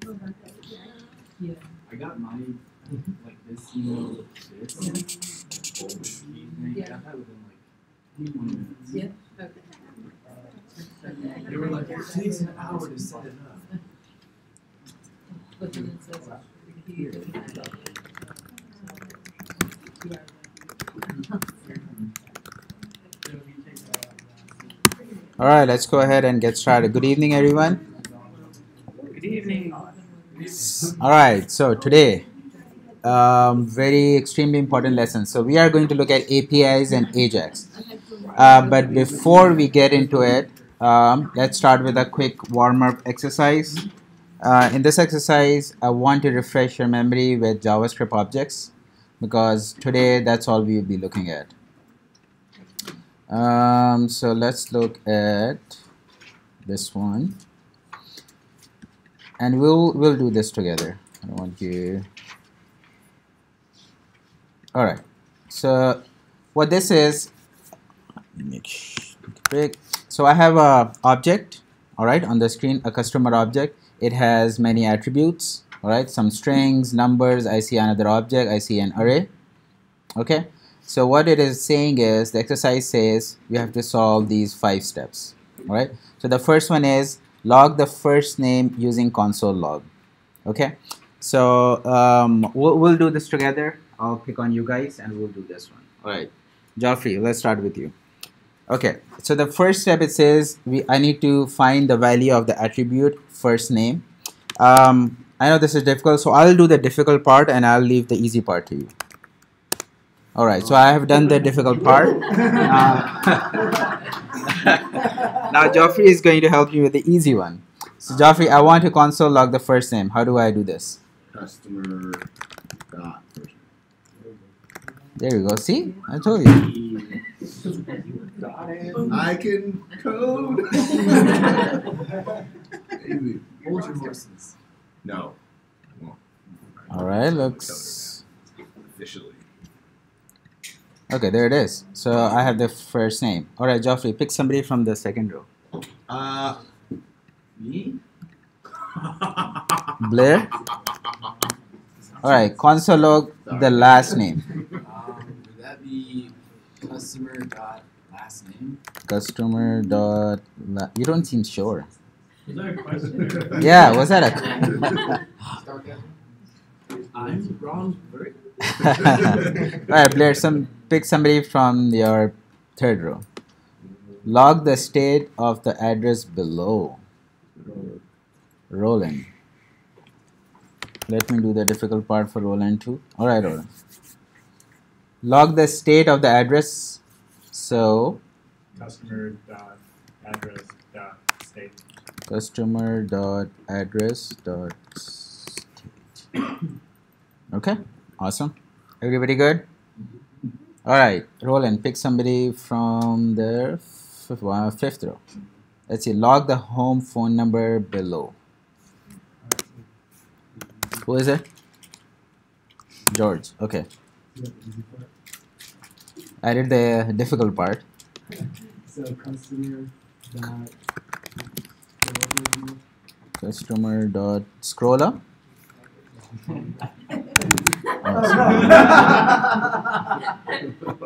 I got my like this email with this old key thing. I got that within like 20 minutes. Yeah. They were like, it takes an hour to set it up. But then it says here. All right, let's go ahead and get started. Good evening, everyone. Good evening. All right, so today, very extremely important lesson. So we are going to look at APIs and AJAX. But before we get into it, let's start with a quick warm-up exercise. In this exercise, I want to refresh your memory with JavaScript objects because today that's all we will be looking at. So let's look at this one, and we'll do this together. I don't want you. All right. So what this is, make it big. So I have a object, all right, on the screen, a customer object. It has many attributes, all right, some strings, numbers. I see another object. I see an array. Okay. So what it is saying is, the exercise says you have to solve these 5 steps, all right? So the first one is log the first name using console log, okay? So we'll do this together. I'll pick on you guys and we'll do this one. All right, Geoffrey, let's start with you. Okay, so the first step, it says I need to find the value of the attribute first name. I know this is difficult, so I'll do the difficult part and I'll leave the easy part to you. All right, so I have done the difficult part. Now Geoffrey is going to help you with the easy one. So Geoffrey, I want to console log the first name. How do I do this? Customer dot first name. There you go. See, I told you. I can code. Easy. Hold your horses. No. I won't. All right, looks. Officially. Okay, there it is. So I have the first name. All right, Geoffrey, pick somebody from the second row. Me? Blair. All right, console log the last name. Would that be customer dot last name? Customer dot. You don't seem sure. Was that a question? Yeah, was that a? I'm wrong. All right, Blair. Pick somebody from your third row. Log the state of the address below. Roland. Let me do the difficult part for Roland too. All right, Roland. Log the state of the address. So. Customer dot address dot state. Customer dot address dot state. Okay, awesome. Everybody good? All right, Roland, pick somebody from the fifth row. Let's see, log the home phone number below. Who is it? George, okay. I did the difficult part. So Customer dot scroller.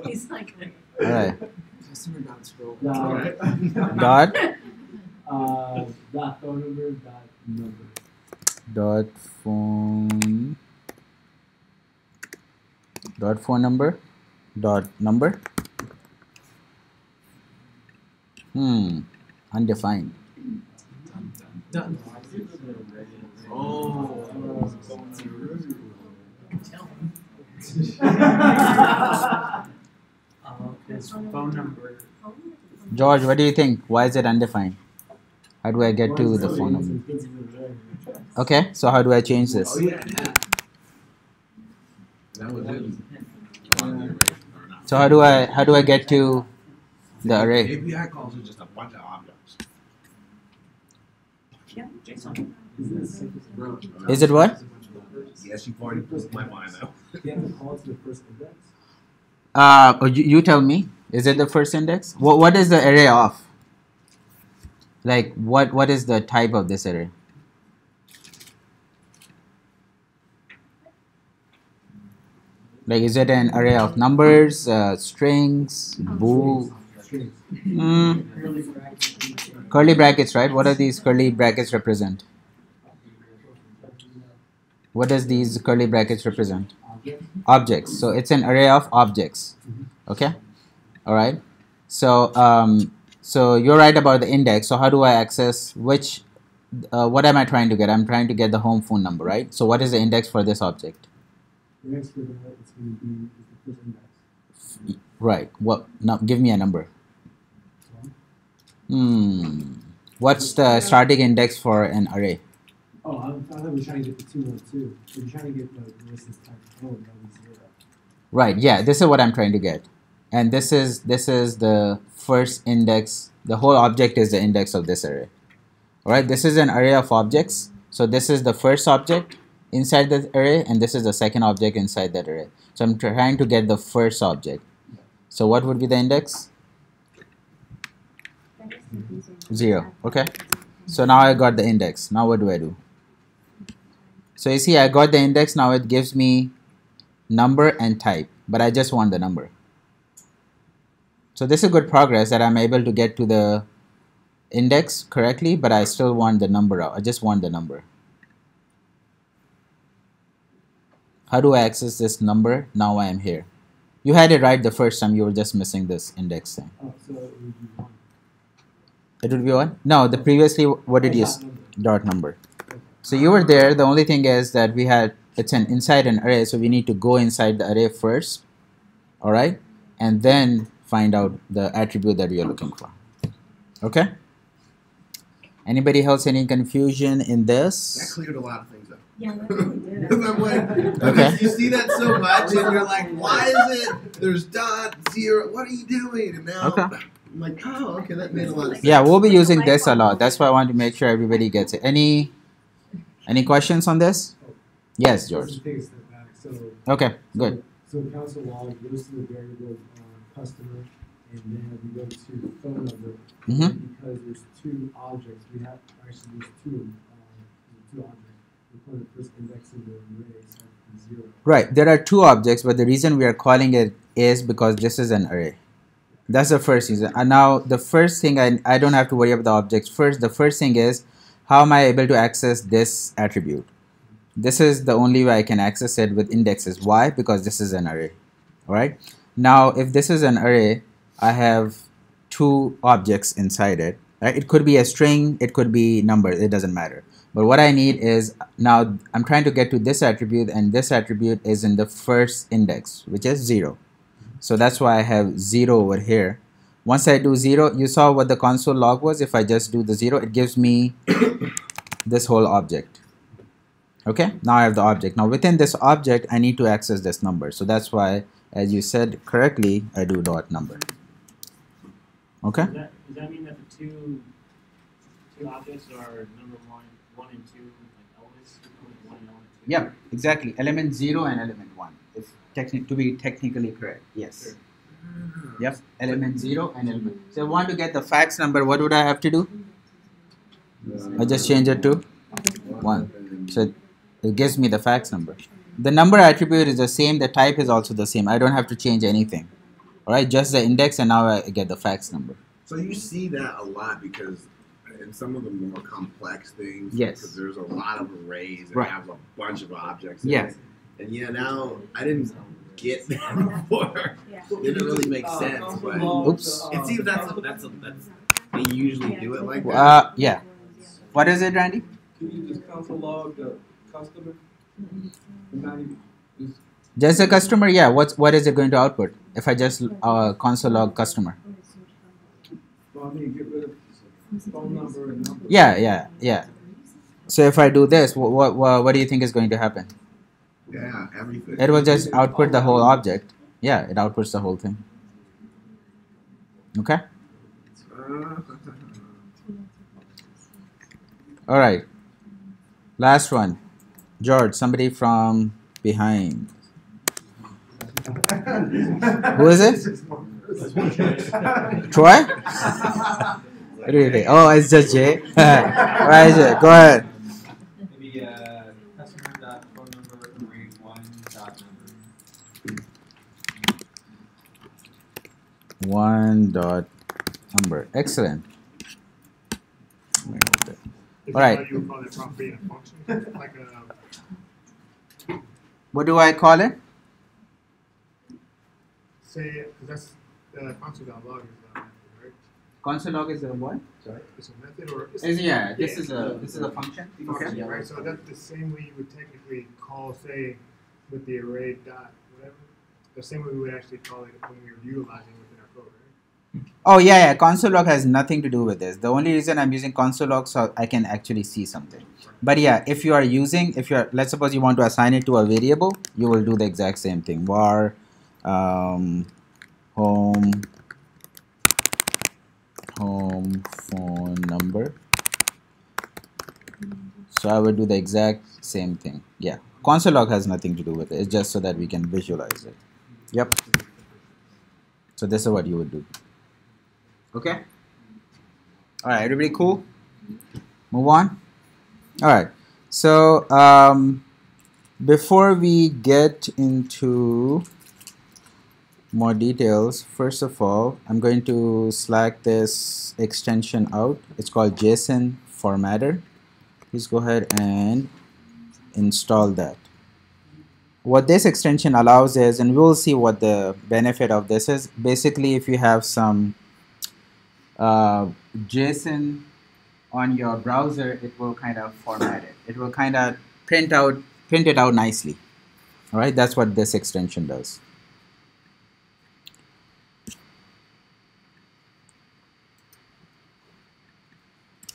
He's like, All right. Customer dot scroll. Dot. Dot phone number dot number. Dot phone. Dot phone number. Dot number. Undefined. Done. Oh. His phone number. George, what do you think? Why is it undefined? How do I get to the phone number? Okay, so how do I change this? Oh, yeah. That was it. So how do I get to the array? API calls are just a bunch of objects. yeah, JSON. Is it what? Yes, you already put my mind out. You tell me. Is it the first index? What is the array of? Like what is the type of this array? Like, is it an array of numbers, strings, bool? Curly brackets, right? What are these curly brackets represent? What does these curly brackets represent? Objects. So it's an array of objects. Okay. All right. So so you're right about the index. So how do I access which? What am I trying to get? I'm trying to get the home phone number, right? So what is the index for this object? The next for that it's going to be the first index. Right. What? Now give me a number. What's the starting index for an array? Oh, I thought we were trying to get the 212. So you're trying to get the list is type O and that was 0. Right. Yeah. This is what I'm trying to get, and this is the first index. The whole object is the index of this array. All right. This is an array of objects. So this is the first object inside the array, and this is the second object inside that array. So I'm trying to get the first object. So what would be the index? 0. Okay. So now I got the index. Now what do I do? So you see, I got the index. Now it gives me number and type, but I just want the number. So this is good progress that I'm able to get to the index correctly, but I still want the number out. I just want the number. How do I access this number? Now I am here. You had it right the first time. You were just missing this index thing. Oh, so it would be 1. It would be what? No, the previously, what did you say? Dot number. So you were there. The only thing is that we had, it's an inside an array, so we need to go inside the array first, all right, and then find out the attribute that we are looking for. Okay. Anybody else any confusion in That this? cleared a lot of things up. Yeah, that really did. Because I'm like, Okay. you see that so much, and you're like, why is it? There's dot, 0. What are you doing? And now Okay. I'm like, oh, okay, that made a lot of sense. Yeah, we'll be using this a lot. That's why I want to make sure everybody gets it. Any questions on this? Yes, George. Take a step back. So, Okay, good. So console log goes to the variable customer, and then we go to the phone number. Mhm. And because there's 2 objects, we have actually there's 2 objects. We put the first index in the array, so it's 0. Right, there are 2 objects, but the reason we are calling it is because this is an array. That's the first reason. And now the first thing, I don't have to worry about the objects first. The first thing is, how am I able to access this attribute? This is the only way I can access it with indexes. Why? Because this is an array. All right. Now, if this is an array, I have 2 objects inside it. Right? It could be a string. It could be number. It doesn't matter. But what I need is, now I'm trying to get to this attribute, and this attribute is in the first index, which is 0. So that's why I have 0 over here. Once I do 0, you saw what the console log was. If I just do the 0, it gives me this whole object. Okay, now I have the object. Now within this object, I need to access this number. So that's why, as you said correctly, I do dot number. Okay. Does that mean that the two objects are number 1 and 2, like elements, 1 and element 2? Yep, exactly. Element 0 and element 1. If to be technically correct, yes. Sure. Yep, element 0 and element. So I want to get the fax number. What would I have to do? I just change it to 1. So it gives me the fax number. The number attribute is the same. The type is also the same. I don't have to change anything. All right, just the index, and now I get the fax number. So you see that a lot because in some of the more complex things, Yes. because there's a lot of arrays that Right. have a bunch of objects in Yes. it. And yeah, now I didn't get that before. It didn't really make sense, but Oops. it seems that's they usually do it like that. Yeah. What is it, Randy? Can you just console log the customer? Not even, Just the customer? Yeah. What is it going to output if I just console log customer? well, I mean, get rid of phone number and number. Yeah. So if I do this, what do you think is going to happen? Yeah, everything. It will just output the whole object. Yeah, it outputs the whole thing. Okay. All right. Last one. George, somebody from behind. Who is it? Troy? What do you think? Oh, it's just Jay. Right, Jay. Go ahead. Maybe customer dot phone number array 1 dot number. one dot number. Excellent. Is All that right. how you would call that property in a function? Like a, What do I call it? say, because that's the console.log is a method, right? Console log is a what? Sorry. It's a method or it's Yeah, this yeah. is a function. function, right? So that's the same way you would technically call, say, with the array dot whatever. The same way we would actually call it when we were utilizing within our code, right? Oh yeah. Console log has nothing to do with this. The only reason I'm using console log so I can actually see something. But yeah, if you are let's suppose you want to assign it to a variable, you will do the exact same thing. Var home phone number. So I would do the exact same thing. Yeah, console log has nothing to do with it. It's just so that we can visualize it. Yep. So this is what you would do. Okay. All right. Everybody cool? Move on. All right. So before we get into more details, first of all, I'm going to Slack this extension out. It's called JSON Formatter. Please go ahead and install that. What this extension allows is, and we'll see what the benefit of this is. Basically, if you have some JSON on your browser, it will kind of format it. It will kind of print it out nicely. All right, that's what this extension does.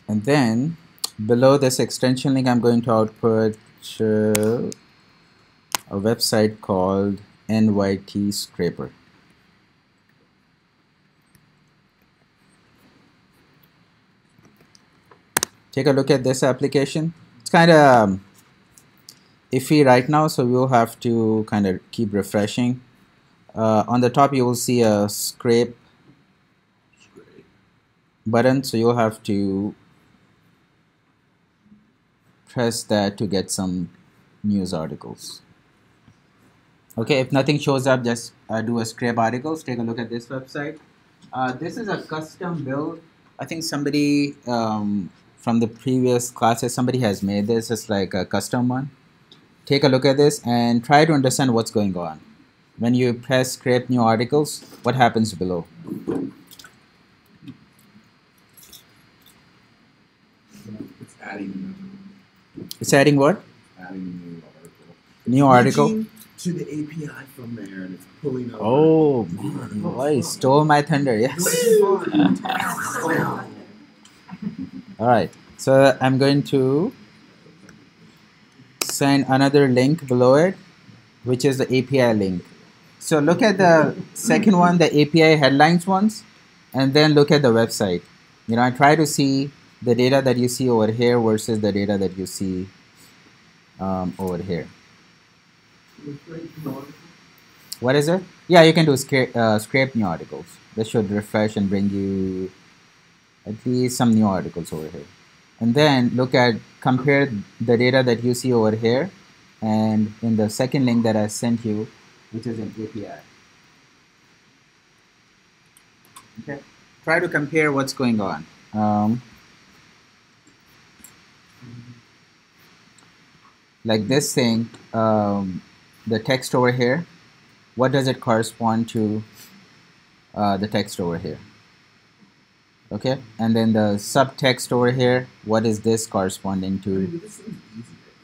And then below this extension link, I'm going to output a website called NYT Scraper. Take a look at this application. It's kind of iffy right now, so we'll have to kind of keep refreshing. On the top, you will see a scrape button, so you'll have to press that to get some news articles. Okay, if nothing shows up, just do a scrape articles. Take a look at this website. This is a custom build. I think somebody from the previous classes, somebody has made this. It's like a custom one. Take a look at this and try to understand what's going on. When you press scrape new articles, what happens below? It's adding. It's adding what? Adding a new article. New article. Reaching to the API from there, and it's pulling over. Oh man, boy, stole my thunder. Yes. All right. So I'm going to send another link below it, which is the API link. So look at the second one, the API headlines ones, and then look at the website. You know, I try to see the data that you see over here versus the data that you see over here. What is it? Yeah, you can do scrape new articles. This should refresh and bring you at least some new articles over here. And then compare the data that you see over here and in the second link that I sent you, which is an API. Okay. Try to compare what's going on. Like this thing, the text over here, what does it correspond to the text over here? Okay, and then the subtext over here, what is this corresponding to?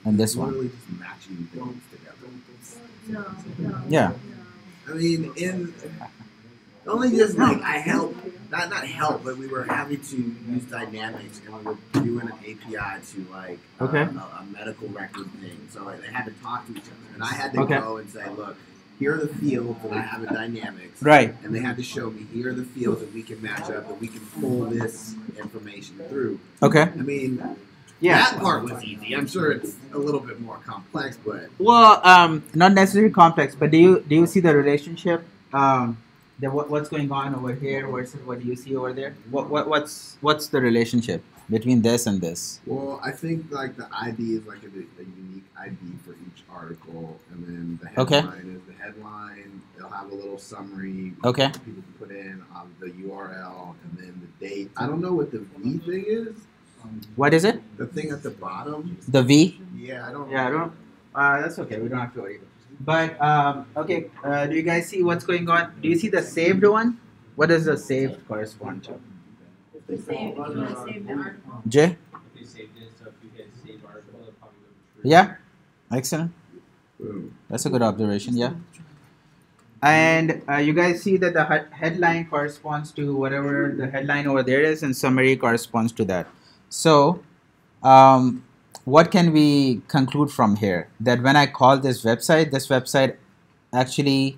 And this one. Literally just matching things together. No. Yeah. I mean, only just like I help, not help, but we were having to use dynamics, and we were doing an API to like a medical record thing. So they had to talk to each other, and I had to go and say, look, here are the fields that I have in dynamics. Right. And they had to show me here are the fields that we can match up, that we can pull this information through. Okay. I mean, that part was easy. I'm sure it's a little bit more complex, but well, not necessarily complex, but do you see the relationship? What's going on over here versus what do you see over there? What's the relationship? between this and this? Well, I think like the ID is like a unique ID for each article, and then the Okay. headline is the headline. It'll have a little summary. Okay. People can put in the URL and then the date. I don't know what the V thing is. What is it? The thing at the bottom. The V? Yeah, I don't. Yeah, I don't. That's okay. We don't have to worry. But okay. Do you guys see what's going on? Do you see the saved one? What does the saved correspond to? If you save the article. Jay? If they saved it, so if you hit save article, it'll probably go to true. Yeah. Excellent. Boom. That's a good observation. Yeah. And you guys see that the headline corresponds to whatever the headline over there is, and summary corresponds to that. So, what can we conclude from here? That when I call this website actually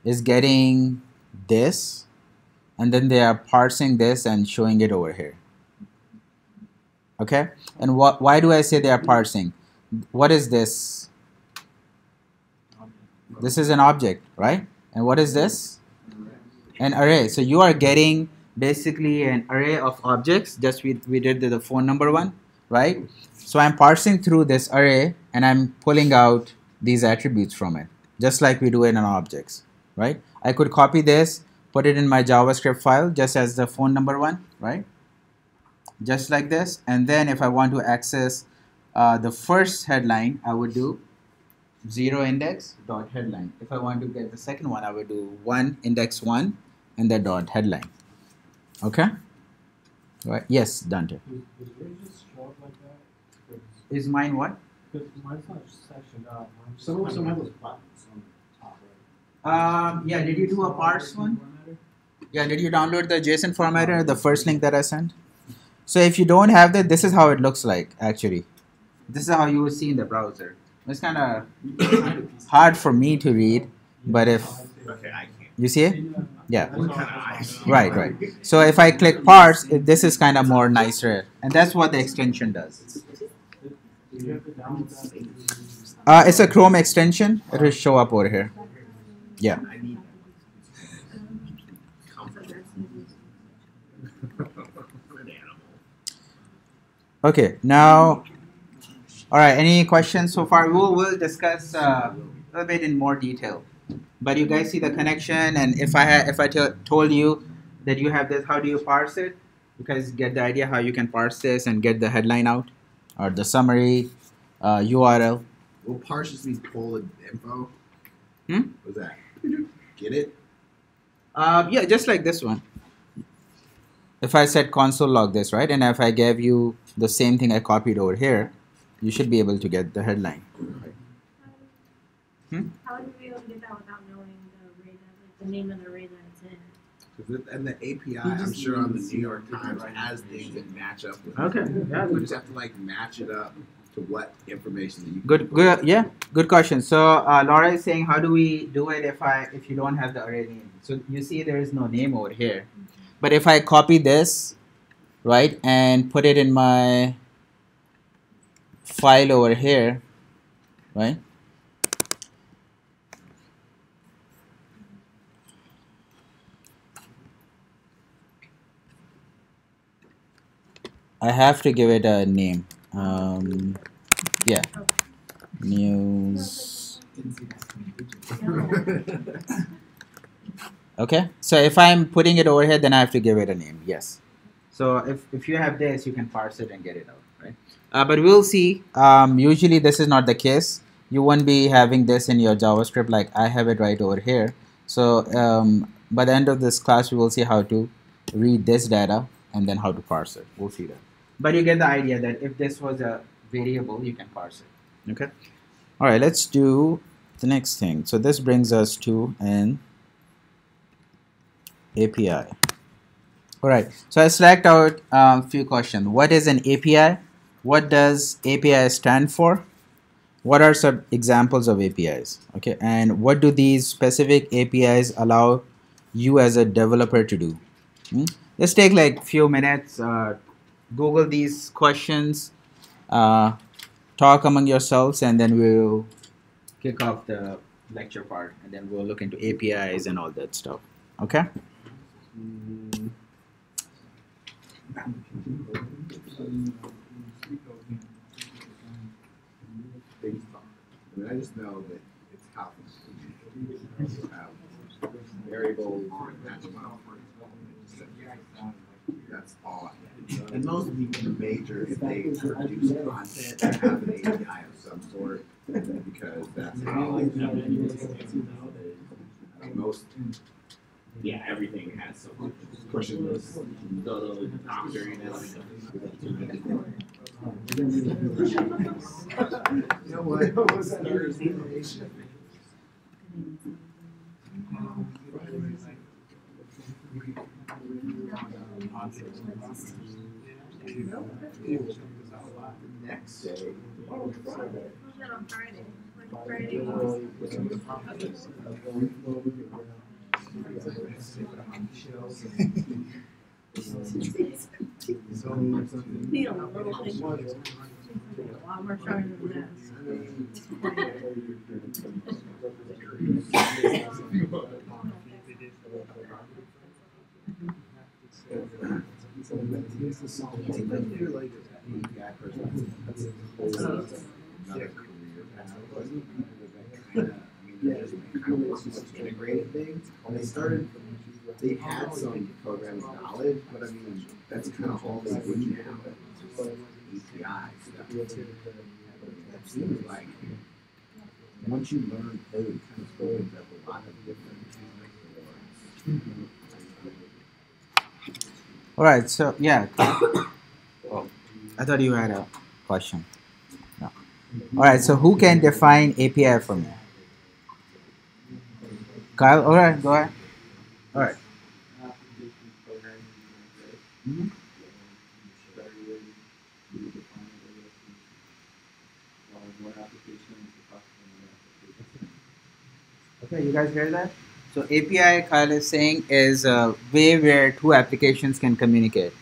is getting this, and then they are parsing this and showing it over here. Okay? And why do I say they are parsing? What is this? This is an object, right? And what is this? An array. So you are getting basically an array of objects. Just we did the phone number one, right? So I'm parsing through this array and I'm pulling out these attributes from it, just like we do it in objects, right? I could copy this, put it in my JavaScript file just as the phone number one, right? Just like this. And then if I want to access the first headline, I would do 0 index dot headline. If I want to get the second one, I would do 1 index 1 and the dot headline. Okay? Right? Yes, Dante. Is yours just show up like that? Is mine what? Because mine's not sectioned out. Mine's Some just of kind those buttons on the top right. Yeah, did you do a parse one? Yeah, did you download the JSON formatter, the first link that I sent? So if you don't have that, this is how it looks like actually. This is how you will see in the browser. It's kind of hard for me to read, but if Okay, I can't. you see it, yeah, What kind of eyes? right. So if I click parse, this is kind of more nicer, and that's what the extension does. Do you have to download that? It's a Chrome extension. It will show up over here. Yeah. I need comfort. An animal. Okay. Now, all right. Any questions so far? We'll discuss a little bit in more detail. But you guys see the connection, and if I told you that you have this, how do you parse it? You guys get the idea how you can parse this and get the headline out, or the summary, URL. Well, parse just means pull the info. Hmm? What's that? Get it? Yeah, just like this one. If I said console log this, right, and if I gave you the same thing I copied over here, you should be able to get the headline. How would we be able to get that without knowing the array that, like, the name of the array that it's in? And the API, I'm sure on the New York Times has things that match up with it. Okay. Yeah. We just have to like match it up to what information that you can Good. put. Good. Yeah. Good question. So Laura is saying, how do we do it if you don't have the array name? So you see, there is no name over here. But if I copy this, right, and put it in my file over here, right? I have to give it a name. Yeah. News. Okay. So if I'm putting it over here, then I have to give it a name. Yes. So if you have this, you can parse it and get it out, right? But we'll see. Usually this is not the case. You won't be having this in your JavaScript like I have it right over here. So by the end of this class, we will see how to read this data and then how to parse it. We'll see that. But you get the idea that if this was a variable, you can parse it. Okay. All right. Let's do the next thing. So this brings us to an API. All right. So I select out a few questions. What is an API? What does API stand for? What are some examples of APIs? Okay. And what do these specific APIs allow you as a developer to do? Just take like few minutes. Google these questions, talk among yourselves, and then we'll kick off the lecture part, and then we'll look into APIs and all that stuff. Okay? I just know that it's how variables, that's all. And most of the major, if they produce content, they have an API of some sort, because that's how most. Yeah, everything has some pushing this the doctor, you know. You know what? Next day. Who's that on Friday? Like Friday was. Feel a little thing. A lot more stronger than You're like an API person. That's another career path. Integrated things. They started. They had some programming knowledge, but I mean, that's kind of all they did now. API stuff. That seems like once you learn code, it kind of opens up a lot of different doors. All right, so yeah. Oh, I thought you had a question. No. All right, so who can define API for me? Kyle, all right, go ahead. All right. Mm-hmm. Okay, you guys hear that? So API, Kyle is saying, is a way where two applications can communicate.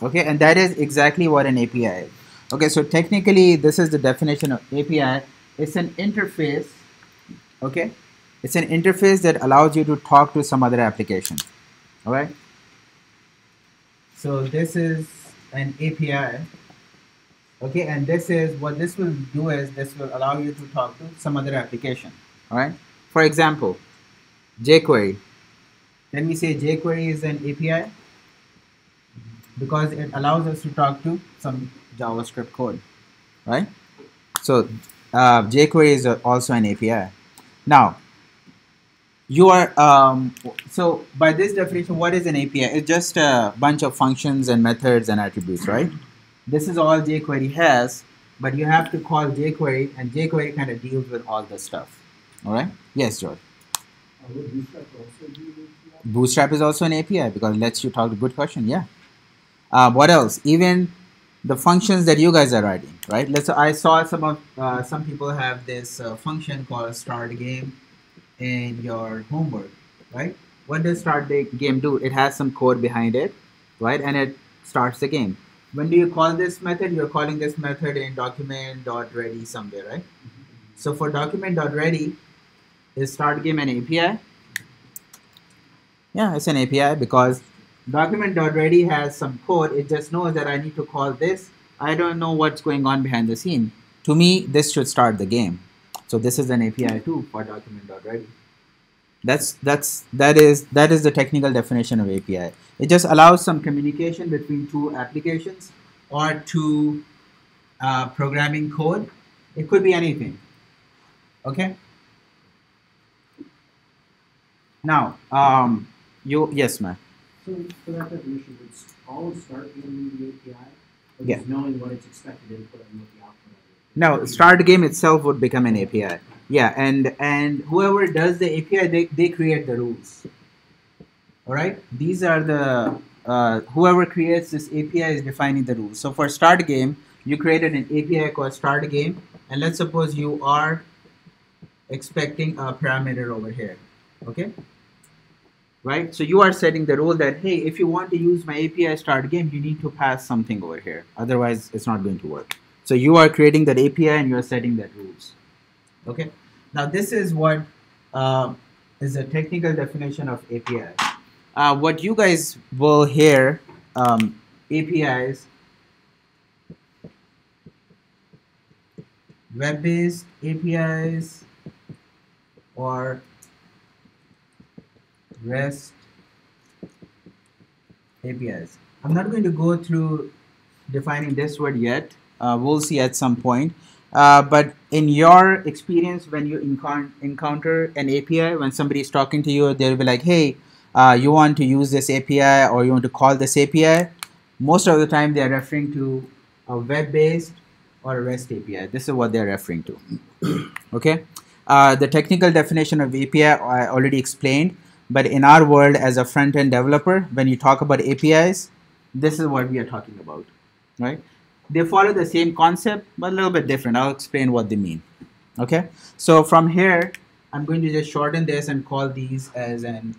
Okay, and that is exactly what an API is. Okay, so technically, this is the definition of API. It's an interface. Okay, it's an interface that allows you to talk to some other application. All right. So this is an API. Okay, and this is what this will do is this will allow you to talk to some other application. All right. For example, jQuery. Can we say jQuery is an API? Because it allows us to talk to some JavaScript code, right? So jQuery is also an API. Now, you are so by this definition, what is an API? It's just a bunch of functions and methods and attributes, right? This is all jQuery has, but you have to call jQuery, and jQuery kind of deals with all the stuff. All right? Yes, George. Bootstrap is also an API because it lets you talk to good question. Yeah. What else? Even the functions that you guys are writing, right? I saw some people have this function called start game in your homework, right? What does start the game do? It has some code behind it, right? And it starts the game. When do you call this method? You're calling this method in document.ready somewhere, right? So for document.ready, is start game an API? Yeah, it's an API because document.ready has some code. It just knows that I need to call this. I don't know what's going on behind the scene. To me, this should start the game. So this is an API too for document.ready. That is the technical definition of API. It just allows some communication between two applications or two programming code. It could be anything. Okay. Now, yes, ma'am. So for that definition, it's all start game the API, or Yeah. just knowing what it's expected input and what the output of it. No, start game itself would become an API. Yeah, and whoever does the API, they create the rules. All right, these are the whoever creates this API is defining the rules. So for start game, you created an API called start game, and let's suppose you are expecting a parameter over here. Okay. Right, so you are setting the rule that, hey, if you want to use my API start game, you need to pass something over here. Otherwise, it's not going to work. So you are creating that API and you are setting that rules. Okay. Now this is what is a technical definition of API. What you guys will hear APIs web-based APIs or REST APIs. I'm not going to go through defining this word yet. We'll see at some point. But in your experience, when you encounter an API, when somebody is talking to you, they'll be like, hey, you want to use this API or you want to call this API. Most of the time, they're referring to a web-based or a REST API. This is what they're referring to. Okay. The technical definition of API I already explained. But in our world as a front-end developer, when you talk about APIs, this is what we are talking about, right? They follow the same concept, but a little bit different. I'll explain what they mean, okay? So from here, I'm going to just shorten this and call these as an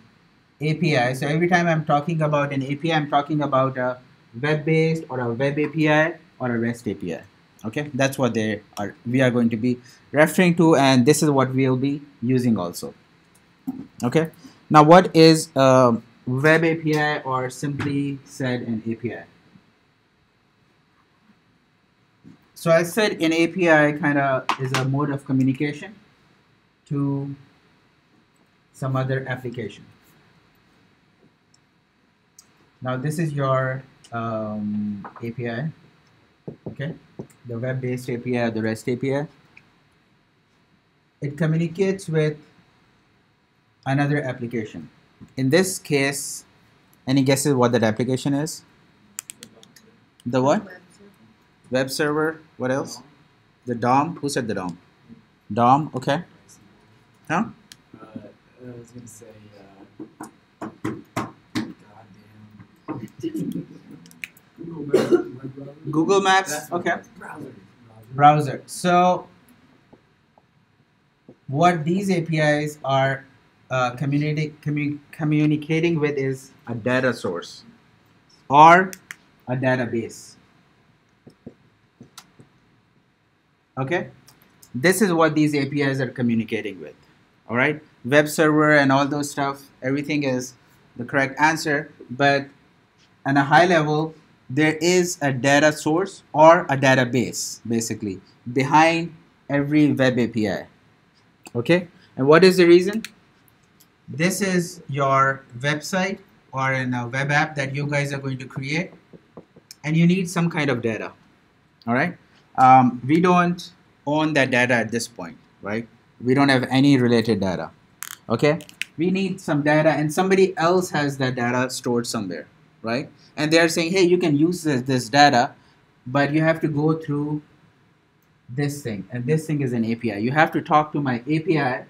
API. So every time I'm talking about an API, I'm talking about a web-based or a web API or a REST API, okay? That's what we are going to be referring to, and this is what we'll be using also, okay? Now, what is a web API, or simply said an API? So I said an API kind of is a mode of communication to some other application. Now this is your API, okay? The web-based API, the REST API. It communicates with another application. In this case, any guesses what that application is? The what? Web server. What else? The DOM. Who said the DOM? DOM. Okay. Huh? I was gonna say, goddamn. Google Maps. That's Okay. Browser. Browser. So what these APIs are communicating with is a data source or a database. Okay, this is what these APIs are communicating with. All right, web server and all those stuff, everything is the correct answer, but on a high level, there is a data source or a database basically behind every web API. Okay, and what is the reason? This is your website or a web app that you guys are going to create, and you need some kind of data. All right, we don't own that data at this point, right? We don't have any related data. Okay, we need some data, and somebody else has that data stored somewhere, right? And they are saying, hey, you can use this data, but you have to go through this thing, and this thing is an API. You have to talk to my API,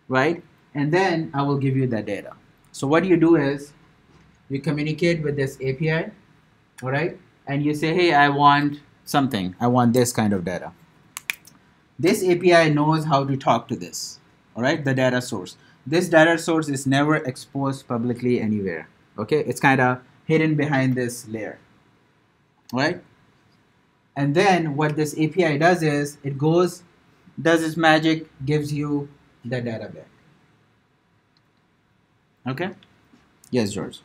right? And then I will give you that data. So what you do is you communicate with this API, all right? And you say, hey, I want something. I want this kind of data. This API knows how to talk to this, all right? The data source. This data source is never exposed publicly anywhere, okay? It's kind of hidden behind this layer, all right? And then what this API does is it goes, does its magic, gives you the data back. Okay? Yes, George.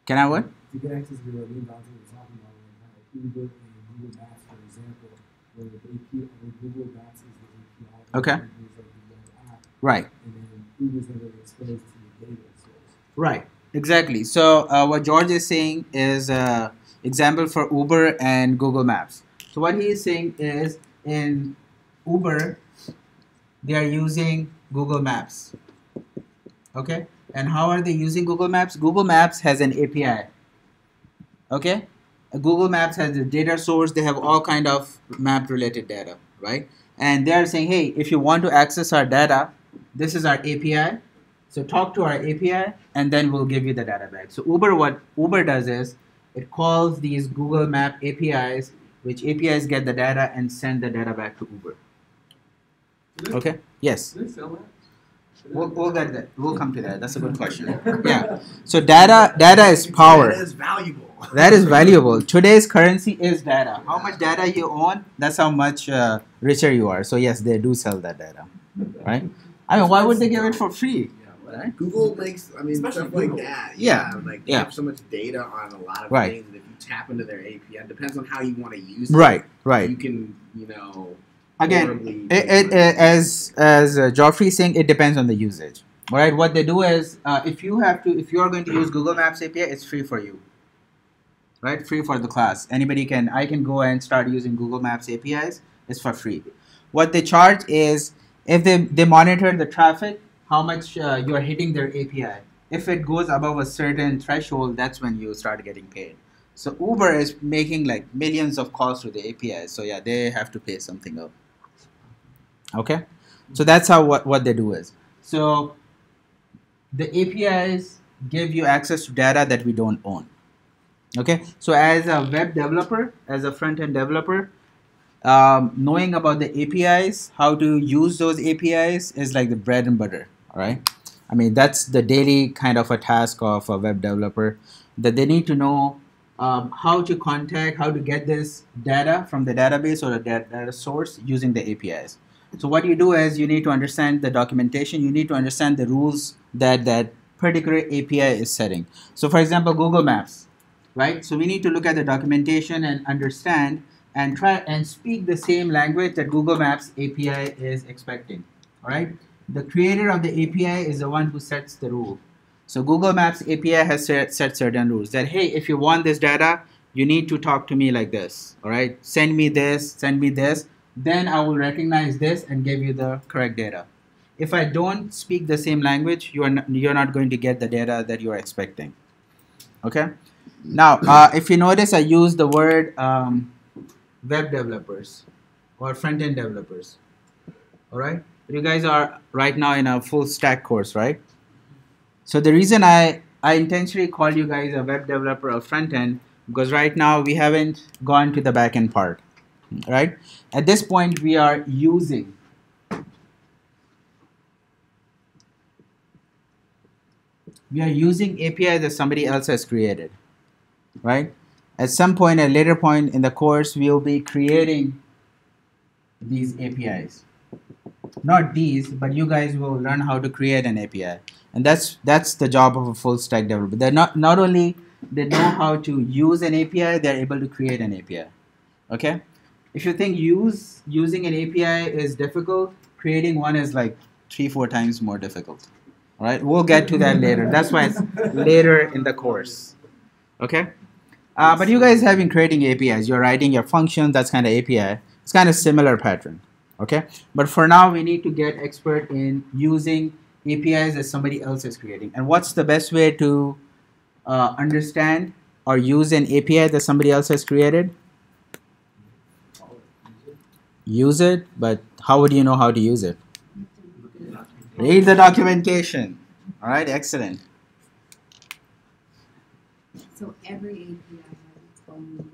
Can I what? To get access to the main content we're talking about, like Uber and Google Maps, for example, where the API, where Google Maps is the API, Okay. and Uber's like the web app, Right. and then Uber's not really exposed to the data source. Right. Exactly. So what George is saying is example for Uber and Google Maps. So what he is saying is in Uber, they are using Google Maps. Okay. And how are they using Google Maps? Google Maps has an API. Okay. Google Maps has a data source. They have all kind of map related data, right? And they are saying, hey, if you want to access our data, this is our API. So talk to our API, and then we'll give you the data back. So what Uber does is it calls these Google Map APIs, which APIs get the data and send the data back to Uber. Okay. Yes. Do they sell that? We'll get that. We'll come to that. That's a good question. Yeah. So data is power. That is valuable. That is valuable. Today's currency is data. How much data you own, that's how much richer you are. So yes, they do sell that data, right? I mean, why would they give it for free? Right? Google makes, I mean, Especially stuff like Google. that. Yeah. Like, Yeah. they have so much data on a lot of Right. things. And if you tap into their API. It depends on how you want to use it. Right, right. You can, you know, Again, as Geoffrey is saying, it depends on the usage. All right. What they do is, if you are going to use Google Maps API, it's free for you. Right, free for the class. I can go and start using Google Maps APIs. It's for free. What they charge is if they monitor the traffic, how much you are hitting their API. If it goes above a certain threshold, that's when you start getting paid. So Uber is making like millions of calls to the API. So yeah, they have to pay something up. Okay, so that's how what they do is. So the APIs give you access to data that we don't own. Okay, so as a web developer, as a front-end developer, knowing about the APIs, how to use those APIs is like the bread and butter. All right, I mean that's the daily kind of a task of a web developer, that they need to know how to contact, how to get this data from the database or the data source using the APIs. So what you do is you need to understand the documentation. You need to understand the rules that that particular API is setting. So for example, Google Maps. Right, so we need to look at the documentation and understand and try and speak the same language that Google Maps API is expecting. All right, the creator of the API is the one who sets the rule. So Google Maps API has set certain rules that, hey, if you want this data, you need to talk to me like this. All right, send me this, then I will recognize this and give you the correct data. If I don't speak the same language, you're not going to get the data that you're expecting. Okay. Now, if you notice, I use the word web developers or front-end developers. All right, you guys are right now in a full stack course, right? So the reason I intentionally call you guys a web developer or front-end, because right now we haven't gone to the back-end part, right? At this point, we are using APIs that somebody else has created. Right? At some point, at a later point in the course, we'll be creating these APIs. Not these, but you guys will learn how to create an API. And that's the job of a full stack developer. They're not only they know how to use an API, they're able to create an API. Okay? If you think using an API is difficult, creating one is like 3-4 times more difficult. All right? We'll get to that later. That's why it's later in the course. Okay? But you guys have been creating APIs. You're writing your function, that's kind of API. It's kind of similar pattern. Okay? But for now, we need to get expert in using APIs that somebody else is creating. And what's the best way to understand or use an API that somebody else has created? Use it, but how would you know how to use it? Read the documentation. All right, excellent. So every API has its own.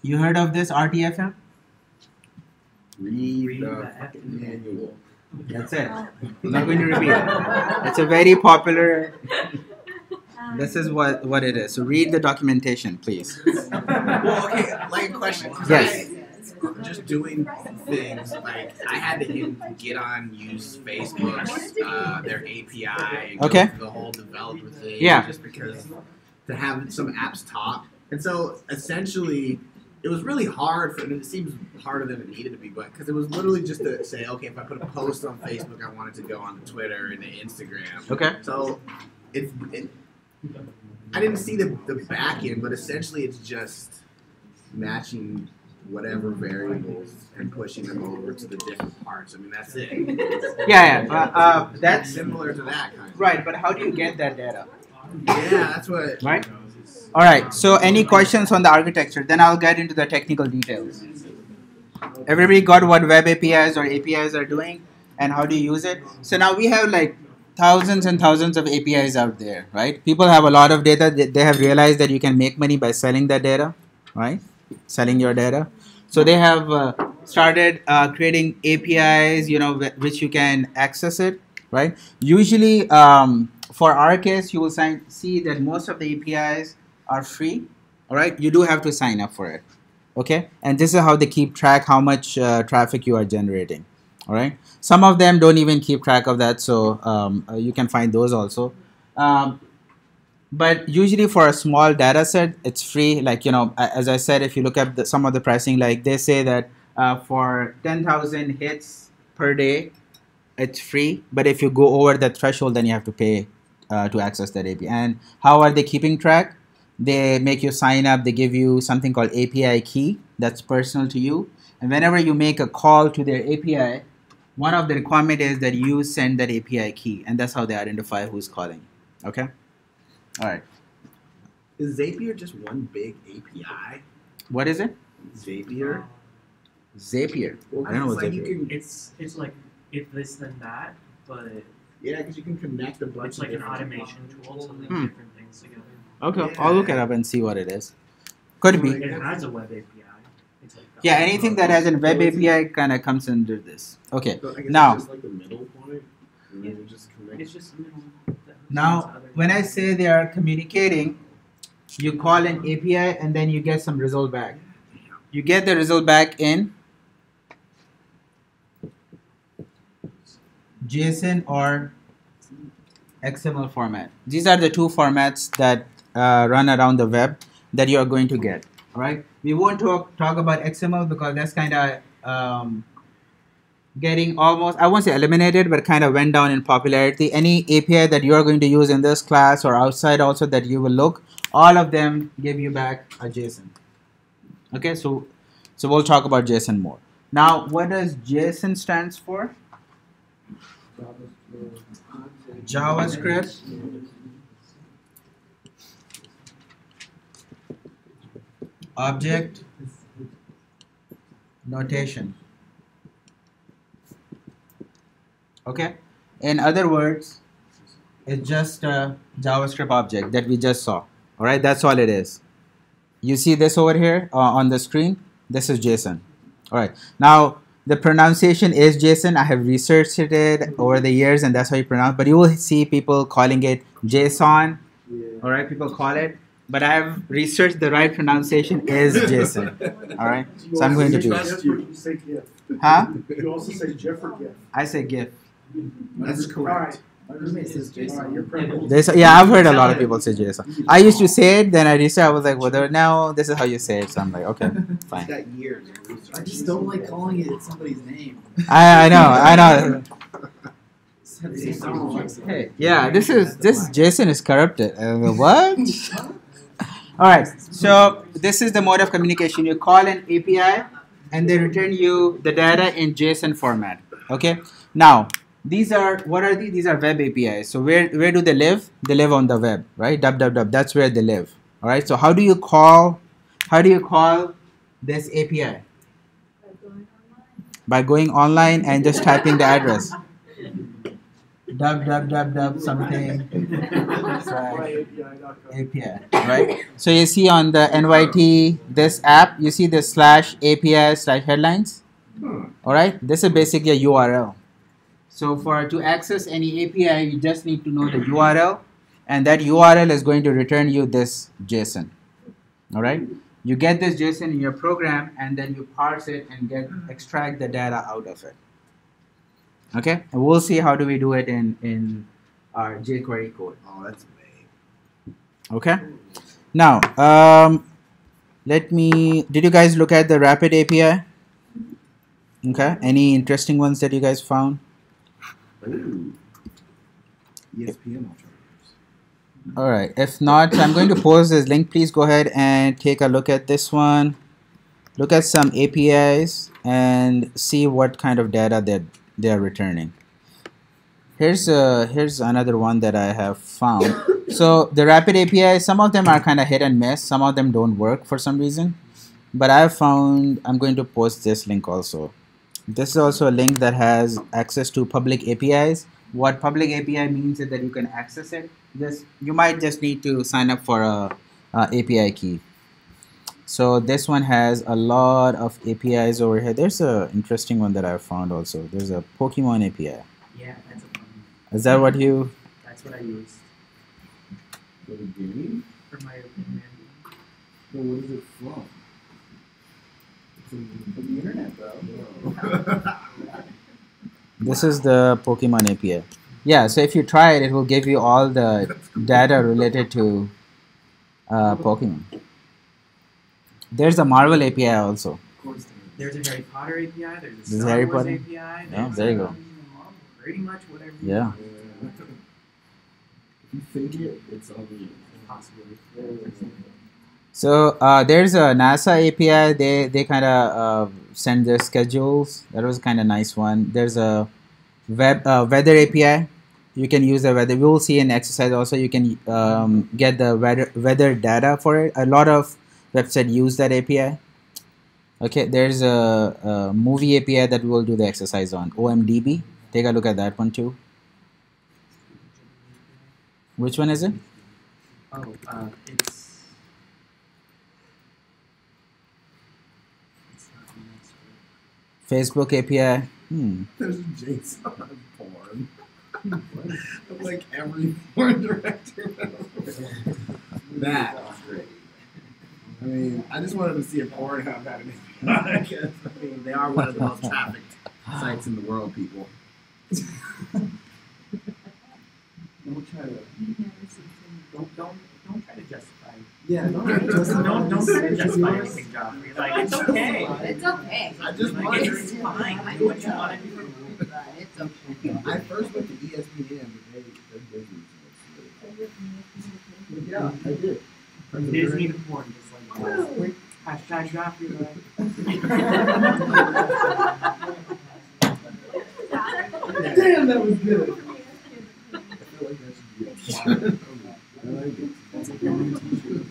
You heard of this RTFM? Read the manual. That's it. I'm not going to repeat it. It's a very popular. This is what it is. So read the documentation, please. Well, okay, like a question. Yes. Just doing things like I had to get on, use Facebook's their API, and go through the whole developer thing. Yeah. Just because to have some apps talk, and so essentially it was really hard and it seems harder than it needed to be, but because it was literally just to say, okay, if I put a post on Facebook, I want it to go on to Twitter and to Instagram. Okay. So I didn't see the back end, but essentially it's just matching whatever variables and pushing them over to the different parts. I mean, that's it. Yeah. That's similar to that kind of. Right, but how do you get that data? Yeah, that's what. Right. All right. So, any questions on the architecture? Then I'll get into the technical details. Everybody got what web APIs or APIs are doing and how do you use it? So now we have like thousands and thousands of APIs out there, right? People have a lot of data. They have realized that you can make money by selling that data, right? Selling your data. So they have started creating APIs, which you can access it, right? Usually, for our case, you will see that most of the APIs are free, all right? You do have to sign up for it, okay? And this is how they keep track how much traffic you are generating, all right? Some of them don't even keep track of that, so you can find those also. But usually for a small data set, it's free. Like, as I said, if you look at some of the pricing, like they say that for 10,000 hits per day, it's free. But if you go over the threshold, then you have to pay to access that API. And how are they keeping track? They make you sign up. They give you something called API key that's personal to you. And whenever you make a call to their API, one of the requirement is that you send that API key. And that's how they identify who's calling. Okay? All right. Is Zapier just one big API? What is it? Zapier? Zapier. Well, I don't know what like Zapier It's like if this then that, but yeah, because you can connect a bunch it's of like an different automation tool to link Hmm. different things together. Okay, Yeah. I'll look it up and see what it is. Could be. It has a web API. It's like Yeah, anything that has a web API kind of comes under this. Okay. So I guess Now- it's just like the middle point, and then you just connect. It's just middle. that hooks into Now, other when I things. say they are communicating, you call an API and then you get some result back. You get the result back in JSON or XML format. These are the two formats that run around the web that you are going to get. All right. We won't talk about XML because that's kind of getting almost, I won't say eliminated, but kind of went down in popularity. Any API that you are going to use in this class or outside also that you will look, all of them give you back a JSON. Okay, so we'll talk about JSON more. Now, what does JSON stands for? JavaScript Object Notation. Okay, in other words, it's just a JavaScript object that we just saw. All right, that's all it is. You see this over here on the screen? This is JSON. All right, now the pronunciation is JSON. I have researched it over the years, and that's how you pronounce. But you will see people calling it JSON. All right, people call it. But I have researched the right pronunciation is JSON. All right, so I'm going to do it. You say GIF. Huh? You also say GIF or GIF. I say GIF. That's correct. My roommate says Jason. You're correct. Yeah, I've heard a lot of people say JSON. I used to say it, then I researched. I was like, well, now this is how you say it. So I'm like, okay, It's fine. got years of research. I just don't like calling it somebody's name. I know. Hey. Hey, yeah, this JSON is corrupted. What? All right, so this is the mode of communication. You call an API, and they return you the data in JSON format. Okay. Now, these are what are these? These are web APIs. So where do they live? They live on the web, right? www. That's where they live. All right. So how do you call this API? By going online and just typing the address. www something API, right? So you see on the NYT this app, you see the /API/headlines. All right. This is basically a URL. So to access any API, you just need to know the URL, and that URL is going to return you this JSON. All right. You get this JSON in your program, and then you parse it and extract the data out of it. Okay, and we'll see how do we do it in our jQuery code. Oh, that's vague. Okay. Now, did you guys look at the Rapid API? Okay. Any interesting ones that you guys found? Ooh. ESPN alternatives. All right. If not, I'm going to post this link. Please go ahead and take a look at this one. Look at some APIs and see what kind of data that they are returning. Here's another one that I have found. So the Rapid API, some of them are kind of hit and miss. Some of them don't work for some reason. But I found, I'm going to post this link also. This is also a link that has access to public APIs. What public API means is that you can access it. You might just need to sign up for a API key. So this one has a lot of APIs over here. There's an interesting one that I found also. There's a Pokemon API. Yeah, that's a fun one. Is that what you? That's what I used For the game? for my opinion. But what is it from? It's from the internet, bro. This is the Pokemon API. Yeah, so if you try it, it will give you all the data related to Pokemon. There's a Marvel API also. Of course, there's a Harry Potter API. There's a There's Star Harry Wars Potter? API. Yeah, There's there you go. Pretty much whatever. You Yeah. want. If you think it, it's only possible. So there's a NASA API. They kind of send their schedules. That was kind of nice one. There's a weather API. You can use the weather. We will see in exercise also. You can get the weather data for it. A lot of websites use that API. Okay, there's a movie API that we will do the exercise on. OMDB. Take a look at that one too. Which one is it? Oh, it's not the next Facebook API. There's a JSON porn. Of like every porn director. That was great. I mean, I just wanted to see a porn have that. I mean, they are one of the most trafficked sites in the world, people. Don't try to. Don't try to justify. Yeah, Don't try to justify anything, Joffrey. Like it's okay. It's okay. I just Like, wanted it's fine. Do what you want to do. It's okay. I first went to ESPN, but their business was yeah, I did. Disney to porn, just like that. Hashtag Joffrey. Damn, that was good. I feel like that should be a t-shirt. I like it. That's a good t-shirt.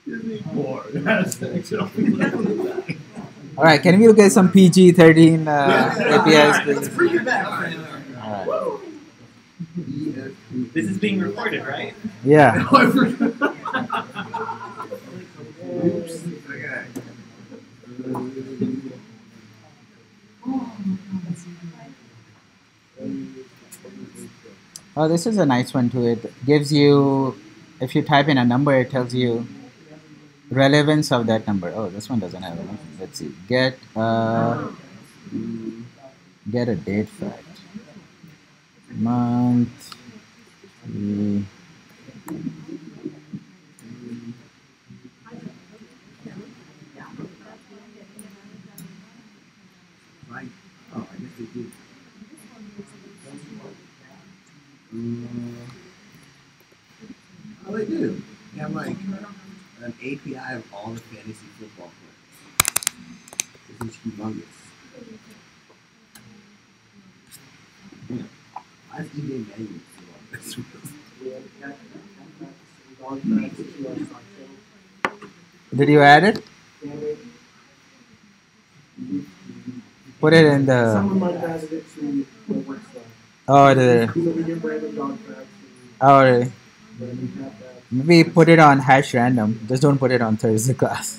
Disney porn. Hashtag Joffrey. All right, can we look at some PG-13 APIs, please? Bring it back. All right. This is being recorded, right? Yeah. Oh, I forgot. Oops. Okay. Oh, this is a nice one too. It gives you, if you type in a number, it tells you relevance of that number. Oh, this one doesn't have anything. Let's see. Get a date fact. Month. Like, oh, I guess they do. Oh, they do. They have like an API of all the fantasy football players. This is humongous. Yeah. Why is EJ Manuel still on this? Did you add it? Put it in the. Someone might add it to the website. Oh, the. So we get random dog facts. Oh, really? And we have that. Maybe put it on hash random. Just don't put it on Thursday class.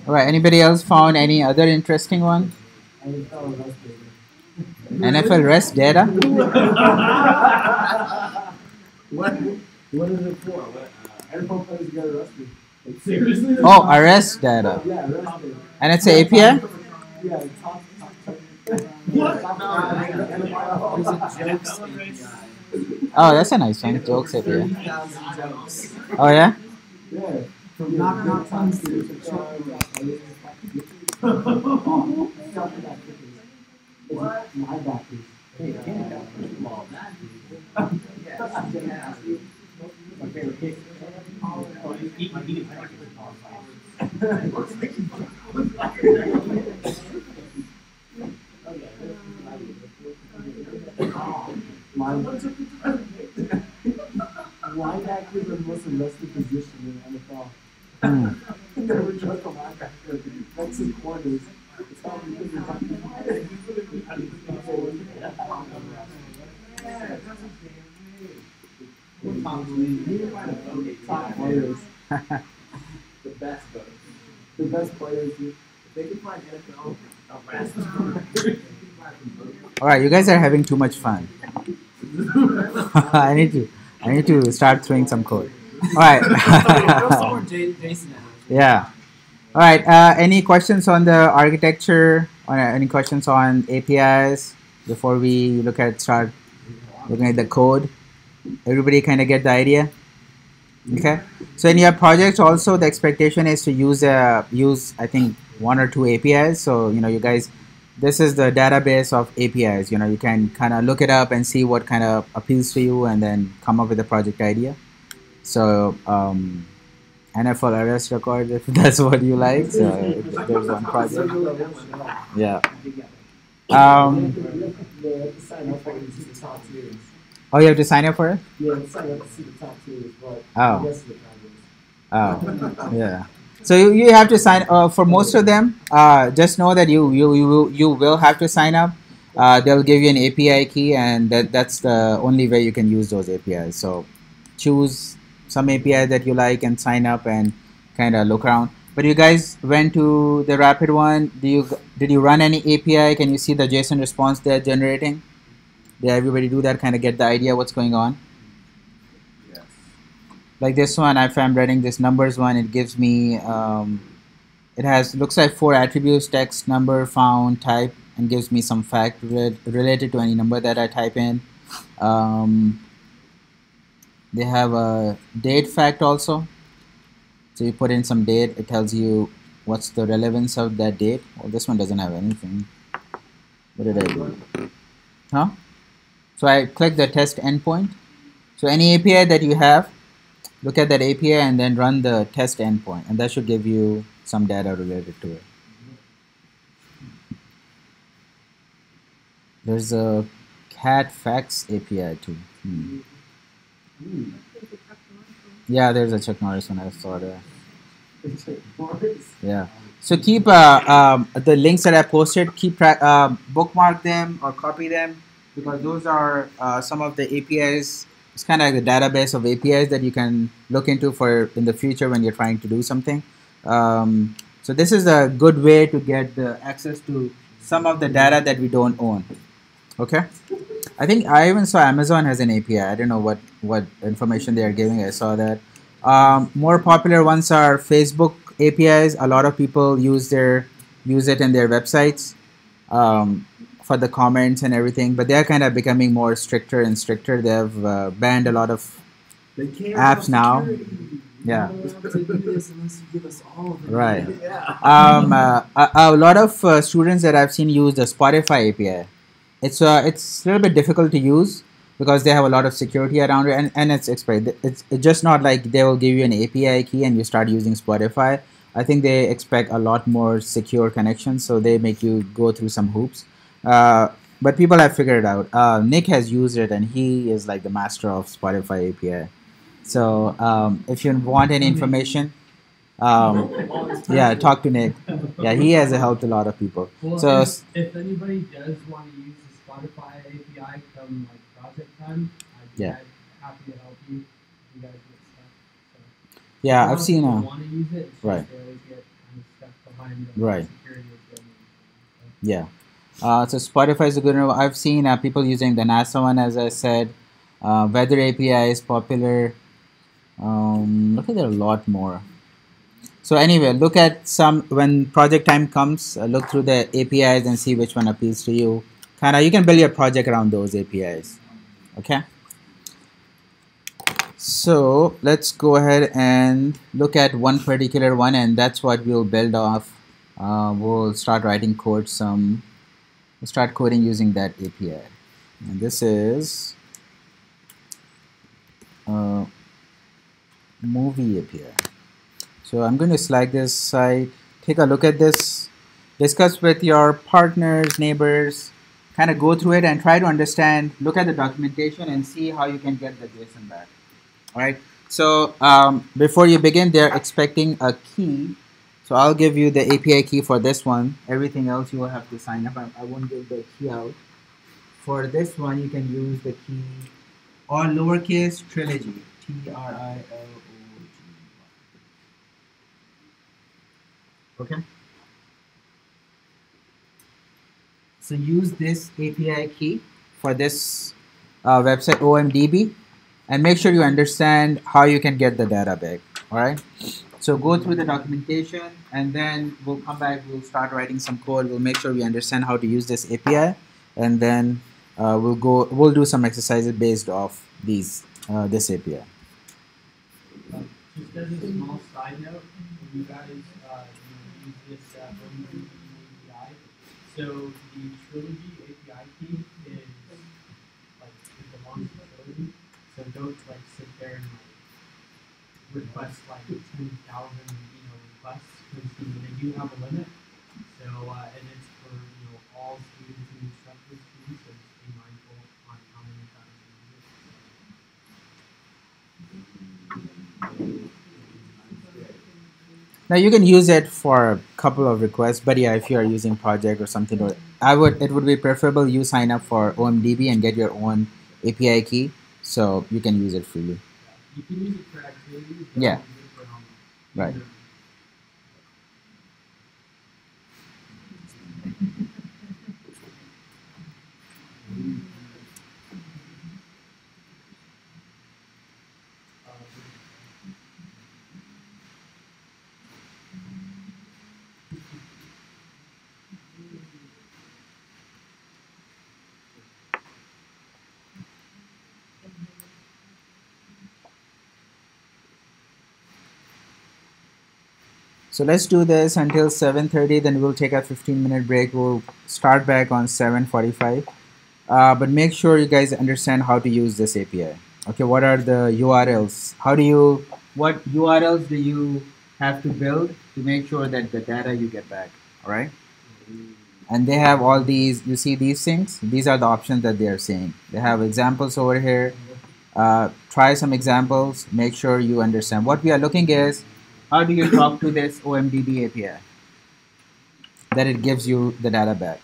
All right. Anybody else found any other interesting one? NFL rest data. What? What is it for? NFL players get arrested. Like, seriously? Oh, arrest data. Yeah, arrested. And it's an API? Yeah, top. What? Oh, that's a nice one. Jokes API. Oh, yeah? Yeah. From knock times to what? My back is. My favorite kick. Linebackers are the most invested position in the NFL. Never trust a linebacker. That's his corners. It's all because you're talking about it. Top players. The best players. They can find NFL. All right, you guys are having too much fun. I need to start throwing some code. All right. Jason. Yeah. All right. Any questions on the architecture? Or any questions on APIs before we start looking at the code? Everybody kind of get the idea? Okay. So in your project also the expectation is to use I think 1 or 2 APIs. So you guys, this is the database of APIs. You can kind of look it up and see what kind of appeals to you and then come up with a project idea. So NFL arrest record if that's what you like. So if there's one project. Yeah. Oh, you have to sign up for it? Yeah, sign up to see the top tiers, but Oh. the rest of the projects. Oh, yeah. So you have to sign for most of them. Just know that you will have to sign up. They'll give you an API key, and that's the only way you can use those APIs. So choose some API that you like and sign up and kind of look around. But you guys went to the Rapid one. Did you run any API? Can you see the JSON response they're generating? Did everybody do that? Kind of get the idea what's going on? Yes. Like this one, if I'm running this numbers one, it gives me, looks like 4 attributes: text, number, found, type, and gives me some fact related to any number that I type in. They have a date fact also. So you put in some date, it tells you what's the relevance of that date. Well, this one doesn't have anything. What did I do? Huh? So I click the test endpoint. So any API that you have, look at that API and then run the test endpoint, and that should give you some data related to it. There's a cat facts API too. Yeah, there's a Chuck Norris one. I saw that. Yeah. So keep the links that I posted. Keep bookmark them or copy them, because those are some of the APIs. It's kind of like a database of APIs that you can look into for in the future when you're trying to do something. So this is a good way to get the access to some of the data that we don't own. Okay. I think I even saw Amazon has an API. I don't know what information they are giving. I saw that. More popular ones are Facebook APIs. A lot of people use it in their websites for the comments and everything. But they're kind of becoming more stricter and stricter. They have banned a lot of apps now. Yeah. Right. A lot of students that I've seen use the Spotify API. It's a little bit difficult to use because they have a lot of security around it, and it's just not like they will give you an API key and you start using Spotify. I think they expect a lot more secure connections, so they make you go through some hoops. But people have figured it out. Nick has used it, and he is like the master of Spotify API. So if you want any information, yeah, talk to Nick. Yeah, he has helped a lot of people. Well, so if anybody does want to use the Spotify API come like project time, I'd be happy to help you. You guys get stuff. So, yeah, I've seen want to use it. It's right. Just they always get kind of stuck behind the right. security of them. Yeah. So Spotify is a good one. I've seen people using the NASA one, as I said. Weather API is popular. Look at there a lot more. So anyway, look at when project time comes, look through the APIs and see which one appeals to you. You can build your project around those APIs. Okay. So let's go ahead and look at one particular one, and that's what we'll build off. We'll start writing code. We'll start coding using that API. And this is movie API. So I'm going to select this site, take a look at this, discuss with your partners, neighbors, kind of go through it and try to understand, look at the documentation and see how you can get the JSON back. All right. So before you begin, they're expecting a key. So I'll give you the API key for this one. Everything else you will have to sign up. I won't give the key out. For this one, you can use the key or lowercase trilogy, TRILOG. Okay. So use this API key for this website OMDB, and make sure you understand how you can get the data back. All right. So go through the documentation, and then we'll come back. We'll start writing some code. We'll make sure we understand how to use this API, and then we'll do some exercises based off this API. Just as a small side note, when you guys use this OpenAPI API, so the Trilogy API key is like it belongs to Trilogy. So don't like sit there and like request like 10,000 requests because they do have a limit. So and it's for all students and instructors too. So just be mindful on how many times you use it. Now you can use it for a couple of requests, but yeah, if you are using project or something, it would be preferable you sign up for OMDB and get your own API key, so you can use it freely. You can use it for activities. Yeah. Use it for Right. So let's do this until 7:30, then we'll take a 15-minute break. We'll start back on 7:45. But make sure you guys understand how to use this API. Okay, what are the URLs? What URLs do you have to build to make sure that the data you get back, all right? And they have all these, you see these things? These are the options that they are saying. They have examples over here. Try some examples, make sure you understand. What we are looking is, how do you talk to this OMDB API? That it gives you the data back.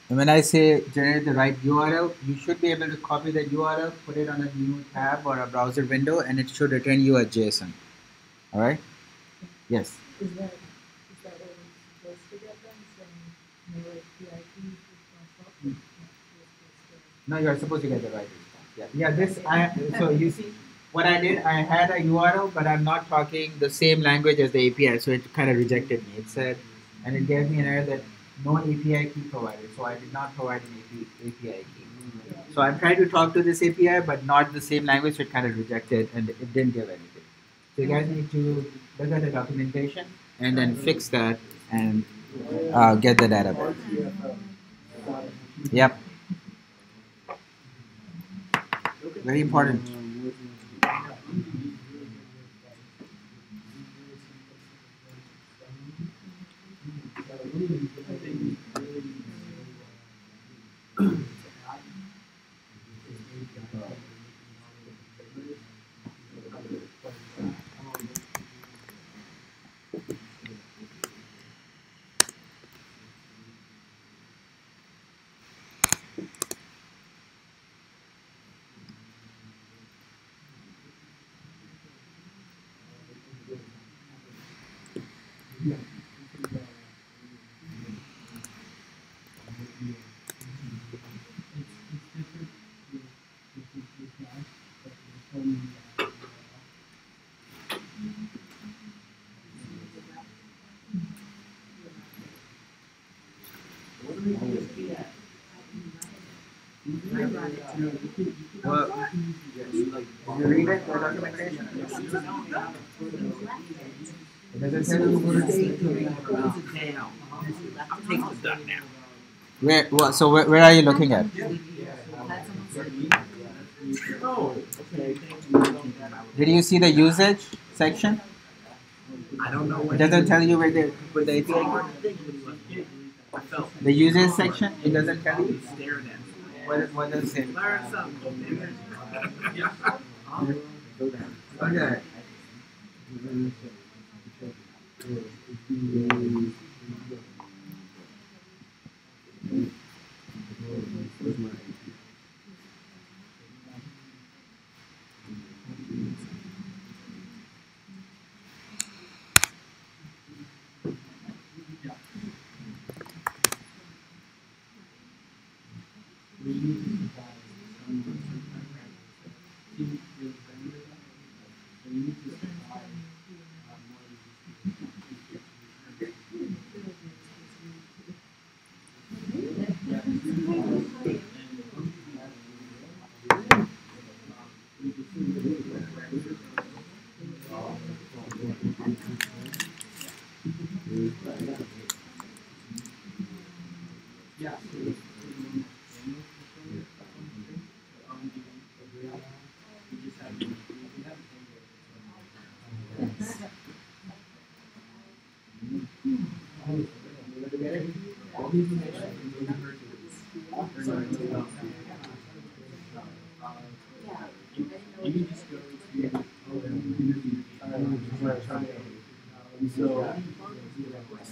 And when I say generate the right URL, you should be able to copy that URL, put it on a new tab or a browser window, and it should return you a JSON. All right? Yes. Is that what we're supposed to get then? Saying no API key response? No, you are supposed to get the right response. Yeah. So you see, what I did, I had a URL, but I'm not talking the same language as the API, so it kind of rejected me. It said, and it gave me an error that no API key provided, so I did not provide an API key. So I'm trying to talk to this API, but not the same language, so it kind of rejected, and it didn't give anything. So you guys need to look at the documentation and then fix that and get the data back. Yep. Very important. What? Did you read it, the documentation? It doesn't tell you where to take it down. I'm taking the duck now. Where? What? So where are you looking at? Oh, okay. Did you see the usage section? I don't know It what doesn't tell you where the API. I felt. The usage section. It doesn't tell you. Staring at me. What does it say? Learn something. Okay.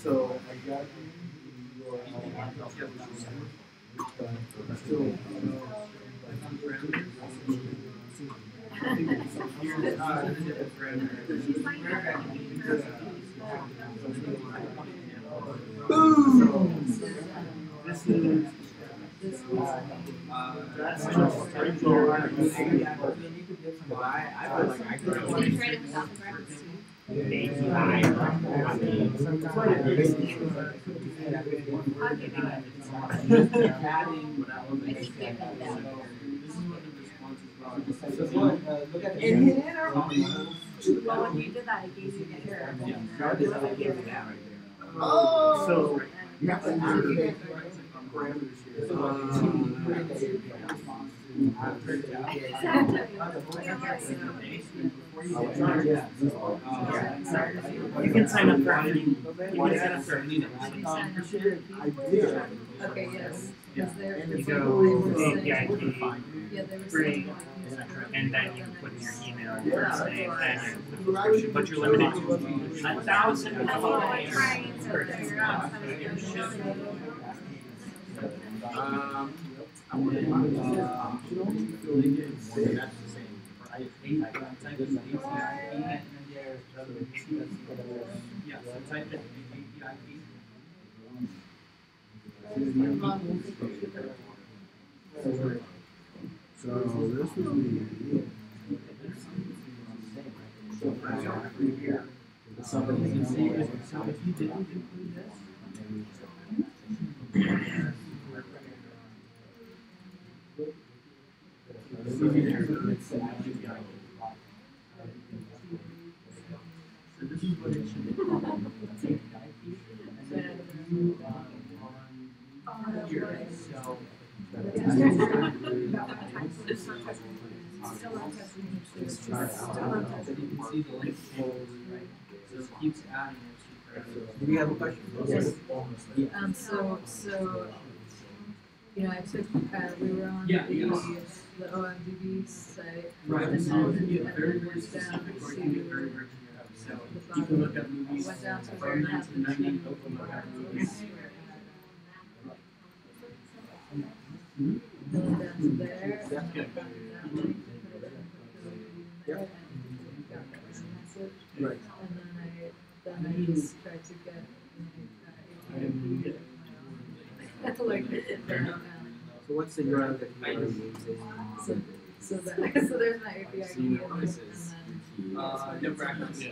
So I got Well, when you did that, I gave you the error. Oh. so you have to aggregate parameters You can sign up for any. You can sign up for any. I did. Okay, yes. Yeah. They're, You it's go like, API key, yeah, they were bring, saying like, and then you put in your email, your Yeah. first name, and your subscription, but you're limited to 1,000. That's what we're trying to figure out. How to do this. I want to that's the same. Yeah, so type in API key. So this would be. So if you didn't include this, so this is what it should be. And then on here, so so you can see the link folds, right? So it keeps adding extra parameters. Do you have a question? yes. So, you know, I took, we were on Yeah, the yes. OMDB site. Right, And so then, you and get very, then very went down specific or you can get very, to very generic. So the you can look bottom, at movies went down to where from it had the 1990, two you can look at movies. Going down to there. Yeah. And then found that link, put it in, Yeah. and got the message. Right. And then I just tried to get API key. Like, So what's the URL that you are using? So that so there's my API So key you and know then this is No brackets. so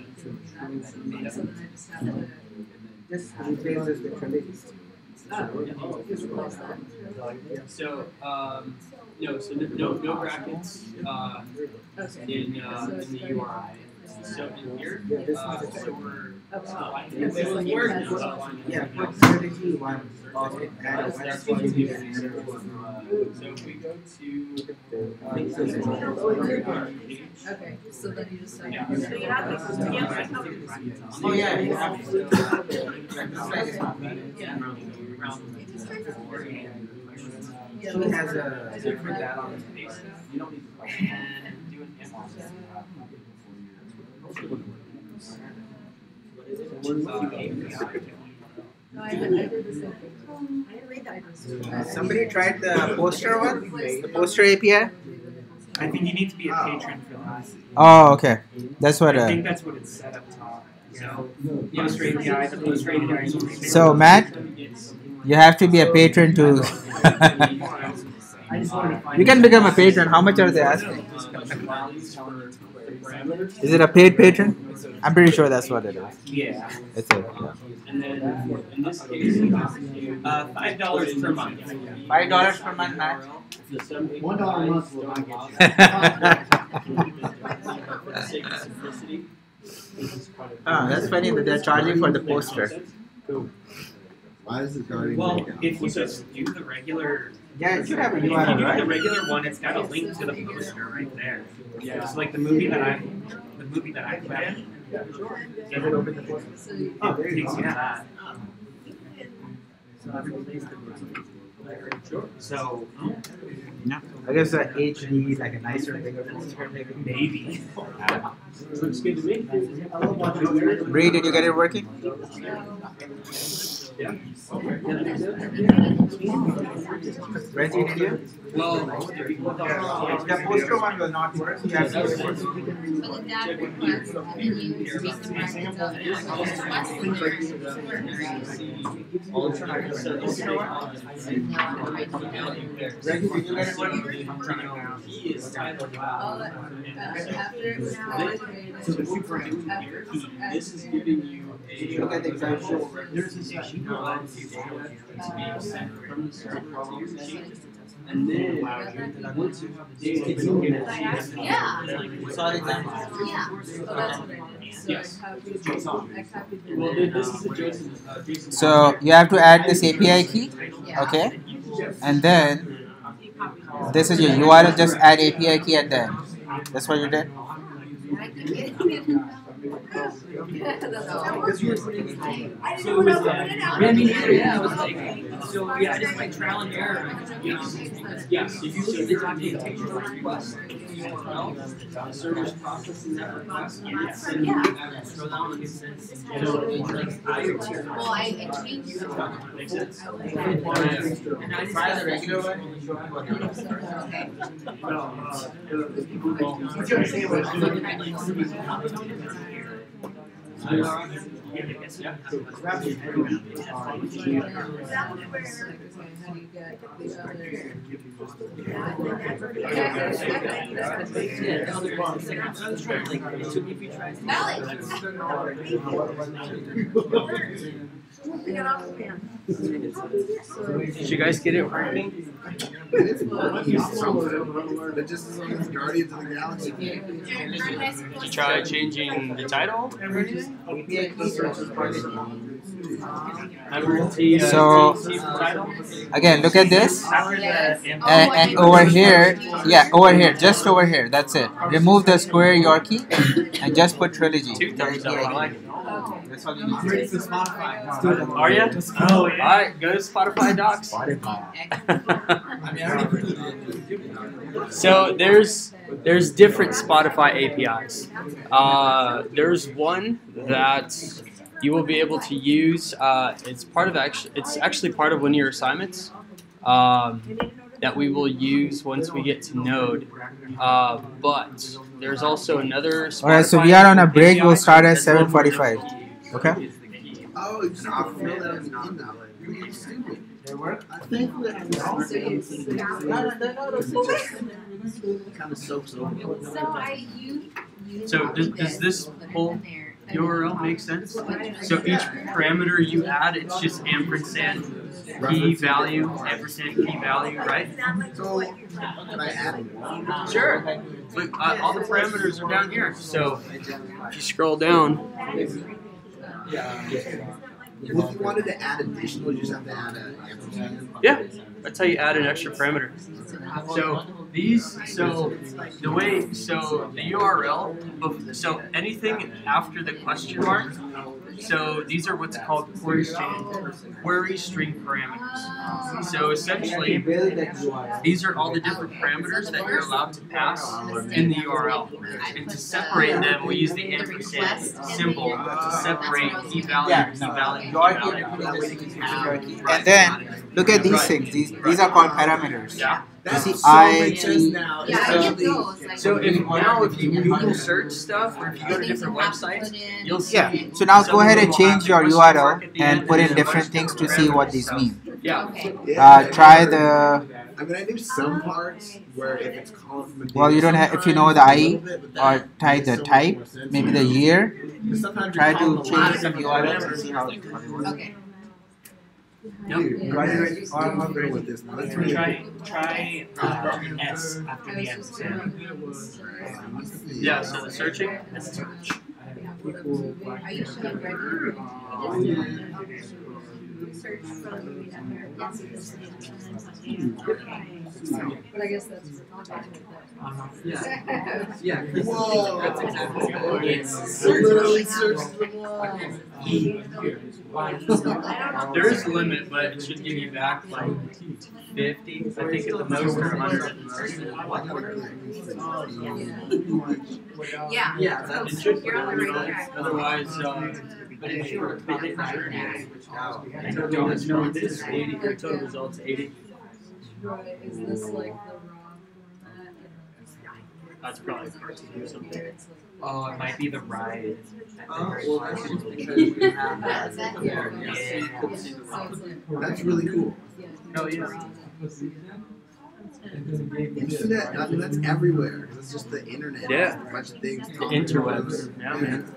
then I just have to Just replaces the trilogy. replace that. So no, so no brackets Okay. in the URI. So in here, so we're Yeah, put trilogy one. Add a one. So if we go to Okay. So then you just have Yeah. So you have to, Oh yeah, you have to. She has a different data on the base You don't need to and do an No, I did the same thing. I didn't read that. I just Somebody tried the poster one? The poster API? I think you need to be a patron for that. Oh, okay. That's what. I think that's what it's set up top. So, poster API, the poster API is only So Matt, you have to be a patron to. I just wanted to find You can become a patron. How much are they asking? Is it a paid patron? I'm pretty sure that's what it is. Yeah. It's a yeah. And then in this case, $5 per month. $5 per month, Matt. $1 a month will not get you. Oh, that's funny that they're charging for the poster. Why is it starting? Well, if you just do the regular, Yeah, it should have a if you URL, do the right? regular one, it's got a link to the poster right there. Yeah. It's like the movie that I put in. Does it open the poster? So you, Oh, there you Takes go. you to that. So Yeah. I guess a HD, like a nicer, bigger poster, maybe. maybe. looks good to me. Bree, did you get it working? Reggie, did you? Well, The poster one will not work. You have to For the data request, and then you speak the brackets up and Reggie, did you get it working? all that, after This is giving you a Look at the example. there's a session from the server to your machine. And then once you have the data, it's Yeah. Saw the example. Yeah. So that's what I did. So Yes. I copied the well, this is a Jason. So you have to add this API key, okay? And then this is your URL. Just add API key at the end. That's what you did. That's all. So it was I mean, yeah, it was like, so yeah, just like trial and error. You know, yes, if you look at the documentation request, the server's processing that request, and then scroll down and it says, Well, I changed it. makes sense? And I try the regular one. Did you guys get it working? That just is on the Guardians of the Galaxy. Did you try changing the title or anything? So again, look at this. And over here, yeah, over here, just over here. That's it. Remove the square Yorkie and just put trilogy. Two thumbs up. I like it. That's all you need. Are you? Oh, yeah. Alright, go to Spotify docs. So there's different Spotify APIs. There's one that you will be able to use. It's actually part of one of your assignments that we will use once we get to Node. But there's also another Spotify. Alright, so we are on a break. We'll start at 7:45. Okay? Oh, it's not feel that on the email. You're stupid. Thankfully, I have this kind of soaks over. So does this whole URL make sense? So each parameter you add, it's just ampersand key value, ampersand key value, right? So, can I add one? Sure. Look, all the parameters are down here. So if you scroll down. Well, if you wanted to add additional, you just have to add an ampersand. Yeah, that's how you add an extra parameter. So the URL, so anything after the question mark, so these are what's called query string parameters. So essentially, these are all the different parameters that you're allowed to pass in the URL. And to separate them, we use the ampersand symbol to separate key value, key value, key value. And then look at these things. These are called parameters. Yeah. That's see, so makes sense now. So if you Google search stuff or if you go to different websites, you'll see. Yeah. So now go ahead and change your URL and put in different things to see what these mean. Yeah. Try the. I mean, I do some parts where if it's calling from a Well, you don't have if you know the IE or type the type, maybe the year. Try to change some URLs and see how it works. Okay. Dude, I'm good with this now. Let's Try S after the ampersand. Yeah, so the searching. That's search. Are you showing record? Search from But I guess that's for contact with that. Yeah. Whoa. That's exactly what It's literally search the There is a limit, but it should give you back like 50. I think at the most or 100. Yeah. Yeah, it should. You're on the right track. Otherwise, but it should. No, this is 80. Your total results 80. Right, is this like the raw format? That's probably part 2 or something. It's like Oh, it might be the ride. That's really cool. Oh yeah. You see that? I mean, that's everywhere. It's just the internet. Yeah. There's a bunch of things. The interwebs. Yeah, man.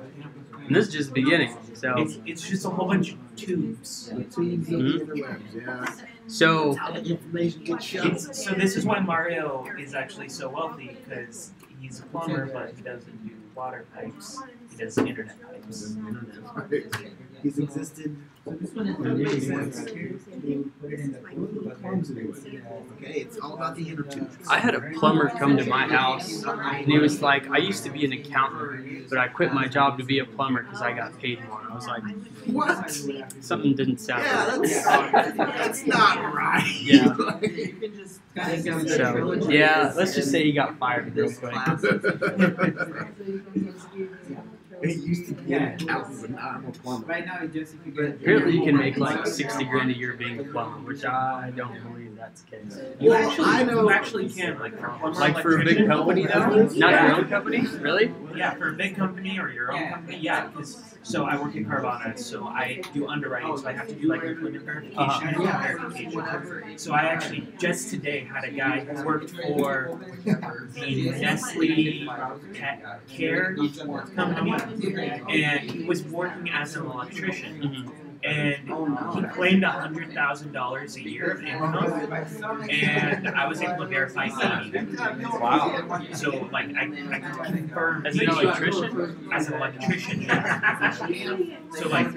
And this is just the beginning. So It's just a whole bunch of tubes. Yeah. So Information gets shown. So this is why Mario is actually so wealthy, because he's a plumber, but he doesn't do water pipes. He does internet pipes. He's existed. Okay, it's all about the inner tubes. I had a plumber come to my house, and he was like, "I used to be an accountant, but I quit my job to be a plumber because I got paid more." I was like, What? something didn't sound Yeah, right. that's not right. Yeah. So yeah, let's just say he got fired real quick. It used to be an accountant, but now I'm a plumber. Right now, just if you get. Apparently, you can make like 60 grand a year being a plumber, which I don't believe that's the case. You Well, actually, I know. you actually can, like for a plumber, Like for a big electrician. company though, not your own company, really? Yeah, for a big company or your own company, yeah. Because so I work in Carvana, so I do underwriting, so I have to do like employment verification and verification. So I actually just today had a guy who worked for the Nestle Pet Care company, and he was working as an electrician. And he claimed $100,000 a year of income, and I was able to verify 80. Wow. So, like, I can confirm As an electrician? As an electrician, yeah. So, like,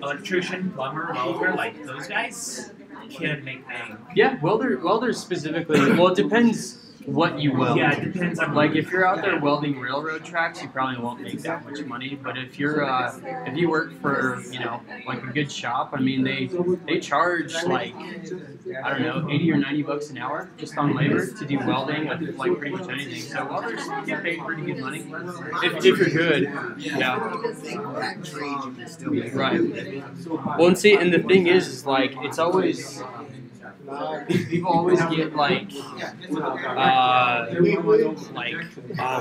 electrician, plumber, welder, like, those guys can make bank. Yeah, welders specifically. Well, it depends what you weld. Yeah, it depends on Like if you're out there welding railroad tracks, you probably won't make that much money. But if you're if you work for like a good shop, I mean they charge like I don't know $80 or $90 an hour just on labor to do welding of like pretty much anything. So welders get paid pretty good money if you're good. Yeah. That trade you can still make. Right. Well, and see, and the thing is like it's always people always get like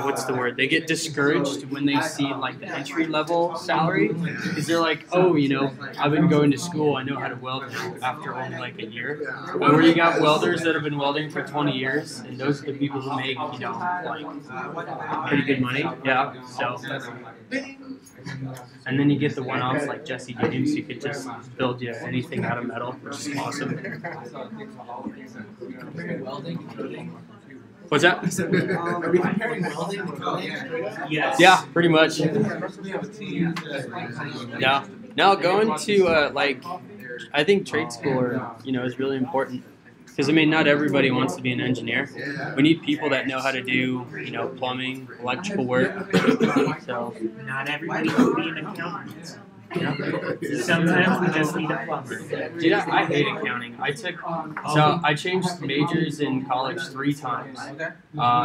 what's the word? They get discouraged when they see like the entry level salary because they're like, oh, you know, I've been going to school, I know how to weld now after only like a year. But where you got welders that have been welding for 20 years, and those are the people who make, you know, like pretty good money. Yeah. So. And then you get the one-offs like Jesse James, who could just build you anything out of metal, which is awesome. What's that? Are we comparing welding to coding? Yes. Yeah, pretty much. Yeah. No, going to I think trade school is really important. Because, I mean, not everybody wants to be an engineer. We need people that know how to do, you know, plumbing, electrical work. So. Not everybody can be an accountant. Sometimes we just need a plumber. Dude, I hate accounting. I changed majors in college 3 times.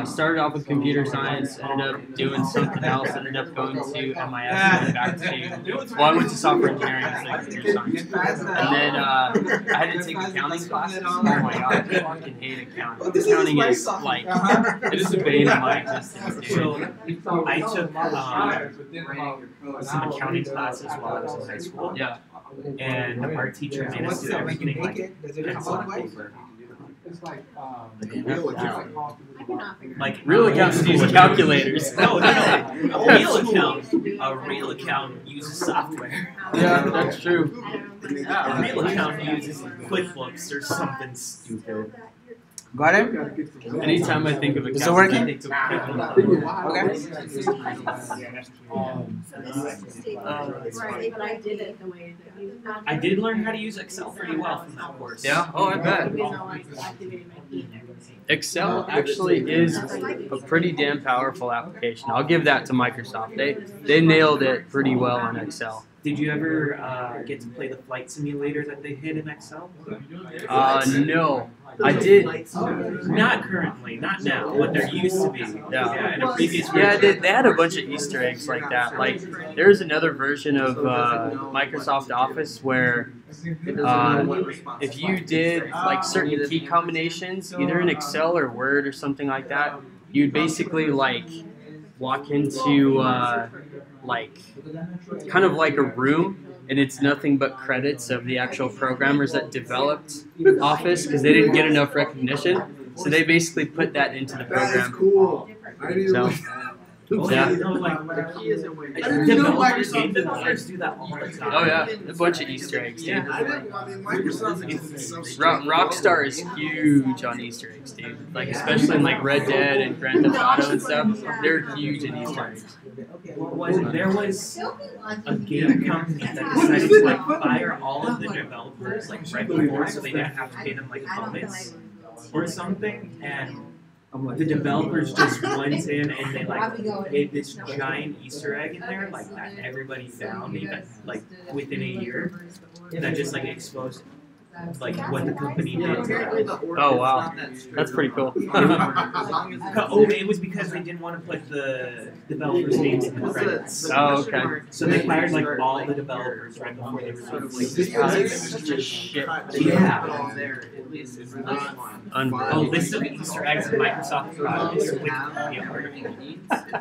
Started off with computer science, ended up doing something else, ended up going to MIS, and then back to, well, I went to software engineering instead of computer science. And then I had to take accounting classes. Oh my god, I fucking hate accounting. Accounting is like, it is the bane of my existence, dude. So I took some accounting classes while I was in high school. Yeah. And our teacher made us do everything like pencil and paper. It's like, Real accounting. Like Real accountants use calculators. No. A real accountant uses software. Yeah, that's true. A real accountant uses QuickBooks or something stupid. Got it? Anytime I think of Is it accounting, working? I think of Right, but I did it the way that you. I did learn how to use Excel pretty well from that course. Yeah? Oh, I bet. Excel actually is a pretty damn powerful application. I'll give that to Microsoft. They nailed it pretty well on Excel. Did you ever get to play the flight simulator that they hid in Excel? No. I did. Not currently, not now, but there used to be. Yeah, in a previous Yeah, version. they had a bunch of Easter eggs like that. Like, there's another version of Microsoft Office where if you did like certain key combinations, either in Excel or Word or something like that, you'd basically like walk into like kind of like a room, and it's nothing but credits of the actual programmers that developed Office because they didn't get enough recognition. So they basically put that into the That is program. cool. I didn't even So, yeah. Developers do that all the time. Oh yeah, a bunch of Easter eggs, dude. Microsoft is so Rockstar is huge on Easter eggs, dude. Like especially in like Red Dead and Grand Theft Auto and stuff. They're huge in Easter eggs. There was a game company that decided to like fire all of the developers like right before, so they didn't have to pay them like bonus or something, and the developers just went in and they like made this giant Easter egg in there, like that everybody found, even like within a year, that just like exposed like what the company did. Oh wow, that's pretty cool. Oh, it was because they didn't want to put the developers' names in the credits. Oh okay. So they fired like all the developers right before they released it. Shit. Yeah. Oh, Unbelievable. list of Easter eggs in Microsoft products. Wikipedia article.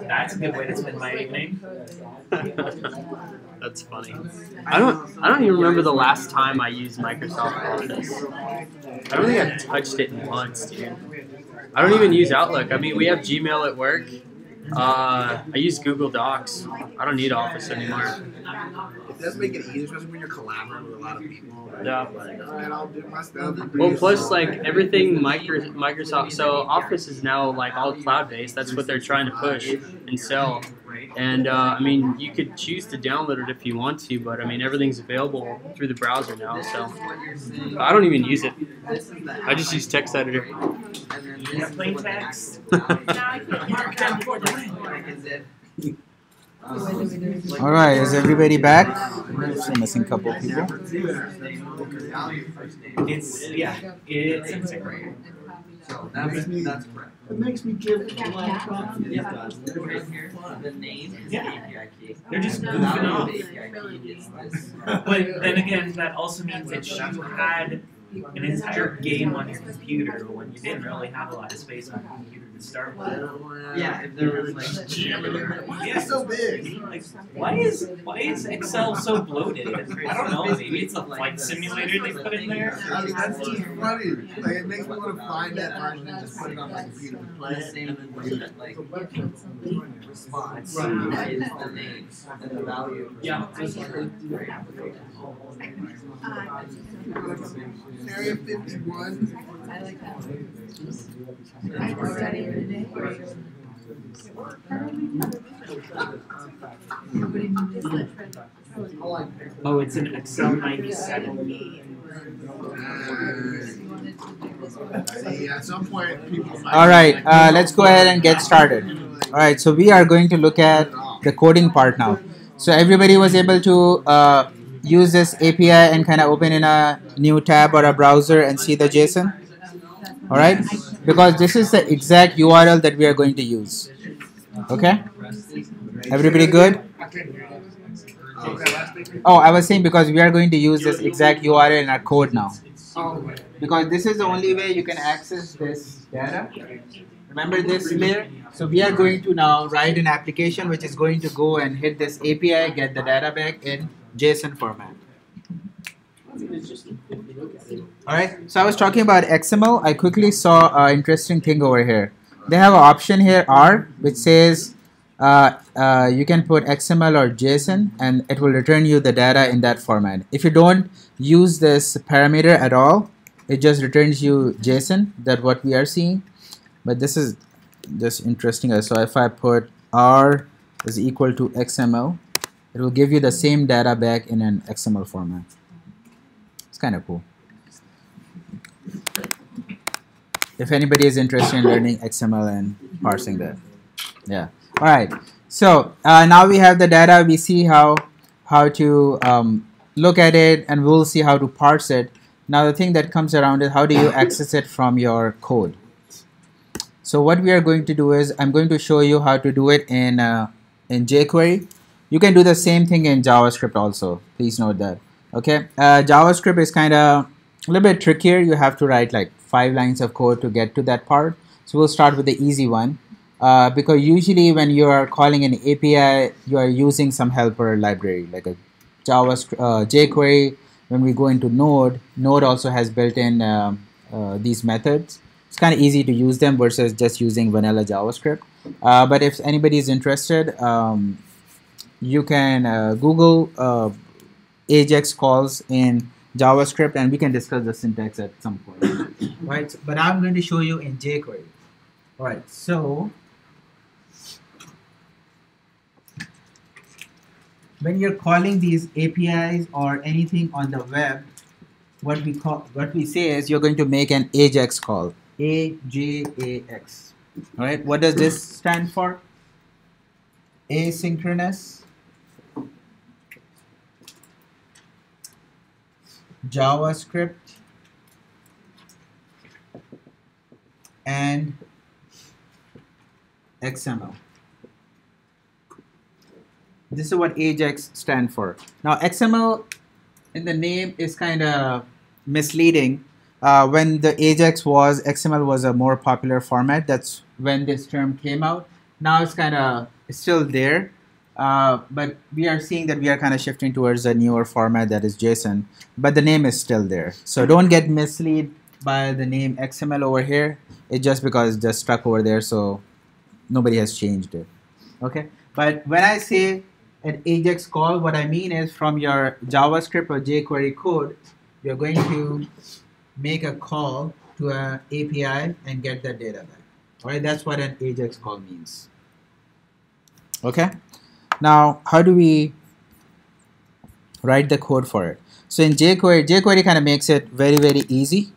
That's a good way to spend my evening. That's funny. I don't even remember the last time I used Microsoft Office. I don't think I've touched it once, dude. I don't even use Outlook. I mean, we have Gmail at work. I use Google Docs. I don't need Office anymore. It does make it easier, especially when you're collaborating with a lot of people. Yeah. Like, all right, I'll do my stuff. Well, plus like everything Microsoft. So Office is now like all cloud-based. That's what they're trying to push and sell. And I mean, you could choose to download it if you want to, but I mean, everything's available through the browser now. So I don't even use it. I just use text editor. Plain text. All right, is everybody back? Still missing a couple of people. It's integrated. So that's correct. It makes me give The name is Yeah. the API key. They're just goofing off. The API key is this. But then again, that also means that you had an entire game on your computer when you didn't really have a lot of space on your computer to start with. Yeah, if there was like Yeah, It's so big. like why is Excel so bloated? I don't know. Maybe it's a flight simulator they put in there. I mean, that's just funny. Like, it makes me want to find that version and just put it on my computer and play it. same way that like response is the name and the value. Yeah. Area 51. I like that. I was studying today. Oh, it's an Excel 97. See, at some point, people might. All right, let's go ahead and get started. All right, so we are going to look at the coding part now. So everybody was able to use this API and kind of open in a new tab or a browser and see the JSON. All right, because this is the exact URL that we are going to use. Okay, everybody good? Oh, I was saying because we are going to use this exact URL in our code now. Because this is the only way you can access this data. Remember this layer? So we are going to now write an application which is going to go and hit this API, get the data back in JSON format. Alright, so I was talking about XML. I quickly saw an interesting thing over here. They have an option here, R, which says you can put XML or JSON and it will return you the data in that format. If you don't use this parameter at all, it just returns you JSON, that what we are seeing. But this is just interesting. So if I put R is equal to XML, it will give you the same data back in an XML format. It's kind of cool. If anybody is interested in learning XML and parsing that. Yeah. All right. So now we have the data. We see how to look at it, and we'll see how to parse it. Now the thing that comes around is how do you access it from your code. So what we are going to do is I'm going to show you how to do it in jQuery. You can do the same thing in JavaScript also. Please note that. Okay. JavaScript is kind of a little bit trickier. You have to write like 5 lines of code to get to that part. So we'll start with the easy one. Because usually when you are calling an API, you are using some helper library like a jQuery. When we go into Node, Node also has built-in these methods. It's kind of easy to use them versus just using vanilla JavaScript. But if anybody is interested, you can Google AJAX calls in JavaScript, and we can discuss the syntax at some point. Right? But I'm going to show you in jQuery. All right. So when you're calling these APIs or anything on the web, what we say is you're going to make an AJAX call. AJAX. All right. What does this stand for? Asynchronous JavaScript and XML. This is what AJAX stand for. Now XML in the name is kind of misleading. When the AJAX XML was a more popular format. That's when this term came out. Now it's still there, but we are seeing that we are kind of shifting towards a newer format that is JSON, but the name is still there. So don't get misled by the name XML over here. It's just because it's just stuck over there, so nobody has changed it. Okay, but when I say an AJAX call, what I mean is from your JavaScript or jQuery code, you're going to make a call to an API and get that data back. All right, that's what an AJAX call means. Okay, now how do we write the code for it? So in jQuery kind of makes it very, very easy.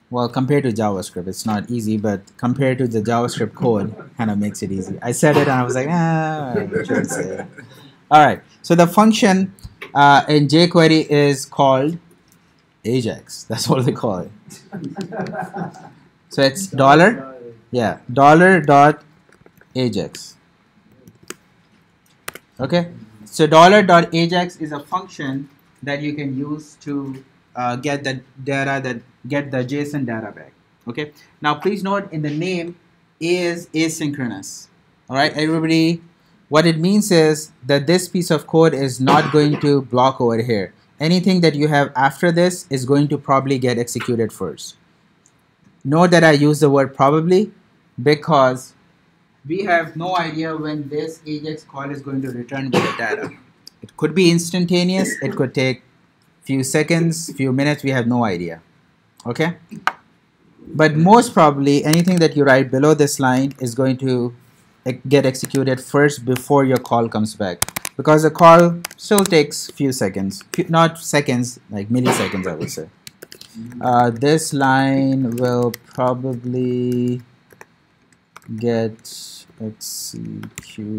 Well, compared to JavaScript, it's not easy, but compared to the JavaScript code, kind of makes it easy. I said it and I was like, I shouldn't say it. All right, so the function in jQuery is called AJAX. That's what they call it. So it's $, yeah, $.ajax. Okay, so $.ajax is a function that you can use to get the JSON data back. Okay. Now please note in the name is asynchronous. All right, everybody. What it means is that this piece of code is not going to block over here. Anything that you have after this is going to probably get executed first. Note that I use the word probably because we have no idea when this AJAX call is going to return with the data. It could be instantaneous. It could take few seconds, few minutes. We have no idea. Okay? But most probably anything that you write below this line is going to get executed first before your call comes back, because the call still takes few seconds, not seconds, like milliseconds, I would say. This line will probably get executed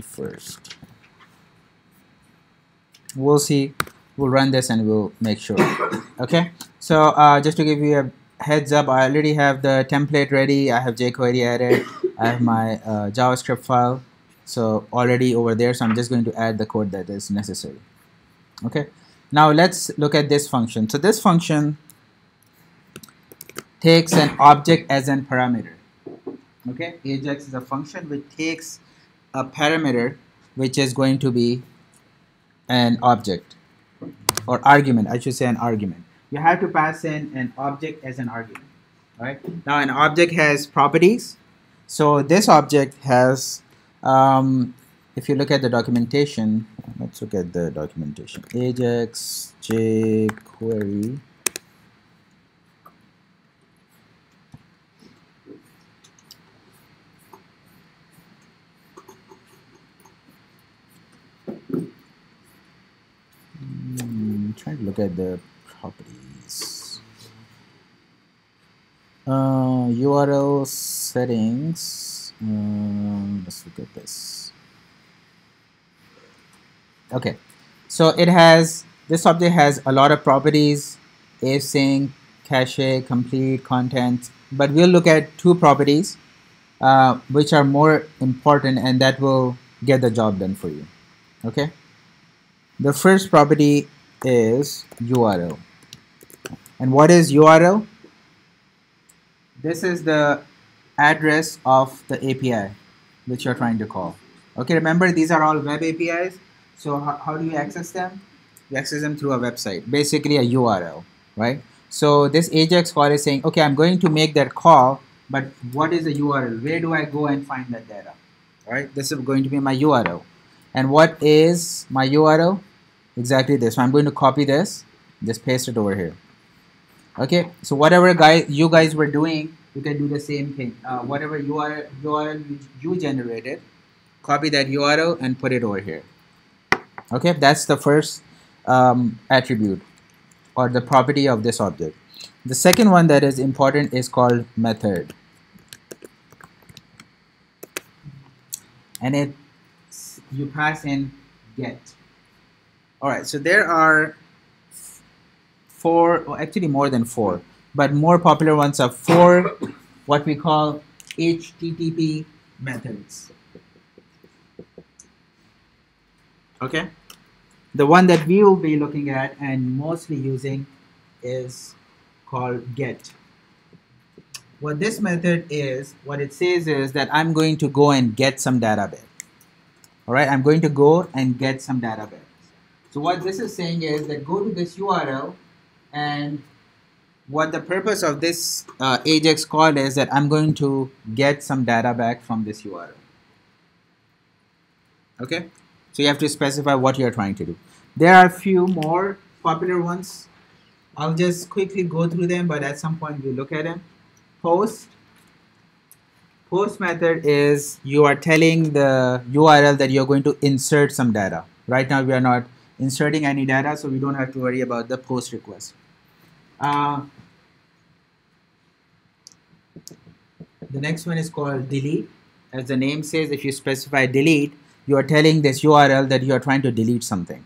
first. We'll see. We'll run this and we'll make sure. Okay, so just to give you a heads up, I already have the template ready. I have jQuery added. I have my JavaScript file so already over there, so I'm just going to add the code that is necessary. Okay, now let's look at this function. So this function takes an object as an parameter. Okay, Ajax is a function which takes a parameter which is going to be an object or argument. I should say an argument. You have to pass in an object as an argument. Right? Now an object has properties. So this object has, if you look at the documentation, let's look at the documentation. Ajax jQuery. Trying to look at the properties. URL settings. Let's look at this. Okay, so it has, this object has a lot of properties: async, cache, complete, content. But we'll look at two properties which are more important, and that will get the job done for you. Okay, the first property is URL. And what is URL? This is the address of the API which you're trying to call. Okay, remember these are all web APIs. So how do you access them? You access them through a website, basically a URL, right? So this Ajax call is saying, okay, I'm going to make that call, but what is the URL? Where do I go and find that data? All right, this is going to be my URL. And what is my URL? Exactly this. So I'm going to copy this, just paste it over here. Okay, so whatever you guys were doing, you can do the same thing. Whatever URL you generated, copy that URL and put it over here. Okay, that's the first attribute or the property of this object. The second one that is important is called method. And you pass in get. Alright, so there are four, or actually more than four, but more popular ones are four what we call HTTP methods. Okay, the one that we will be looking at and mostly using is called get. What this method is, what it says is that I'm going to go and get some data back. Alright, I'm going to go and get some data back. So what this is saying is that go to this URL, and what the purpose of this Ajax call is that I'm going to get some data back from this URL. Okay, so you have to specify what you're trying to do. There are a few more popular ones. I'll just quickly go through them, but at some point we'll look at them. Post method is you are telling the URL that you're going to insert some data. Right now we are not inserting any data, so we don't have to worry about the post request. The next one is called delete. As the name says, if you specify delete, you are telling this URL that you are trying to delete something.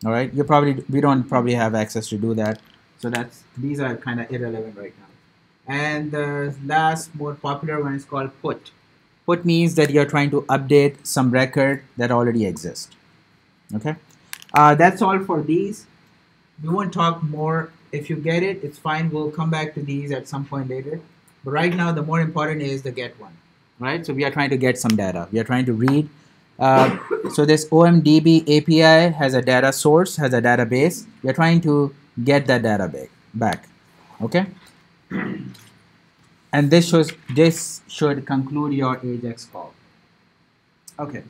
All right, we don't probably have access to do that, so these are kind of irrelevant right now. And the last more popular one is called put. Put means that you're trying to update some record that already exists. Okay, that's all for these. We won't talk more. If you get it, it's fine. We'll come back to these at some point later. But right now, the more important is the get one, right? So we are trying to get some data. We are trying to read. So this OMDB API has a data source, has a database. We are trying to get that data back. Okay? And this should conclude your AJAX call. Okay.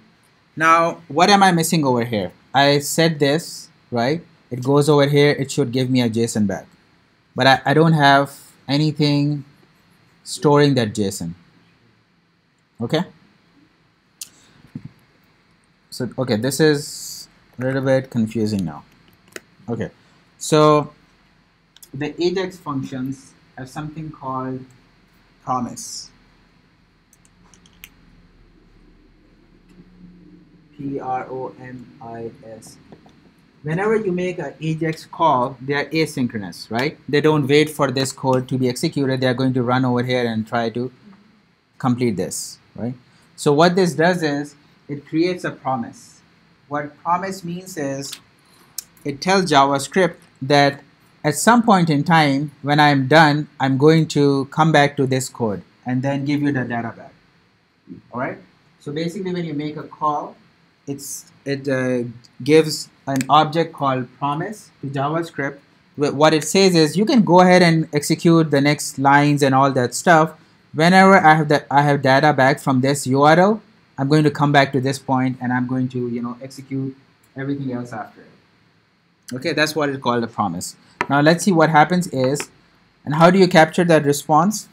Now, what am I missing over here? I said this, right? It goes over here. It should give me a JSON back. But I don't have anything storing that JSON. Okay? So, okay, this is a little bit confusing now. Okay. So, the AJAX functions have something called promise. Promise. Whenever you make an AJAX call, they are asynchronous, right? They don't wait for this code to be executed. They are going to run over here and try to complete this, right? So what this does is it creates a promise. What promise means is it tells JavaScript that at some point in time, when I'm done, I'm going to come back to this code and then give you the data back. All right? So basically, when you make a call, it gives an object called promise to JavaScript. What it says is you can go ahead and execute the next lines and all that stuff. Whenever I have data back from this URL, I'm going to come back to this point and I'm going to execute everything else after it. Okay, that's what it's called, a promise. Now let's see what happens is, and how do you capture that response?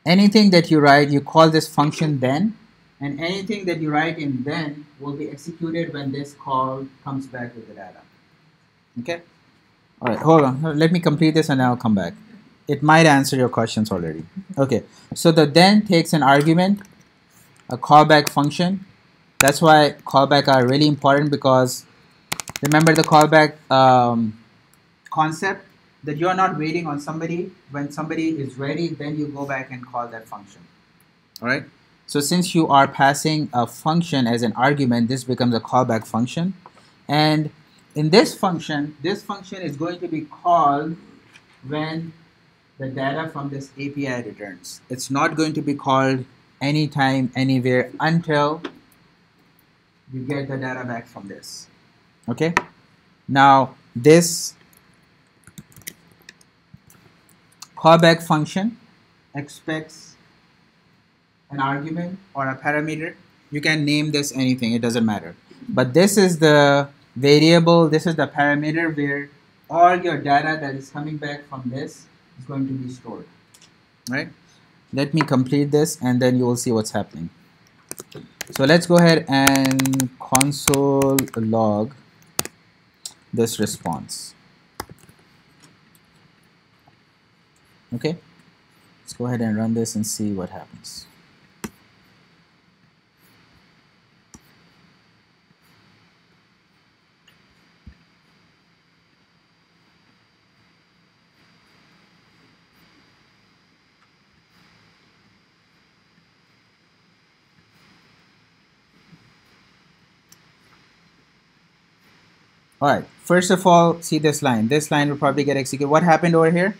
Anything that you write, you call this function then, and anything that you write in then will be executed when this call comes back with the data. Okay? All right, hold on. Let me complete this and I'll come back. It might answer your questions already. Okay, so the then takes an argument, a callback function. That's why callback are really important, because remember the callback concept, that you're not waiting on somebody. When somebody is ready, then you go back and call that function. All right? So since you are passing a function as an argument, this becomes a callback function. And in this function is going to be called when the data from this API returns. It's not going to be called anytime, anywhere, until you get the data back from this. Okay? Now, this callback function expects an argument or a parameter. You can name this anything, it doesn't matter. But this is the variable, this is the parameter where all your data that is coming back from this is going to be stored. Right? Let me complete this and then you will see what's happening. So let's go ahead and console log this response. Okay, let's go ahead and run this and see what happens. All right, first of all, see this line. This line will probably get executed. What happened over here?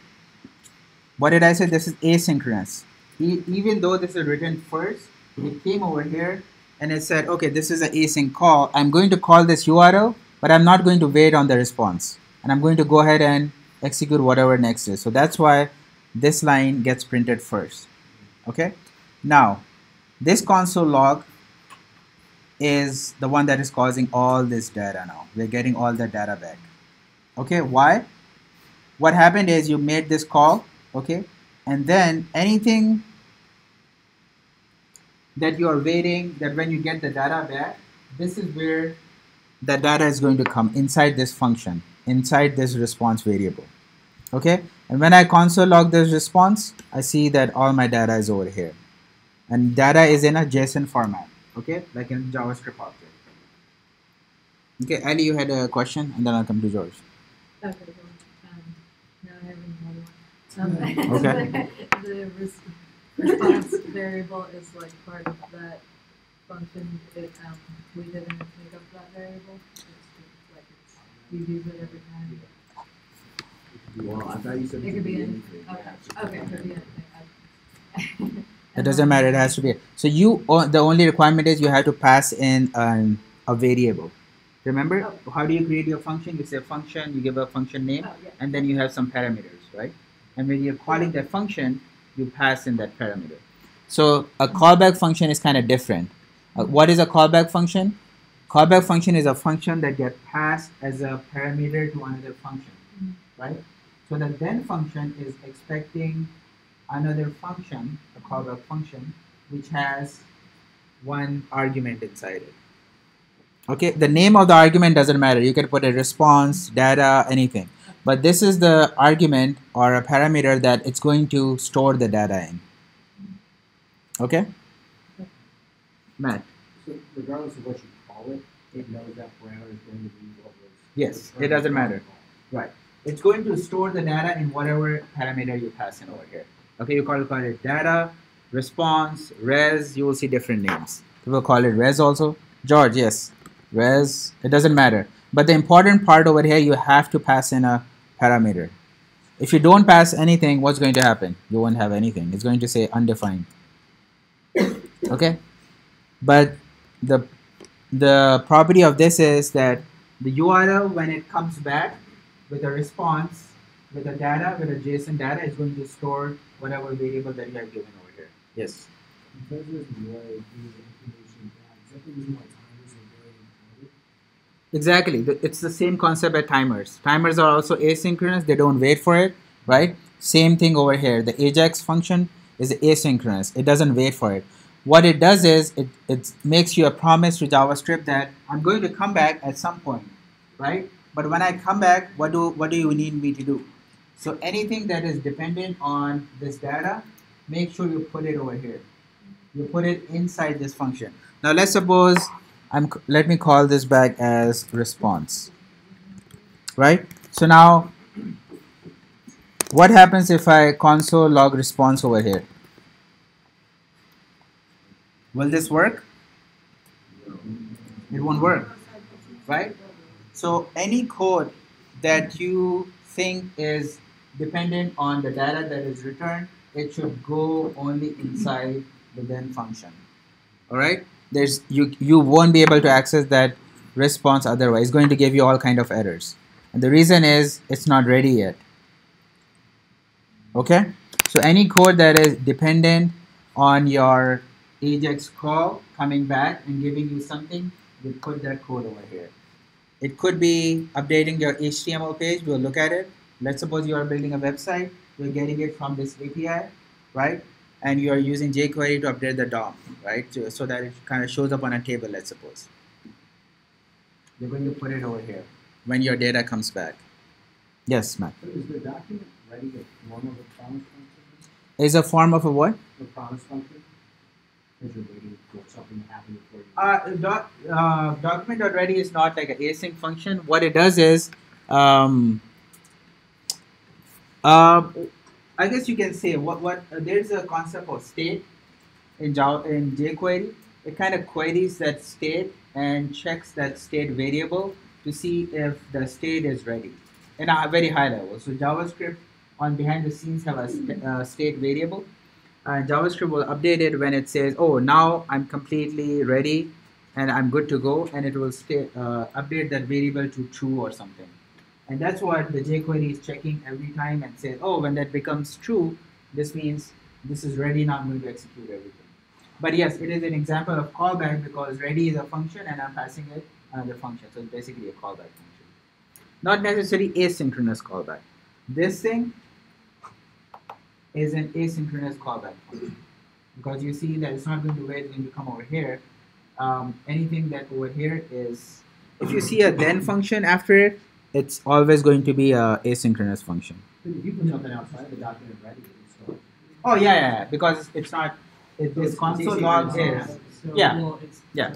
What did I say? This is asynchronous. Even though this is written first, it came over here and it said, okay, this is an async call. I'm going to call this URL, but I'm not going to wait on the response. And I'm going to go ahead and execute whatever next is. So that's why this line gets printed first. Okay? Now, this console log is the one that is causing all this data now. We're getting all the data back. Okay, why? What happened is you made this call, okay, and then anything that you are waiting, that when you get the data back, this is where the data is going to come inside this function, inside this response variable. Okay, and when I console log this response, I see that all my data is over here. And data is in a JSON format. Okay, like in JavaScript object. Okay, Ali, you had a question, and then I'll come to George. Okay, well, now I have another one. Okay. The response variable is like part of that function. We didn't make up that variable. It's like You use it every time. Well, I thought you said It could be anything. Okay, it could be anything. It doesn't matter. It has to be. So the only requirement is you have to pass in a variable. Remember, how do you create your function? You say function, you give a function name, and then you have some parameters, right? And when you're calling that function, you pass in that parameter. So a callback function is kind of different. What is a callback function? Callback function is a function that gets passed as a parameter to another function, right? So the then function is expecting another function, a callback function, which has one argument inside it. Okay, the name of the argument doesn't matter. You can put a response, data, anything. But this is the argument or a parameter that it's going to store the data in. Okay? Matt? So regardless of what you call it, it knows that parameter is going to be what was. Yes, it doesn't matter. Right. It's going to store the data in whatever parameter you pass in over here. Okay, you call it data, response, res, you will see different names. People call it res also. George, yes. Res, it doesn't matter. But the important part over here, you have to pass in a parameter. If you don't pass anything, what's going to happen? You won't have anything. It's going to say undefined. Okay? But the property of this is that the URL, when it comes back with a response, with a data, with a JSON data, is going to store whatever variable that you have given over here. Yes? Because there's more user information back, is that the reason why timers are very important? Exactly. It's the same concept as timers. Timers are also asynchronous. They don't wait for it, right? Same thing over here. The AJAX function is asynchronous. It doesn't wait for it. What it does is it makes you a promise to JavaScript that I'm going to come back at some point, right? But when I come back, what do you need me to do? So anything that is dependent on this data, make sure you put it over here. You put it inside this function. Now let's suppose let me call this back as response, right? So now what happens if I console log response over here? Will this work? It won't work, right? So any code that you think is dependent on the data that is returned, it should go only inside the then function. All right? You won't be able to access that response otherwise. It's going to give you all kind of errors. And the reason is it's not ready yet. Okay? So any code that is dependent on your AJAX call coming back and giving you something, you put that code over here. It could be updating your HTML page. We'll look at it. Let's suppose you are building a website. You're getting it from this API, right? And you are using jQuery to update the DOM, right? So that it kind of shows up on a table, let's suppose. You're going to put it over here when your data comes back. Yes, Matt? So is the document ready a form of a promise function? Is a form of a what? A promise function? Because you're waiting for something to happen before you. Document.ready is not like an async function. What it does is, I guess you can say there's a concept of state in jQuery. It kind of queries that state and checks that state variable to see if the state is ready in a very high level. So JavaScript on behind the scenes have a state variable. JavaScript will update it when it says, oh, now I'm completely ready and I'm good to go, and it will update that variable to true or something. And that's what the jQuery is checking every time and says, oh, when that becomes true, this means this is ready, now I'm going to execute everything. But yes, it is an example of callback because ready is a function and I'm passing it another function. So it's basically a callback function. Not necessarily asynchronous callback. This thing is an asynchronous callback function because you see that it's not going to wait, it's going to come over here. Anything that over here is, if you see a then function after it, it's always going to be a asynchronous function. If you put something outside the document ready, it's not. Oh yeah, because it's not. This console log is yeah.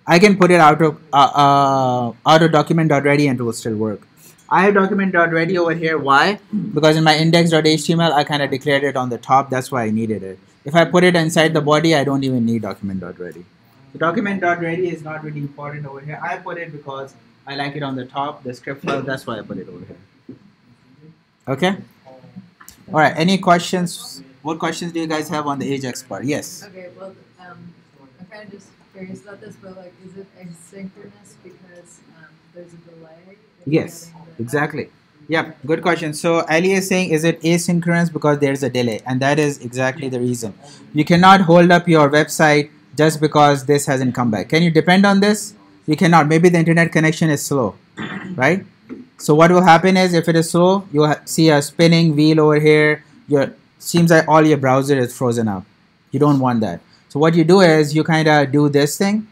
I can put it out of document.ready and it will still work. I have document.ready over here. Why? Because in my index.html, I kind of declared it on the top. That's why I needed it. If I put it inside the body, I don't even need document.ready. So document.ready is not really important over here. I put it because I like it on the top, the script file. That's why I put it over here. Okay. All right. Any questions? What questions do you guys have on the Ajax part? Yes. Okay, well, I'm kind of just curious about this, but like, is it asynchronous because there's a delay? Yes, exactly. Yeah, good question. So Ali is saying, is it asynchronous because there's a delay? And that is exactly the reason. You cannot hold up your website just because this hasn't come back. Can you depend on this? You cannot. Maybe the internet connection is slow, right? So what will happen is if it is slow, you'll see a spinning wheel over here. Seems like all your browser is frozen up. You don't want that. So what you do is you kind of do this thing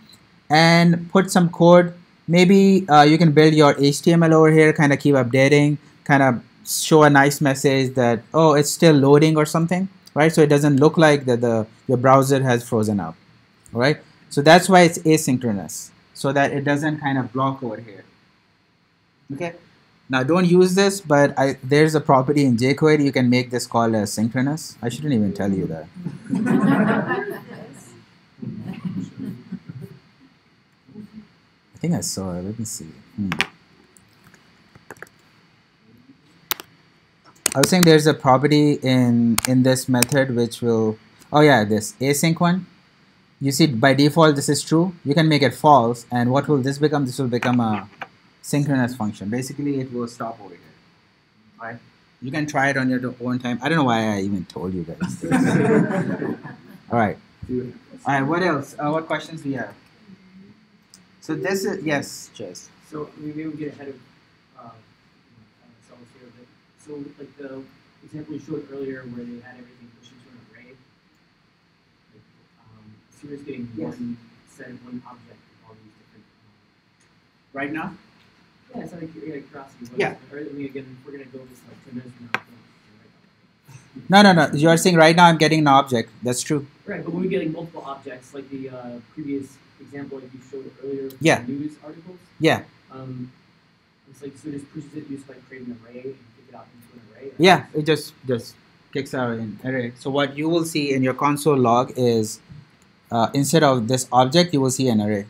and put some code. Maybe you can build your HTML over here, kind of keep updating, kind of show a nice message that, oh, it's still loading or something, right? So it doesn't look like that your browser has frozen up, right? So that's why it's asynchronous, so that it doesn't kind of block over here. Okay. Now don't use this, but there's a property in jQuery you can make this call as synchronous. I shouldn't even tell you that. I think I saw it. Let me see. I was saying there's a property in this method which will, oh yeah, this async one. You see by default this is true. You can make it false, and what will this become? This will become a synchronous function. Basically, it will stop over here. Right? You can try it on your own time. I don't know why I even told you guys this. All right. All right. What else? What questions do you have? So this is yes, Chess. So maybe we get ahead of ourselves here, but so like the example you showed earlier where they had everything pushed into an array. Like, so you're just getting one set, one object of all these different. Right now? Yeah, it's like curiosity. Yeah. Or, I mean, again, we're gonna go this like 10 minutes from now. No. You are saying right now I'm getting an object. That's true. Right, but when we're getting multiple objects, like the previous example like you showed earlier, yeah. News articles. Yeah. It's like so it just pushes it, you just like create an array and kick it out into an array. Yeah, it just kicks out an array. So what you will see in your console log is instead of this object, you will see an array.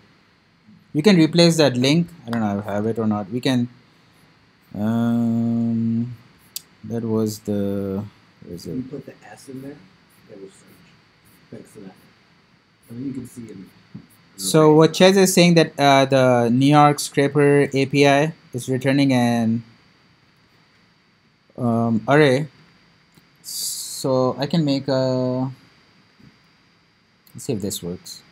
You can replace that link. I don't know if I have it or not. We can. That was the. Where is it? You put the S in there. It will search. Thanks to that. And then you can see it. So what Chez is saying that the New York Scraper API is returning an array. So I can make a. Let's see if this works.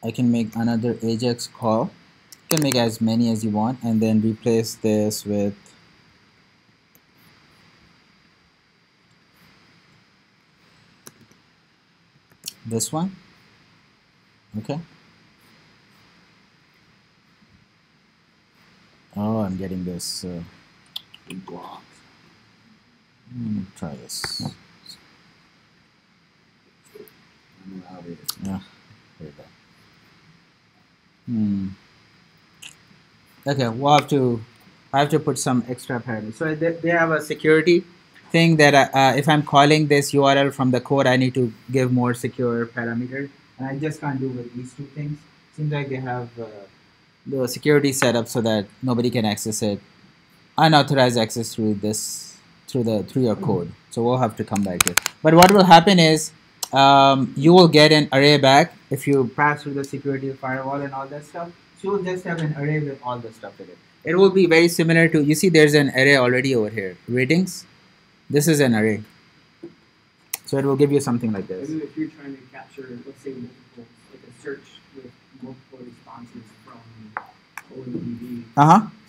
I can make another Ajax call. You can make as many as you want and then replace this with this one. Okay. Oh, I'm getting this blocked. Try this. Yeah. There you go. Okay, I have to put some extra parameters. So they have a security thing that if I'm calling this URL from the code, I need to give more secure parameters, and I just can't do with these two things. Seems like they have the security set up so that nobody can access it, unauthorized access through your code. So we'll have to come back to it. But what will happen is you will get an array back if you pass through the security firewall and all that stuff. So you'll just have an array with all the stuff in it. It will be very similar to, you see there's an array already over here. Ratings. This is an array. So it will give you something like this. Maybe if you're trying to capture, let's say, multiple, like a search with multiple responses from OMDB,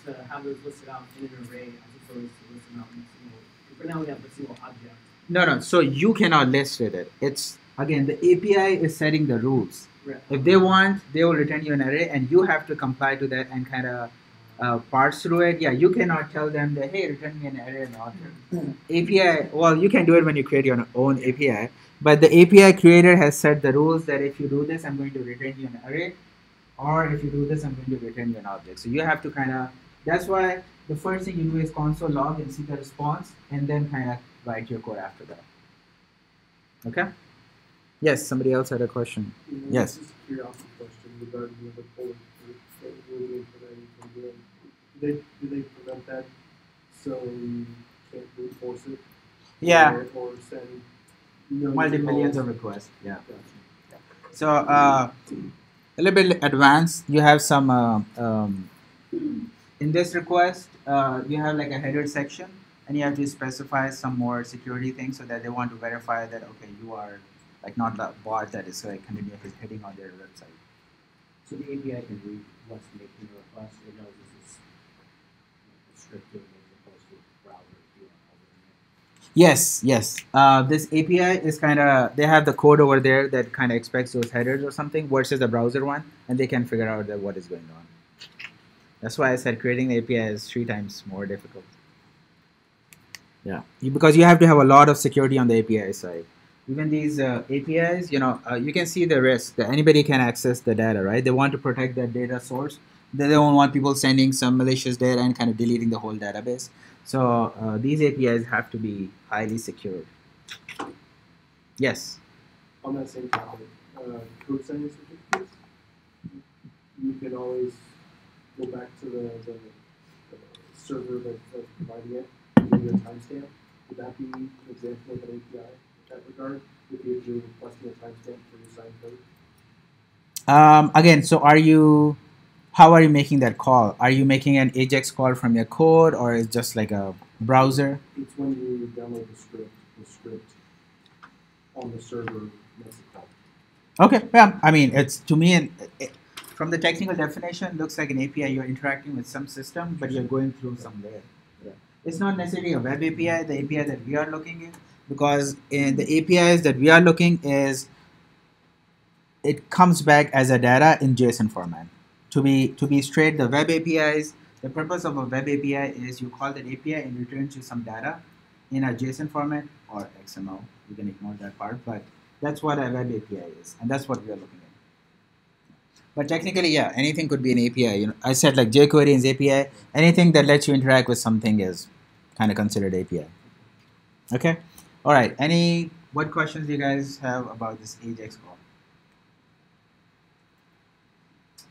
to have those listed out in an array as opposed to listing out in a single. For now we have a single object. No. So you cannot list with it. It's again the API is setting the rules. Right. If they want, they will return you an array, and you have to comply to that and kind of parse through it. Yeah, you cannot tell them that, hey, return me an array and object. API, well, you can do it when you create your own API, but the API creator has set the rules that if you do this, I'm going to return you an array, or if you do this, I'm going to return you an object. So you have to kind of, that's why the first thing you do is console log and see the response, and then kind of write your code after that. Okay? Yes, somebody else had a question. Yes. This is a curiosity question regarding the polling that we're doing for that from doing. Do they prevent that so you can't brute force it? Yeah. Or send Millions of requests. Yeah. So a little bit advanced. You have some in this request. You have like a header section, and you have to specify some more security things so that they want to verify that okay, you are like not the bot that is like continuously hitting on their website. So the API can read what's making the request. It knows this is restricted as opposed to browser. Yes, yes. This API is kind of, they have the code over there that kind of expects those headers or something versus the browser one, and they can figure out that what is going on. That's why I said creating the API is 3 times more difficult. Yeah, because you have to have a lot of security on the API side. Even these APIs, you can see the risk that anybody can access the data, right? They want to protect their data source. They don't want people sending some malicious data and kind of deleting the whole database. So these APIs have to be highly secured. Yes? On that same topic, code sending certificates, you can always go back to the server that's providing it and give you a timestamp. Would that be an example of an API in that regard? If you're requesting a timestamp for your signed code? Again, so how are you making that call? Are you making an AJAX call from your code, or is just like a browser? It's when you download the script on the server makes a call. Okay, yeah, I mean, it's to me, from the technical definition, looks like an API. You're interacting with some system, but you're going through some layer. Yeah. It's not necessarily a web API, the API that we are looking at, because in the APIs that we are looking is, it comes back as a data in JSON format. To be straight, the web APIs, the purpose of a web API is you call that API and returns you some data in a JSON format or XML. You can ignore that part, but that's what a web API is, and that's what we are looking at. But technically, yeah, anything could be an API. I said like jQuery is API. Anything that lets you interact with something is kind of considered API. Okay. All right. What questions do you guys have about this AJAX call?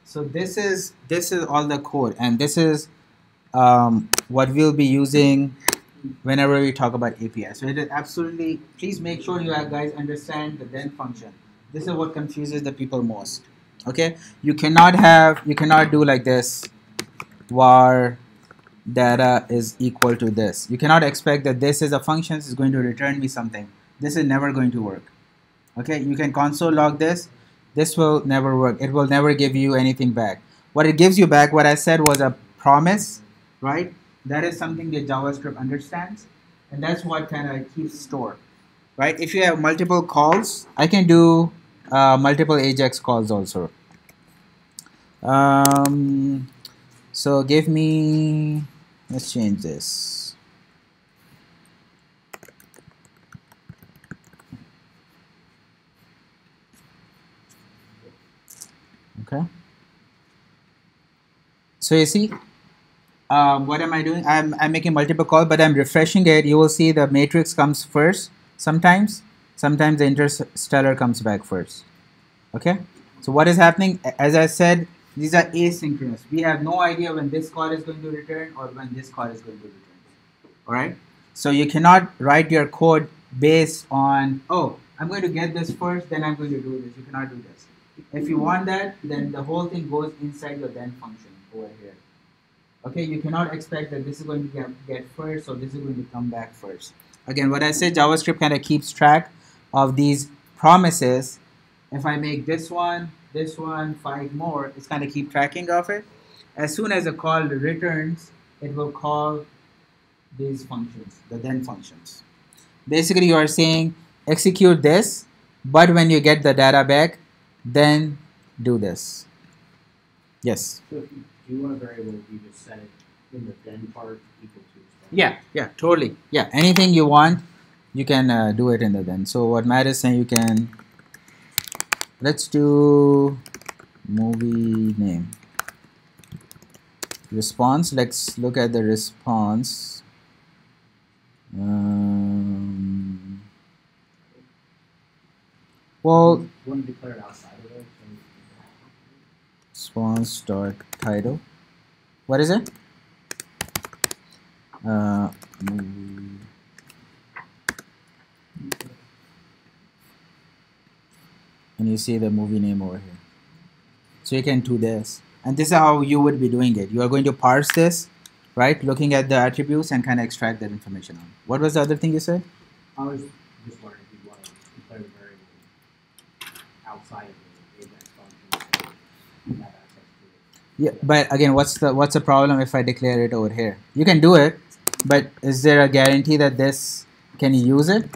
So this is all the code, and this is what we'll be using whenever we talk about API. So it is absolutely, please make sure you guys understand the then function. This is what confuses the people most. Okay, you cannot do like this, var data is equal to this. You cannot expect that this is a function is going to return me something. This is never going to work. Okay, you can console log this. This will never work. It will never give you anything back. What it gives you back, what I said was a promise, right? That is something that JavaScript understands, and that's what kind of keeps stored, right? If you have multiple calls, I can do multiple AJAX calls also. So give me, let's change this. Okay. So you see, what am I doing? I'm making multiple calls, but I'm refreshing it. You will see the matrix comes first sometimes. Sometimes the interstellar comes back first. Okay. So what is happening? As I said, these are asynchronous. We have no idea when this call is going to return or when this call is going to return. All right. So you cannot write your code based on, oh, I'm going to get this first, then I'm going to do this. You cannot do this. If you want that, then the whole thing goes inside your then function over here. Okay, you cannot expect that this is going to get first or this is going to come back first. Again, what I said, JavaScript kind of keeps track of these promises. If I make this one, 5 more, it's kind of keep tracking of it. As soon as a call returns, it will call these functions, the then functions. Basically, you are saying execute this, but when you get the data back, then do this. Yes? So if you want a variable, you just set it in the then part equal to. Yeah, totally. Yeah, anything you want, you can do it in the then. So what Matt is saying, you can, let's do movie name. Response, let's look at the response. Well, Well, want to declare it outside of it. Response dot title. What is it? Movie. And you see the movie name over here. So you can do this. And this is how you would be doing it. You are going to parse this, right? Looking at the attributes and kind of extract that information out. What was the other thing you said? I was just wondering if you want to declare the variable outside of the Ajax function so you have access to it. Yeah, but again, what's the problem if I declare it over here? You can do it, but is there a guarantee that this, can you use it?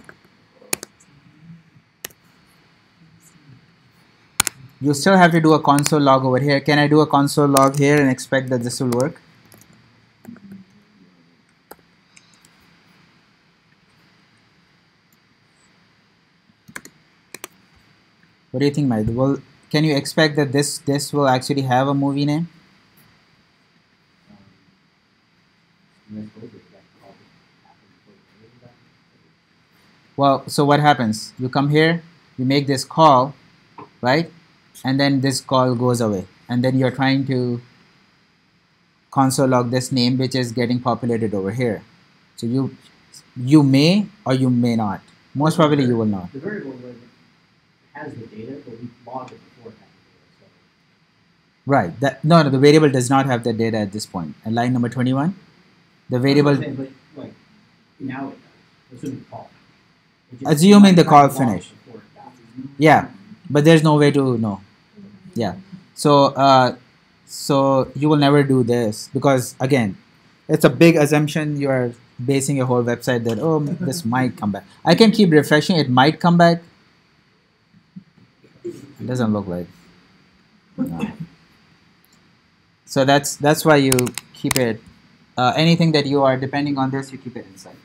You still have to do a console log over here. Can I do a console log here and expect that this will work? What do you think, Mike? Well, can you expect that this will actually have a movie name? Well, so what happens? You come here, you make this call, right? And then this call goes away. And then you're trying to console log this name, which is getting populated over here. So you may or you may not. Most probably you will not. The variable has the data, but we logged it before it had the data. So. Right. No, the variable does not have the data at this point. And line number 21, the variable. But like now it does. Assuming the call. Assuming the call finish. Yeah, but there's no way to know. Yeah. So so you will never do this because again, it's a big assumption. You are basing your whole website that, oh, this might come back. I can keep refreshing. It might come back. It doesn't look like. No. So that's why you keep it. Anything that you are depending on this, you keep it inside.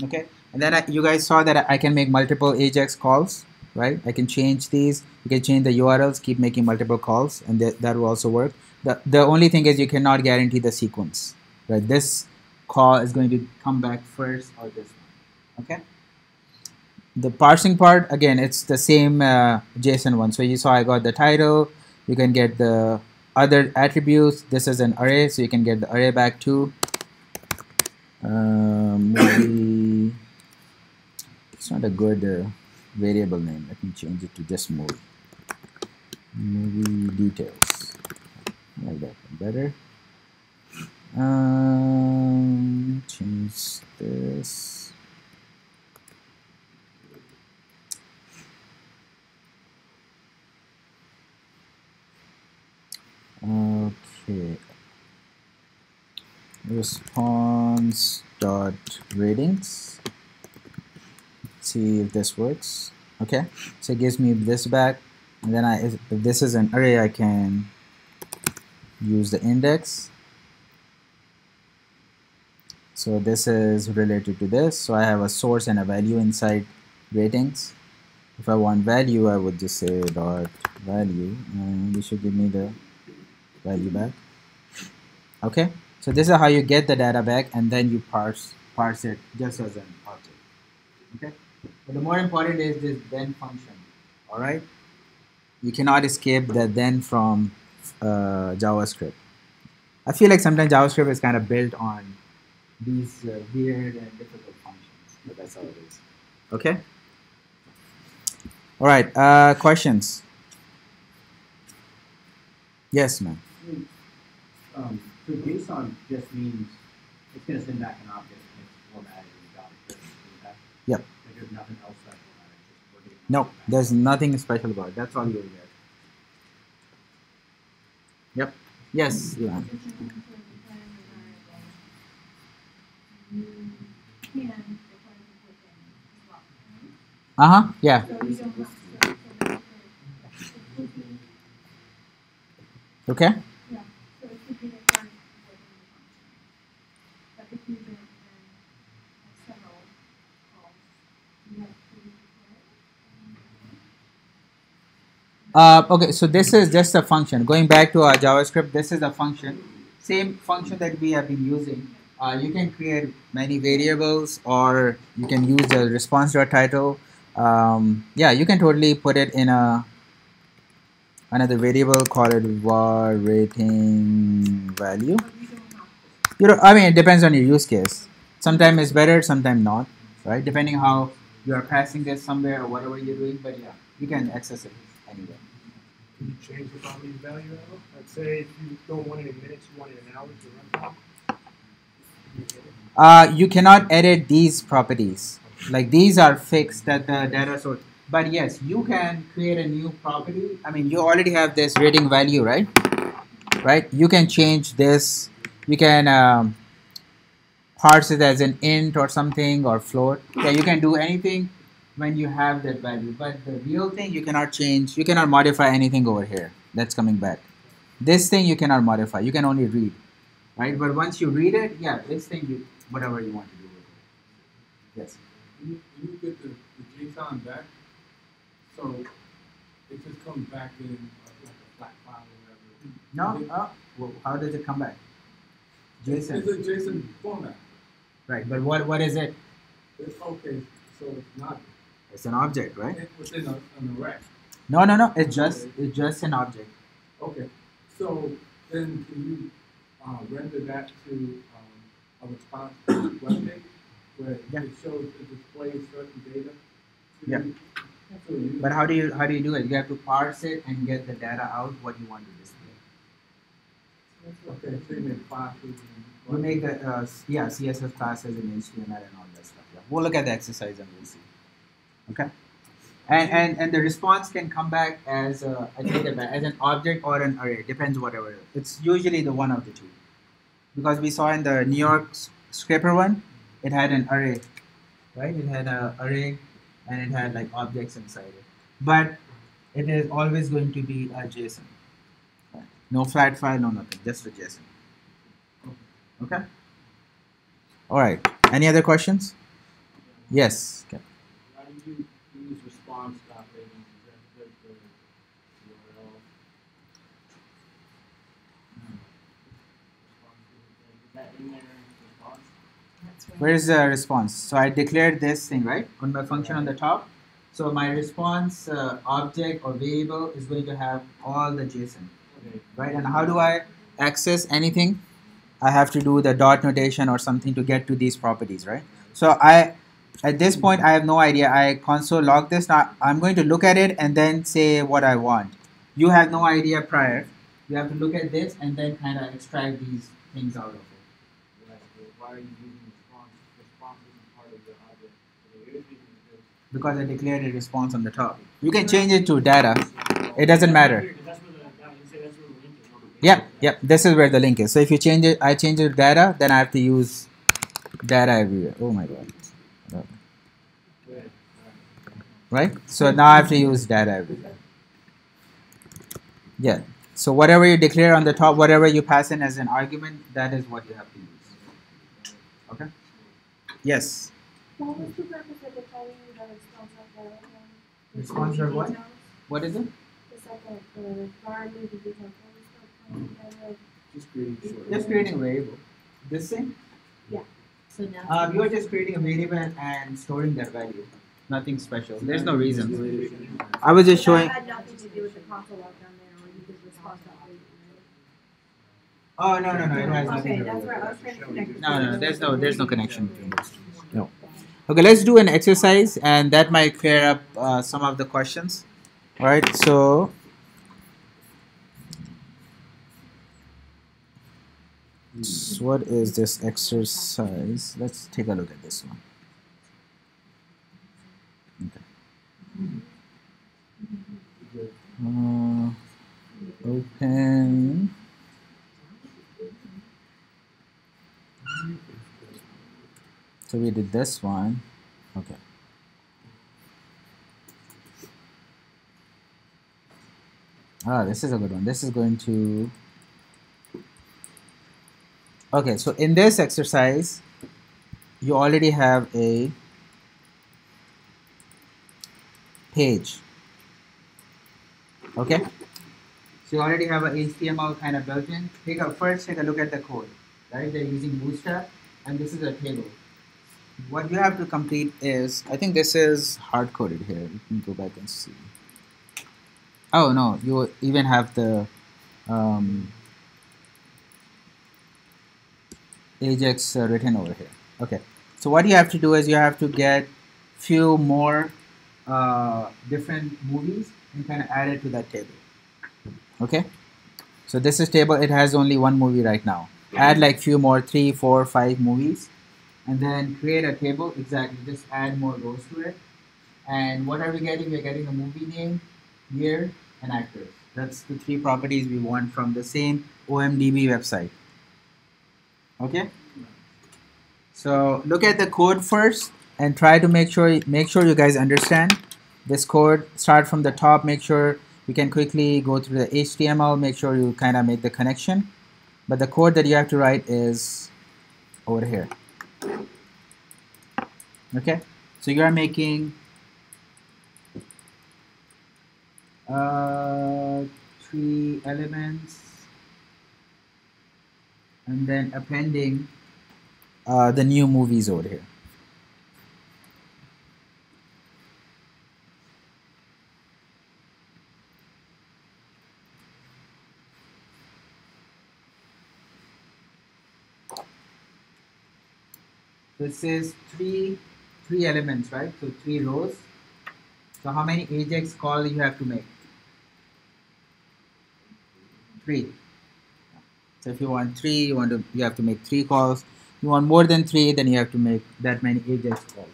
Okay. And then you guys saw that I can make multiple Ajax calls, right? I can change these. You can change the URLs, keep making multiple calls, and that will also work. The only thing is you cannot guarantee the sequence, right? This call is going to come back first or this one, okay? The parsing part, again, it's the same JSON one. So you saw I got the title. You can get the other attributes. This is an array, so you can get the array back too. Movie. It's not a good variable name. Let me change it to just movie. Movie details. I like that one better. Change this. Okay. Response dot ratings. See if this works. Okay, so it gives me this back, and then if this is an array, I can use the index. So this is related to this, so I have a source and a value inside ratings. If I want value, I would just say dot value, and this should give me the value back. Okay, so this is how you get the data back, and then you parse it just as an object. Okay. But the more important is this then function, all right? You cannot escape the then from JavaScript. I feel like sometimes JavaScript is kind of built on these weird and difficult functions, but that's how it is. Okay? All right, questions? Yes, ma'am. So JSON just means it's going to send back an object and it's formatted in JavaScript. Yep. There's nothing else special about it. Just no, there's nothing special about it. That's all you'll get. Yep. Yes. Yeah. Yeah. Okay. Okay, so this is just a function. Going back to our JavaScript, this is a function. Same function that we have been using. You can create many variables, or you can use the response.title, Yeah, you can totally put it in another variable, call it var rating value. You know, I mean, it depends on your use case. Sometimes it's better, sometimes not, right? Depending how you are passing this somewhere or whatever you're doing. But yeah, you can access it anywhere. Can you change the properties value at all? Let's say if you don't want it in minutes, you want it in hours or runtime. You cannot edit these properties. Like these are fixed at the data source. But yes, you can create a new property. I mean, you already have this rating value, right? Right? You can change this. You can parse it as an int or something or float. Yeah, you can do anything when you have that value. But the real thing you cannot change. You cannot modify anything over here. That's coming back. This thing you cannot modify. You can only read, right? But once you read it, yeah, this thing you whatever you want to do with it. Yes. When you get the JSON back, so it just comes back in like a flat file or whatever. No. Well, how does it come back? JSON. It's a JSON format. Right, but what is it? It's okay, so it's not. It's an object, right? It's within an array. No. It's just an object. Okay, so then can you render that to a response web page where it shows, it displays certain data? Yeah. But how do you do it? You have to parse it and get the data out what you want to display. Okay, so you make classes. You make the CSS classes and HTML and all that stuff. Yeah. We'll look at the exercise and we'll see. Okay. And the response can come back as I take it back as an object or an array. Depends whatever. It's usually the one of the two. Because we saw in the New York scraper one, it had an array, right? It had an array and it had like objects inside it. But it is always going to be a JSON. Right? No flat file, no nothing, just a JSON. Okay? All right. Any other questions? Yes. Okay. Why do you use response.rating? Is that the URL? Is that in there? Where is the response? So I declared this thing, right? On my function on the top. So my response object or variable is going to have all the JSON, right? And how do I access anything? I have to do the dot notation or something to get to these properties, right? So at this point, I have no idea. I console log this. Now I'm going to look at it and then say what I want. You have no idea prior. You have to look at this and then kind of extract these things out of it. Why are you using response? Response isn't part of the object. Because I declared a response on the top. You can change it to data. It doesn't matter. Yep. This is where the link is. So if you change it, I change it to data, then I have to use data everywhere. Oh my god. Right? So now I have to use data everywhere. Yeah. So whatever you declare on the top, whatever you pass in as an argument, that is what you have to use. Okay? Yes. What was the purpose of declaring the response of the Response of what? What is it? The second, the var movie details. Just creating a variable. This thing? Yeah. So now you are just creating a variable and storing that value. Nothing special. There's no reason. I was just showing. That had nothing to do with the console log down there, or you did response update. Oh no, it has nothing Okay, to do that's with where I it. was trying to connect. No, there's no connection between those two. No. Okay, let's do an exercise, and that might clear up some of the questions. All right, so. What is this exercise? Let's take a look at this one. Okay. Open. So we did this one. Okay. This is a good one. This is going to. Okay, so in this exercise, you already have a page. Okay, so you already have an HTML kind of built in. First take a look at the code. Right, they're using Bootstrap, and this is a table. what you have to complete is, I think this is hard coded here. You can go back and see. Oh no, you even have the Ajax written over here. Okay, so what you have to do is you have to get few more different movies and kind of add it to that table. Okay, so this is table. It has only one movie right now. Add like few more, 3, 4, 5 movies, and then create a table. Exactly, just add more rows to it. And what are we getting? We're getting a movie name, year, and actors. That's the 3 properties we want from the same OMDB website. Okay. So look at the code first and try to make sure you guys understand this code. Start from the top. Make sure you can quickly go through the HTML. Make sure you kind of make the connection. But the code that you have to write is over here. Okay. So you are making 3 elements and then appending the new movies over here. This is three elements, right? So 3 rows. So how many Ajax calls you have to make? 3. So if you want 3, you have to make 3 calls. You want more than 3, then you have to make that many Ajax calls.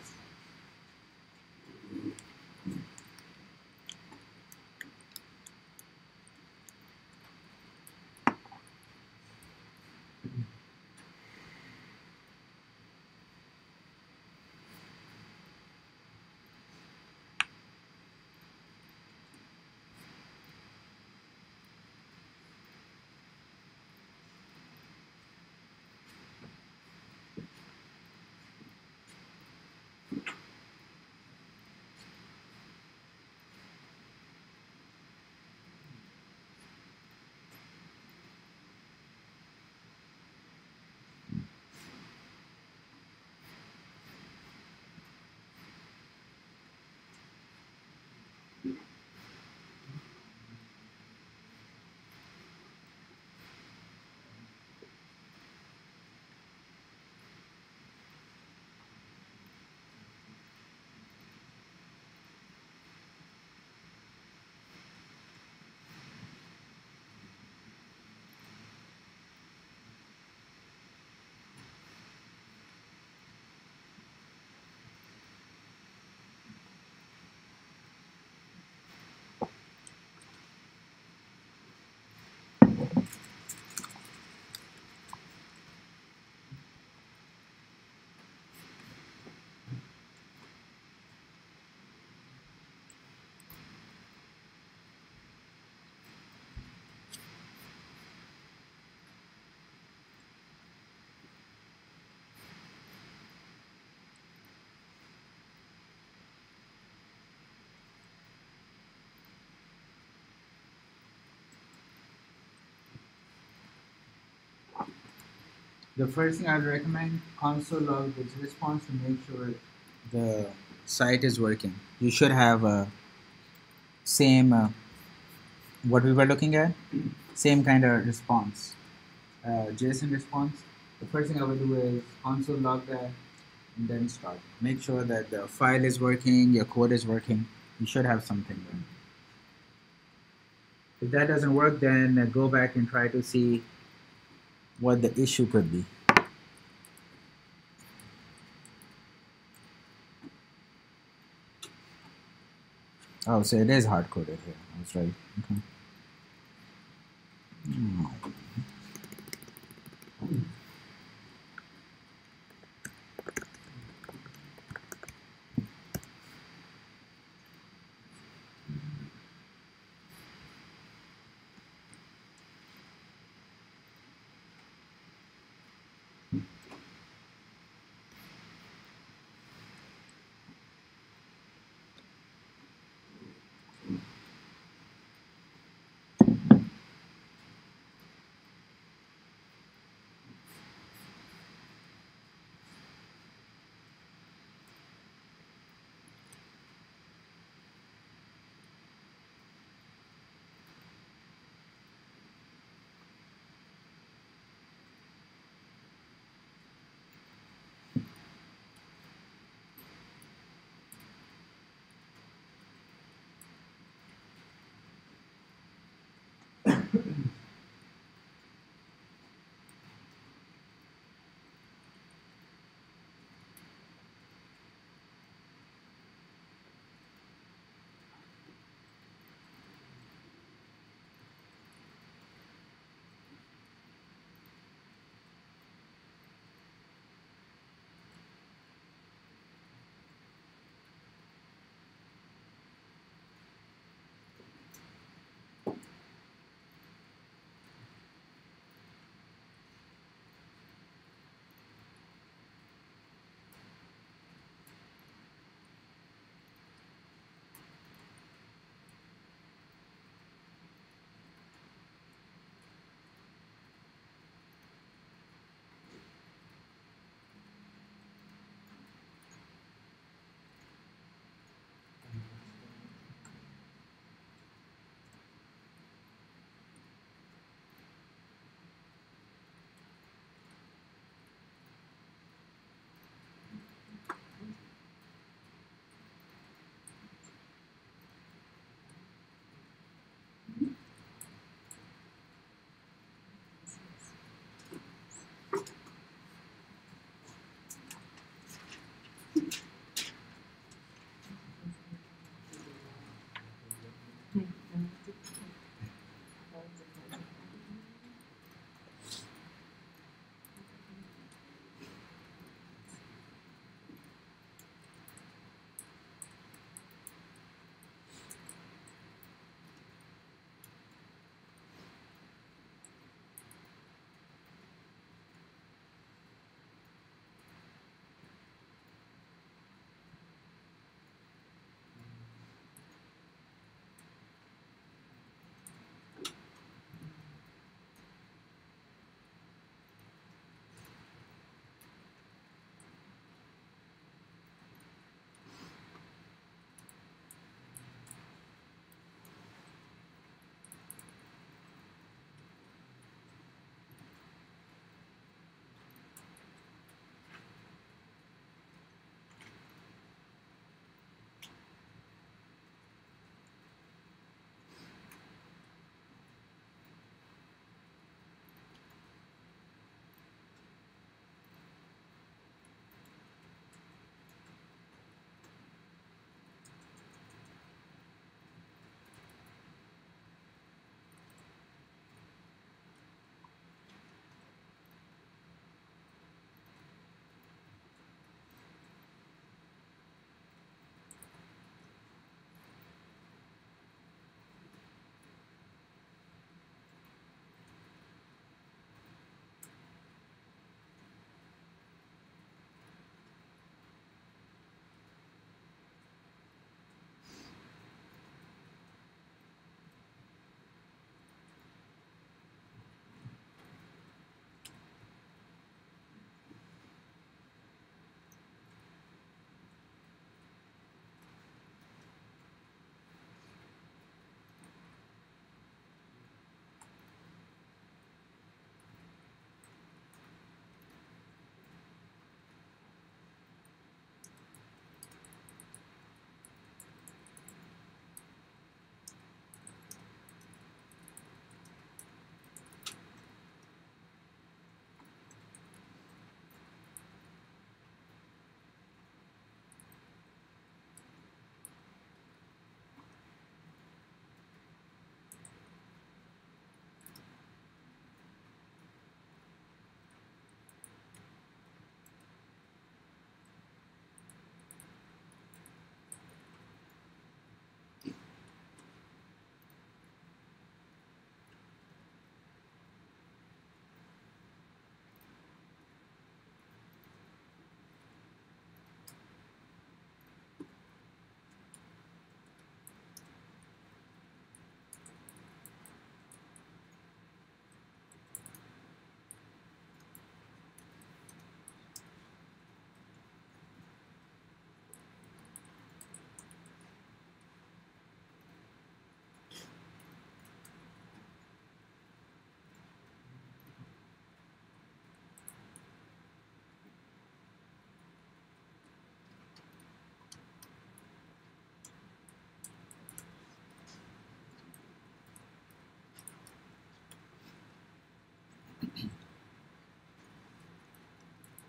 The first thing I would recommend, console log this response to make sure the site is working. You should have a same what we were looking at, same kind of response, JSON response. The first thing I would do is console log that and then start. Make sure that the file is working, your code is working. You should have something there. If that doesn't work, then go back and try to see what the issue could be. Oh, so it is hard-coded here. That's right. Okay.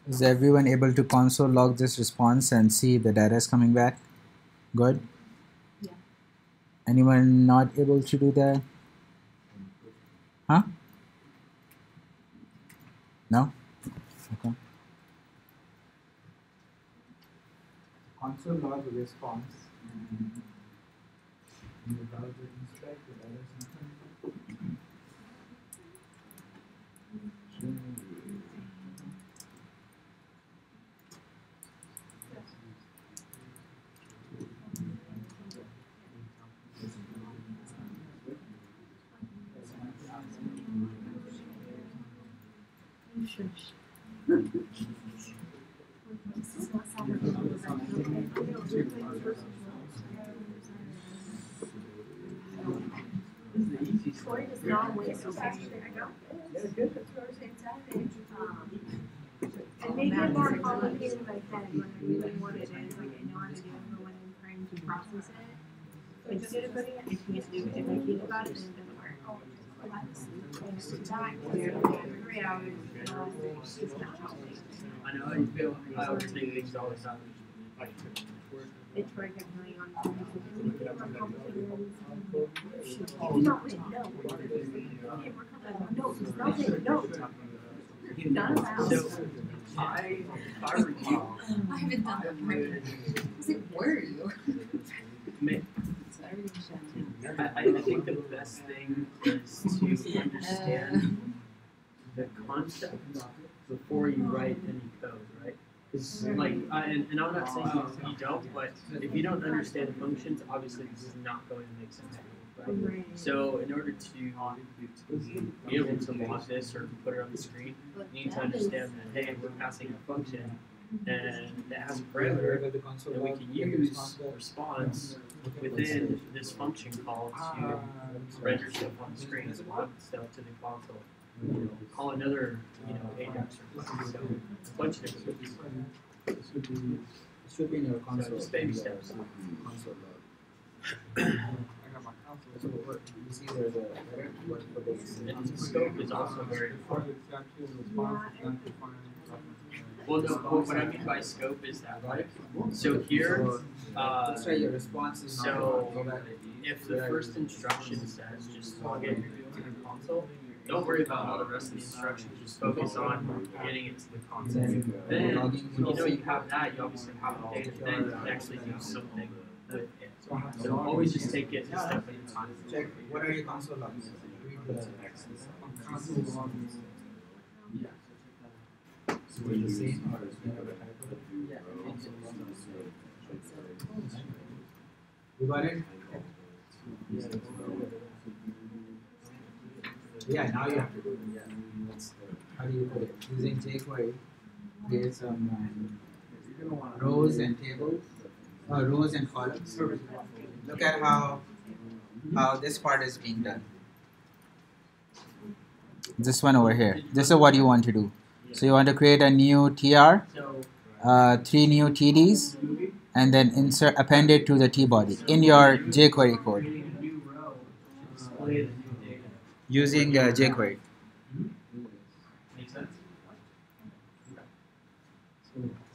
Is everyone able to console log this response and see the data is coming back? Good? Yeah. Anyone not able to do that? Huh? No? Okay. Console log response. In the browser inspect the data is not coming back. Corey does not waste so much. And make it more complicated in my head when I really want it in, like I know how to do it, but when I'm trying to process it, instead of putting it, I can't do it. If I think about it, then it doesn't work. It's 3 hours, it's just not helping. I know how you feel. I overthink things all the time. It's where I kept going on. Make it more complicated. You don't win, no. Okay, we're coming. No, it's not it, no. You've done it now. So, if I were you, I haven't done that part yet. I was like, where are you? So everything's shut down. I think the best thing is to understand the concept before you write any code, right? Because like, and I'm not saying you don't, but if you don't understand the functions, obviously this is not going to make sense. Right? So in order to be able to log this or put it on the screen, you need to understand that, hey, we're passing a function and that has a parameter, and we can use response within this function call to render stuff on the screen, log stuff to the console, call another, Ajax or something. So a bunch of different things. It should be in your console. So just baby steps. Console log. So what you see there's a what they say. And scope is also very important. Well, no, what I mean by scope is that, like, so here, Let's try your response is so if the first instruction says just log in to the console, don't worry about all the rest of the instructions. Just focus on getting it to the console. Then, when you have that, you obviously have the data. Then you can actually do something with it. So always just take it a step at a time. Check what are your console logs? Read the console logs. So the same or is there a typo? Yeah. You got it? Yeah, now you have to do it. How do you put it? Using jQuery, create some rows and tables, rows and columns. Look at how this part is being done. This one over here. This is what you want to do. So you want to create a new TR, 3 new TDs, and then append it to the T-body in your jQuery code using jQuery. Makes sense?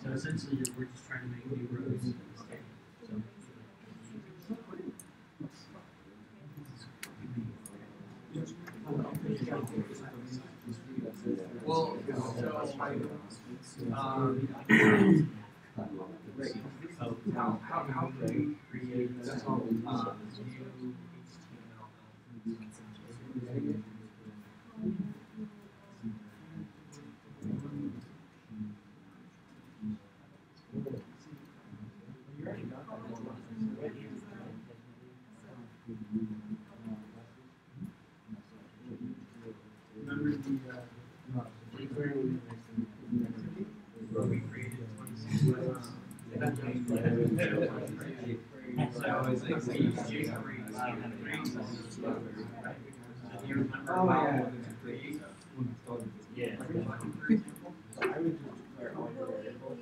So essentially, we're just trying to make new rows. Well, how do you create new HTML? Remember the jQuery where we created 26 rows? So it's like we use jQuery to create right? So do you remember how to create? Yeah. I would just declare all your variables.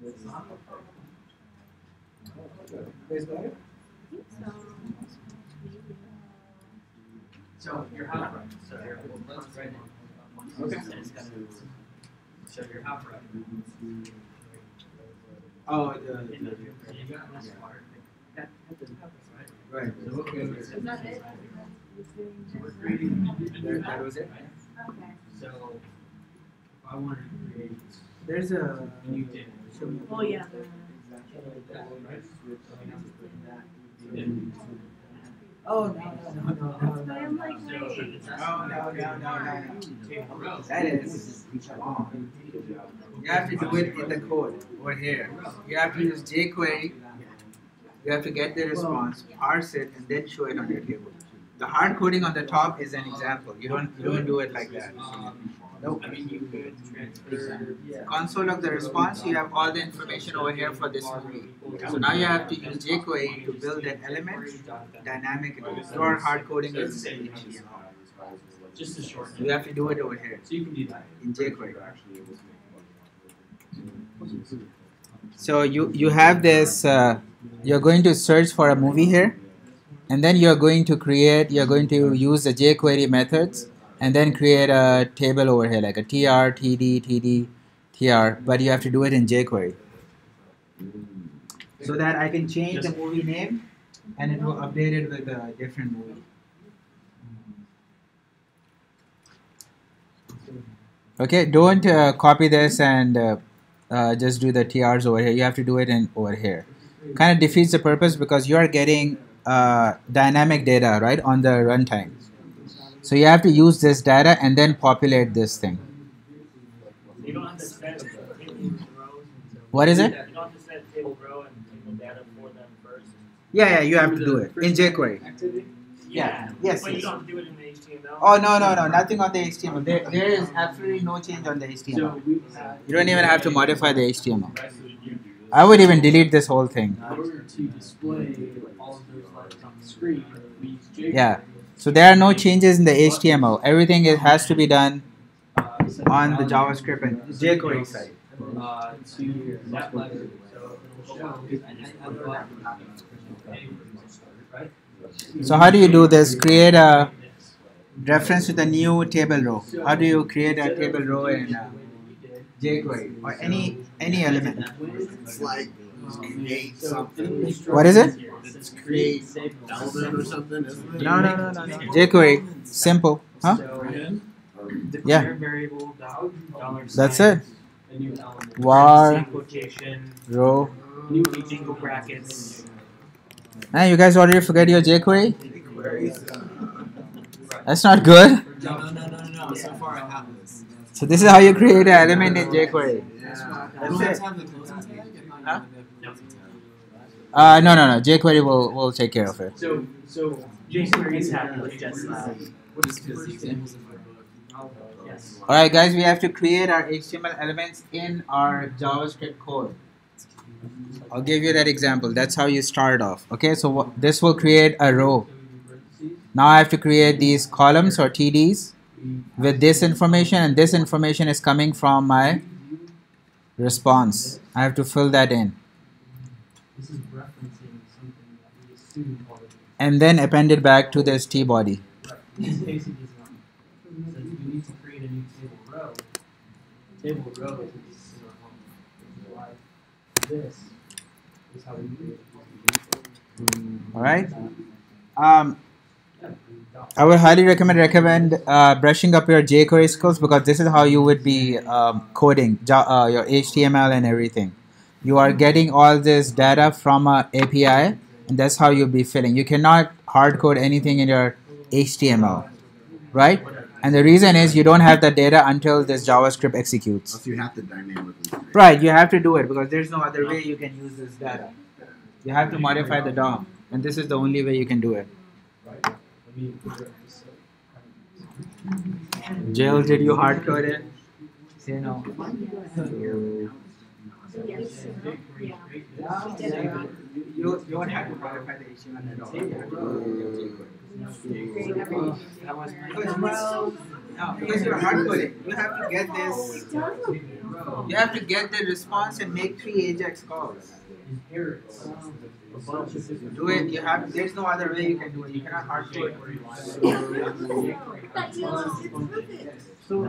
Yes. Guys got it? So you're half right. So you're right. Okay. So you're half right. Oh, You got this part. right. Is that it? We're creating. That was it? Okay. So if I wanted to create There's a new table. Oh, yeah. Oh, no. I'm like, wait. No. That is. You have to do it in the code over here. You have to use jQuery. You have to get the response, parse it, and then show it on your table. The hard coding on the top is an example. You don't do it like that. Nope. I mean, you could transfer. Console of the response, you have all the information over here for this movie. So now you have to use jQuery to build that element dynamically. Your hard coding is in HTML. Just a short. You have to do it over here So you can do that in jQuery. So you have this. You're going to search for a movie here, and then you're going to use the jQuery methods, and then create a table over here like a tr, td, td, tr. But you have to do it in jQuery, so that I can change the movie name, and it will update it with a different movie. Okay, don't copy this and just do the TRs over here. You have to do it in over here. Kind of defeats the purpose because you are getting dynamic data right on the runtime. So you have to use this data and then populate this thing. You don't have to set tables rows. What is it? You don't have to set table row and table data for them first. Yeah, you have to do it in jQuery. Yeah. Yes. But you don't have to do it in the HTML. Oh no, nothing on the HTML. There is absolutely no change on the HTML. You don't even have to modify the HTML. I would even delete this whole thing. In order to display all of those letters on the screen, we use jQuery. Yeah. So there are no changes in the HTML. Everything has to be done on the JavaScript and jQuery side. To that letter, so it'll show. So how do you do this? Create a reference to the new table row. How do you create a table row in jQuery or any element? It's like create something. What is it? It's create element or something, isn't it? No. jQuery. Simple. Huh? Yeah. That's it. Var row. Single brackets. Man, you guys already forget your jQuery? That's not good. No. So far I have this. So this is how you create an element in jQuery. That's it. No. jQuery will take care of it. So jQuery is happy with just that. Yes. Alright guys, we have to create our HTML elements in our JavaScript code. I'll give you that example. That's how you start off. Okay, so this will create a row. Now I have to create these columns or TDs with this information, and this information is coming from my response. I have to fill that in. This is referencing something that we assume already. And then append it back to this T body. Right. In this case, it does not. Since we need to create a new table row is in our home. Why this is how we create it. Alright. I would highly recommend brushing up your jQuery skills, because this is how you would be coding your HTML and everything. You are getting all this data from an API, and that's how you'll be filling. You cannot hard code anything in your HTML, right? And the reason is you don't have the data until this JavaScript executes. So you have to dynamically. Right, you have to do it because there's no other way you can use this data. You have to modify the DOM, and this is the only way you can do it. Jill, did you hard code it? Say no. You don't have to modify the HTML at all. No, because you're hard coding. You have to get this. You have to get the response and make 3 AJAX calls. inherits a bunch of different. Do it. You have. There's no other way you can do it. You cannot hard code. So you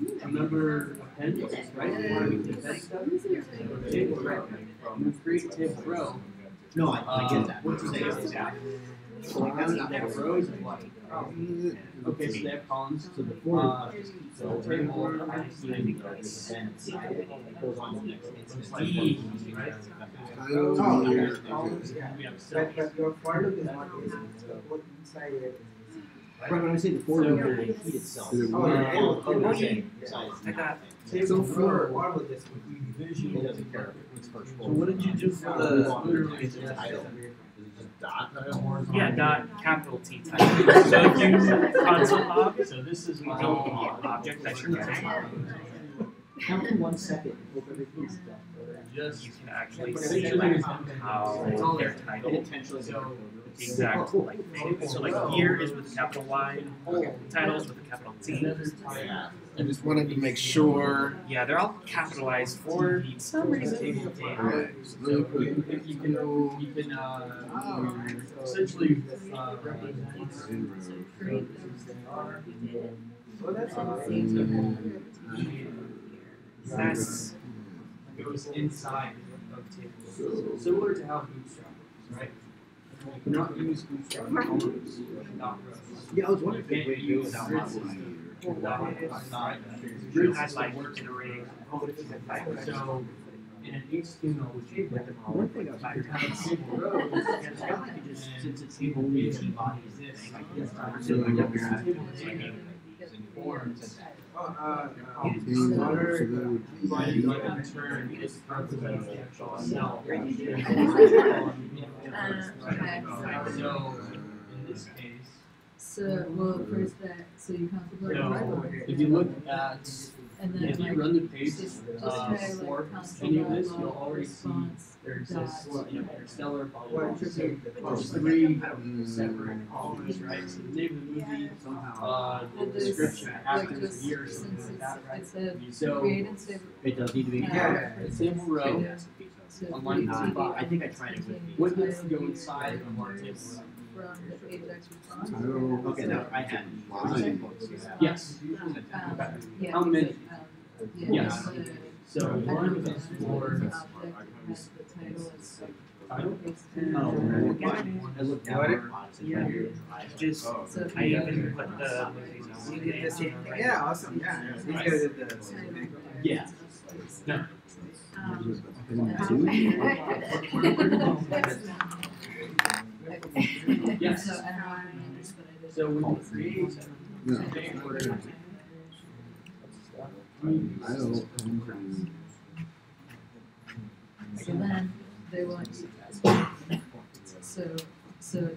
can remember appendix, right? Table row. You create a table row. No, I get that. What's the table? So how many rows and what? Okay, so they have columns. So the table goes on to the next instance. But your for loop is not easy. So put inside it. Right, when I say the for loop, it repeat itself. So for what would this be? It doesn't care which first So what did you do for the title? Dot. Yeah, dot capital T title. So if you console log, so this is my object I should say. Count to 1 second. Hope everything's done. Just you can actually see like how their title exact like thing. So like year is with a capital Y, title is with a capital T. I just wanted to make sure. Yeah, they're all capitalized for some reason. You can essentially That's goes inside of tables. Similar to how Bootstrap works, right? You cannot use Bootstrap columns, not rows. Yeah, I was wondering if You can't use Drew has like worked in array. So in an HTML table, one thing about your kind of single row is since it's table is body is this, forms. So, well, first that, so you contemplate If you look at, and then if you like, run the page just try for any of this, you'll already see there exists, interstellar, there's 3 separate columns, right? So the name of the movie, the description, actors, years, something like that, right? So It does need to be. a table row on line 5. I think I tried it with What needs to go inside of our table row? from the page response. Okay, no, I had. Yes. Yeah, How many? yeah, Yes. So one is for the title is title. I looked Got it? Just So I even put the We did the same thing. Yeah, awesome. Yeah, these guys did the same thing. Yeah. No. Yes. So I don't know if you know this, but I did. So when you create So then they want you. So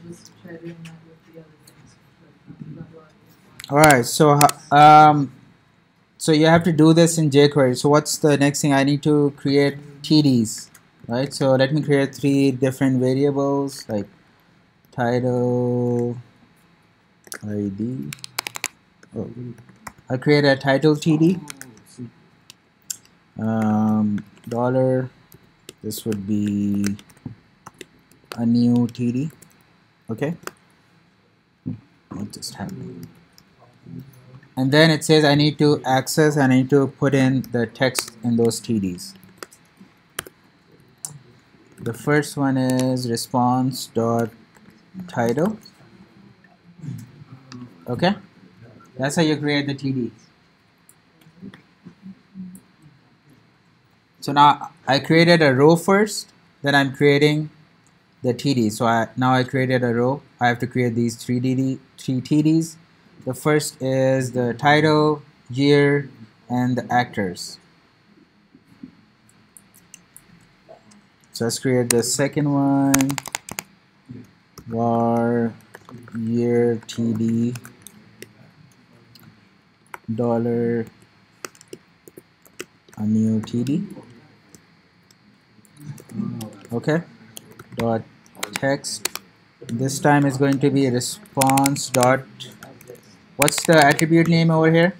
just try doing that with the other things. All right, so you have to do this in jQuery. So what's the next thing? I need to create TDs, right? So let me create 3 different variables like title ID. Oh, I'll create a title TD. Dollar. This would be a new TD. Okay. What just happened? And then it says I need to access, I need to put in the text in those TDs. The first one is response.title. Okay, that's how you create the TD. So now I created a row first, then I'm creating the TD. So now I created a row. I have to create these 3 TDs. The first is the title, year, and the actors. So let's create the second one. Var year TD dollar a new TD. Okay. Dot text. This time is going to be response dot. What's the attribute name over here?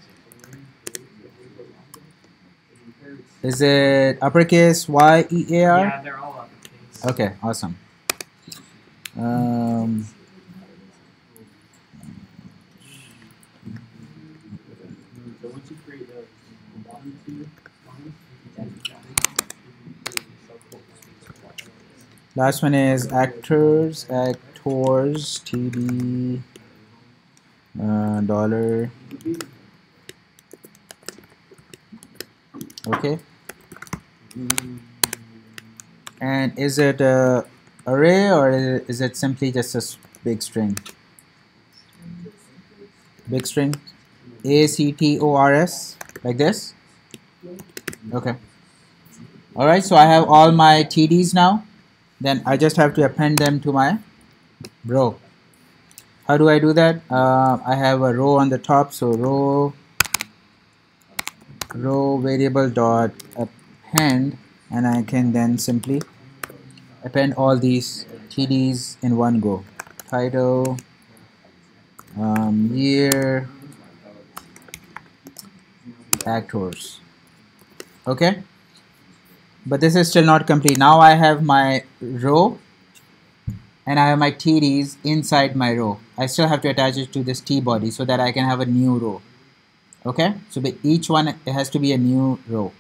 Is it uppercase Y-E-A-R? Yeah, they're all uppercase. Okay, awesome. So once you create those, one, two, last one is actors, TD, dollar. Okay. And is it a array or is it simply just a big string? Big string. ACTORS, like this? Okay. Alright, so I have all my TDs now. Then I just have to append them to my row. How do I do that? I have a row on the top, so row variable dot append, and I can then simply append all these TDs in one go. Title, year, actors. Okay, but this is still not complete. Now I have my row and I have my TDs inside my row. I still have to attach it to this T body so that I can have a new row. Okay, so each one, it has to be a new row.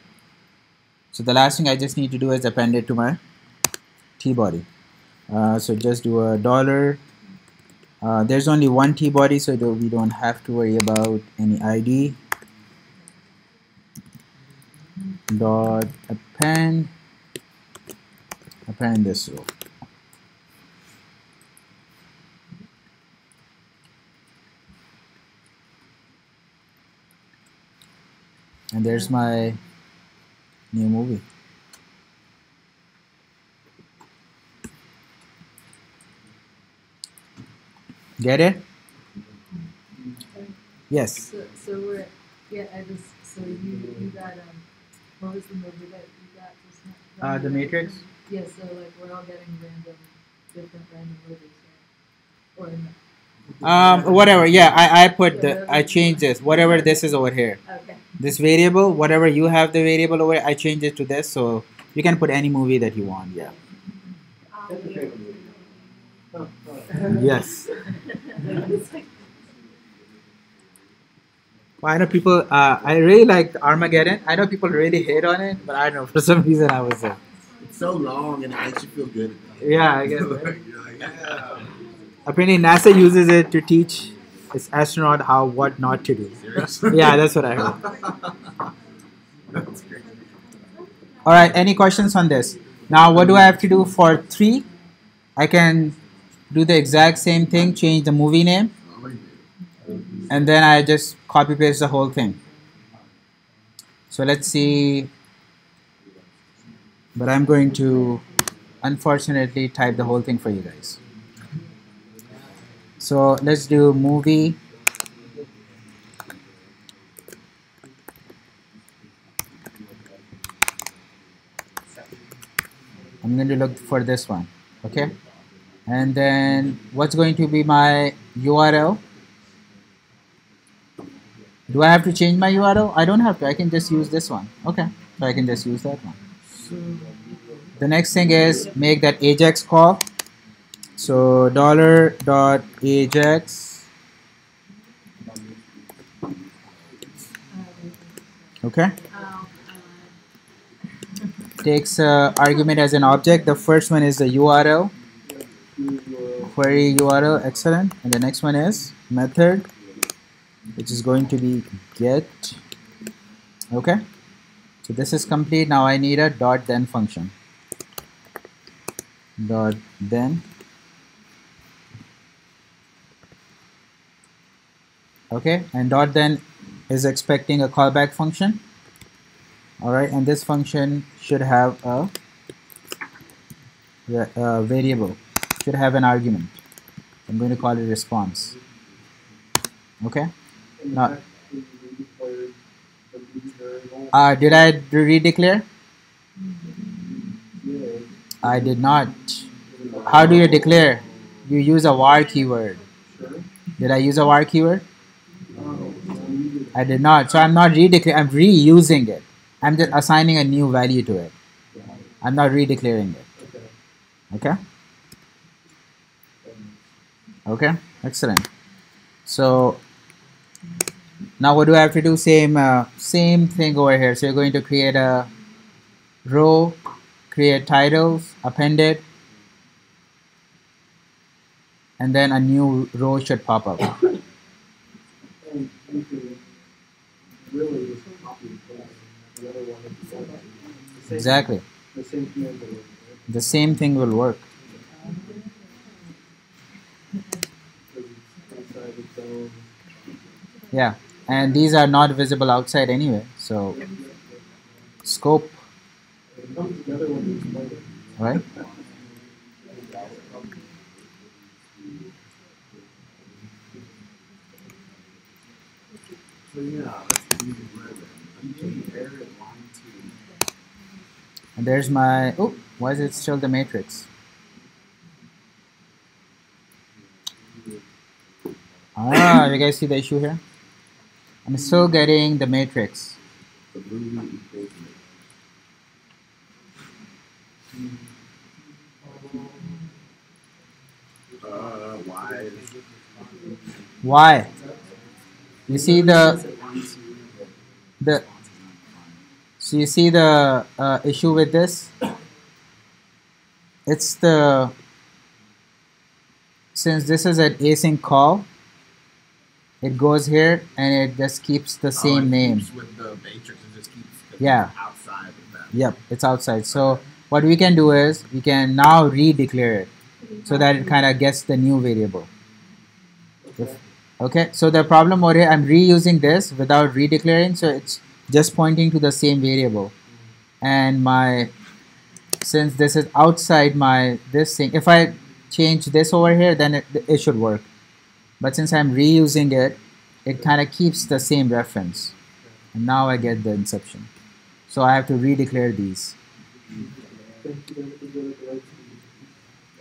So the last thing I just need to do is append it to my T body. So just do a dollar. There's only one T body, so we don't have to worry about any ID. Dot append this row. And there's my new movie. Get it? Yes. So we're, yeah, so you got, what was the movie that you got just now? The Matrix? Yeah, so like we're all getting different random movies, right? Or no? Whatever, yeah, I changed this, whatever this is over here. Okay. This variable, whatever you have the variable over here, I changed it to this, so you can put any movie that you want, yeah. Yes. Well, I know people, I really like Armageddon. I know people really hate on it, but I don't know, for some reason I was It's so long and it makes you feel good. Yeah, I guess. Right? You're like, yeah. Apparently NASA uses it to teach its astronaut what not to do. Seriously? Yeah, that's what I heard. That's great. All right, any questions on this? Now, what do I have to do for 3? I can do the exact same thing, change the movie name, and then I just copy paste the whole thing. So let's see, but I'm going to unfortunately type the whole thing for you guys. So let's do movie. I'm going to look for this one, okay? And then what's going to be my URL? Do I have to change my URL? I don't have to. I can just use this one. Okay, so I can just use that one. The next thing is make that AJAX call. So $.AJAX. Okay. Takes argument as an object. The first one is the URL. Query URL, excellent. And the next one is method, which is going to be get. Okay. So this is complete. Now I need a .then function. .then. Okay, and .then is expecting a callback function. All right, and this function should have a variable, should have an argument. I'm going to call it response. Okay. Now, did I redeclare? I did not. How do you declare? You use a var keyword. Did I use a var keyword? I did not. So I'm not redeclaring. I'm reusing it. I'm just assigning a new value to it. I'm not redeclaring it. Okay? Okay, excellent. So now what do I have to do? Same thing over here. So you're going to create a row, create titles, append it, and then a new row should pop up. And you can really just copy and paste the other one if you want to. Exactly. The same command will work. The same thing will work. Yeah, and these are not visible outside anyway, so scope, right? And there's my, oh, why is it still the matrix? Ah, you guys see the issue here? I'm still getting the matrix. Why? You see so you see the issue with this? It's since this is an async call, it goes here and it just keeps the same name. With the matrix, it just keeps outside of that. Yep, it's outside. So what we can do is we can now redeclare it so that it kind of gets the new variable. Okay, so the problem over here, I'm reusing this without redeclaring, so it's just pointing to the same variable. And since this is outside this thing, if I change this over here, then it should work. But since I'm reusing it, it kind of keeps the same reference. And now I get the inception. So I have to redeclare these.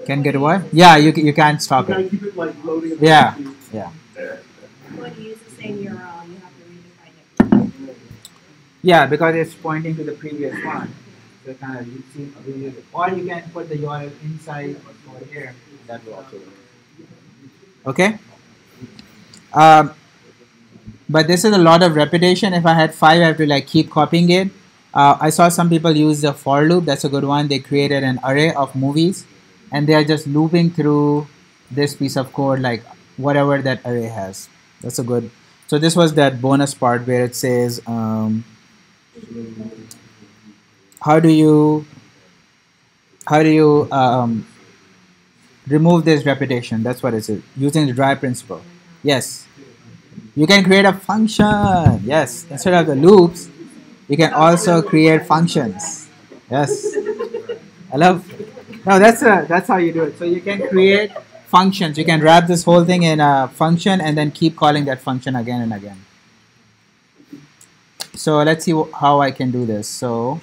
Can get what? Yeah, you can't stop it. Keep it like loading. Yeah. When you use the same URL, you have to redefine it. Yeah, because it's pointing to the previous one. So kind of you see, or you can put the URL inside over here. That will also work. Okay. But this is a lot of repetition. If I had 5, I have to like keep copying it. I saw some people use the for loop. That's a good one. They created an array of movies, and they are just looping through this piece of code, like whatever that array has. That's a good. So this was that bonus part where it says, how do you remove this repetition? That's what it is. Using the dry principle. Yes. You can create a function. Yes. Instead of the loops, you can also create functions. Yes. I love. No, that's how you do it. So you can create functions. You can wrap this whole thing in a function and then keep calling that function again and again. So let's see how I can do this. So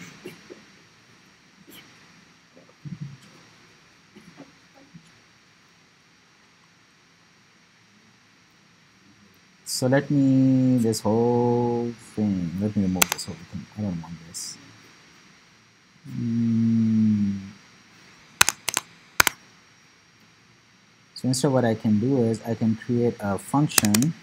let me this whole thing. Let me remove this whole thing. I don't want this. So instead, what I can do is I can create a function.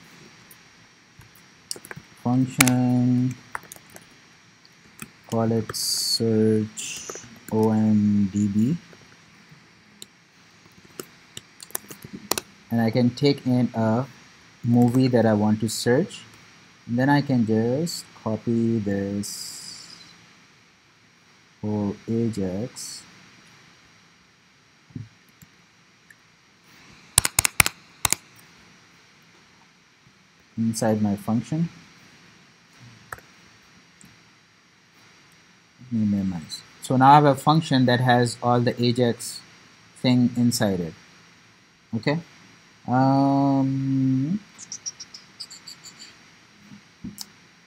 Call it search OMDB, and I can take in a movie that I want to search, and then I can just copy this whole Ajax inside my function. Let me minimize. So now I have a function that has all the Ajax thing inside it. Okay.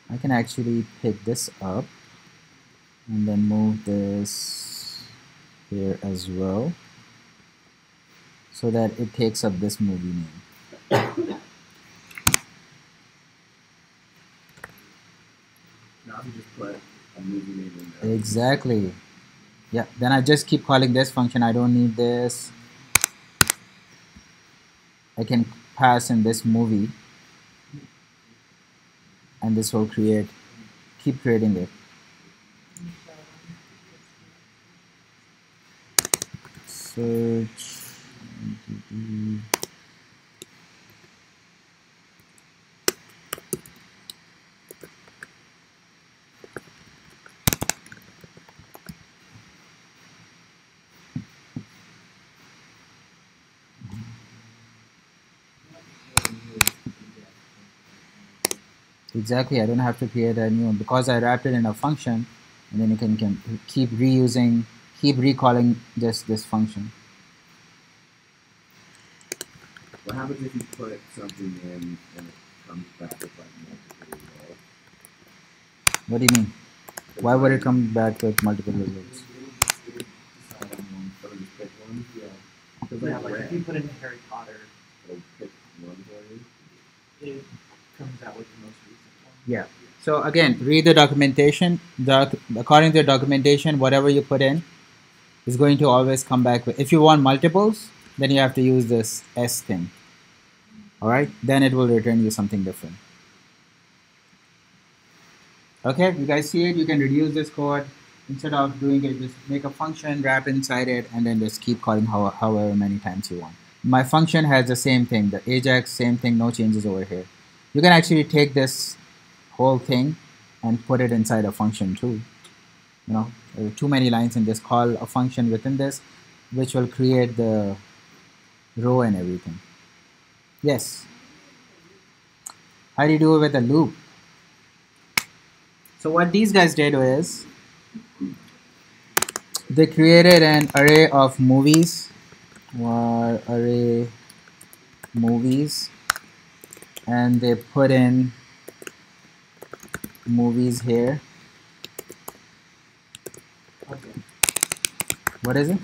I can actually pick this up and then move this here as well so that it takes up this movie name. Now you just put a movie Exactly. Yeah, then I just keep calling this function. I don't need this. I can pass in this movie, and this will keep creating it. Search. Exactly, I don't have to create a new one because I wrapped it in a function, and then you can keep reusing, keep recalling just this function. What happens if you put something in and it comes back with like multiple results? What do you mean? Why would it come back with multiple results? Yeah, like if you put in Harry Potter, it'll pick one for you. It comes out with the most recent one. Yeah. So again, read the documentation. According to the documentation, whatever you put in is going to always come back with. If you want multiples, then you have to use this S thing. All right. Then it will return you something different. Okay. You guys see it? You can reduce this code. Instead of doing it, just make a function, wrap inside it, and then just keep calling however many times you want. My function has the same thing, the Ajax, same thing, no changes over here. You can actually take this whole thing and put it inside a function too. You know, there are too many lines in this. Call a function within this, which will create the row and everything. Yes. How do you do it with a loop? So what these guys did is, they created an array of movies, or array movies, and they put in movies here. What is it?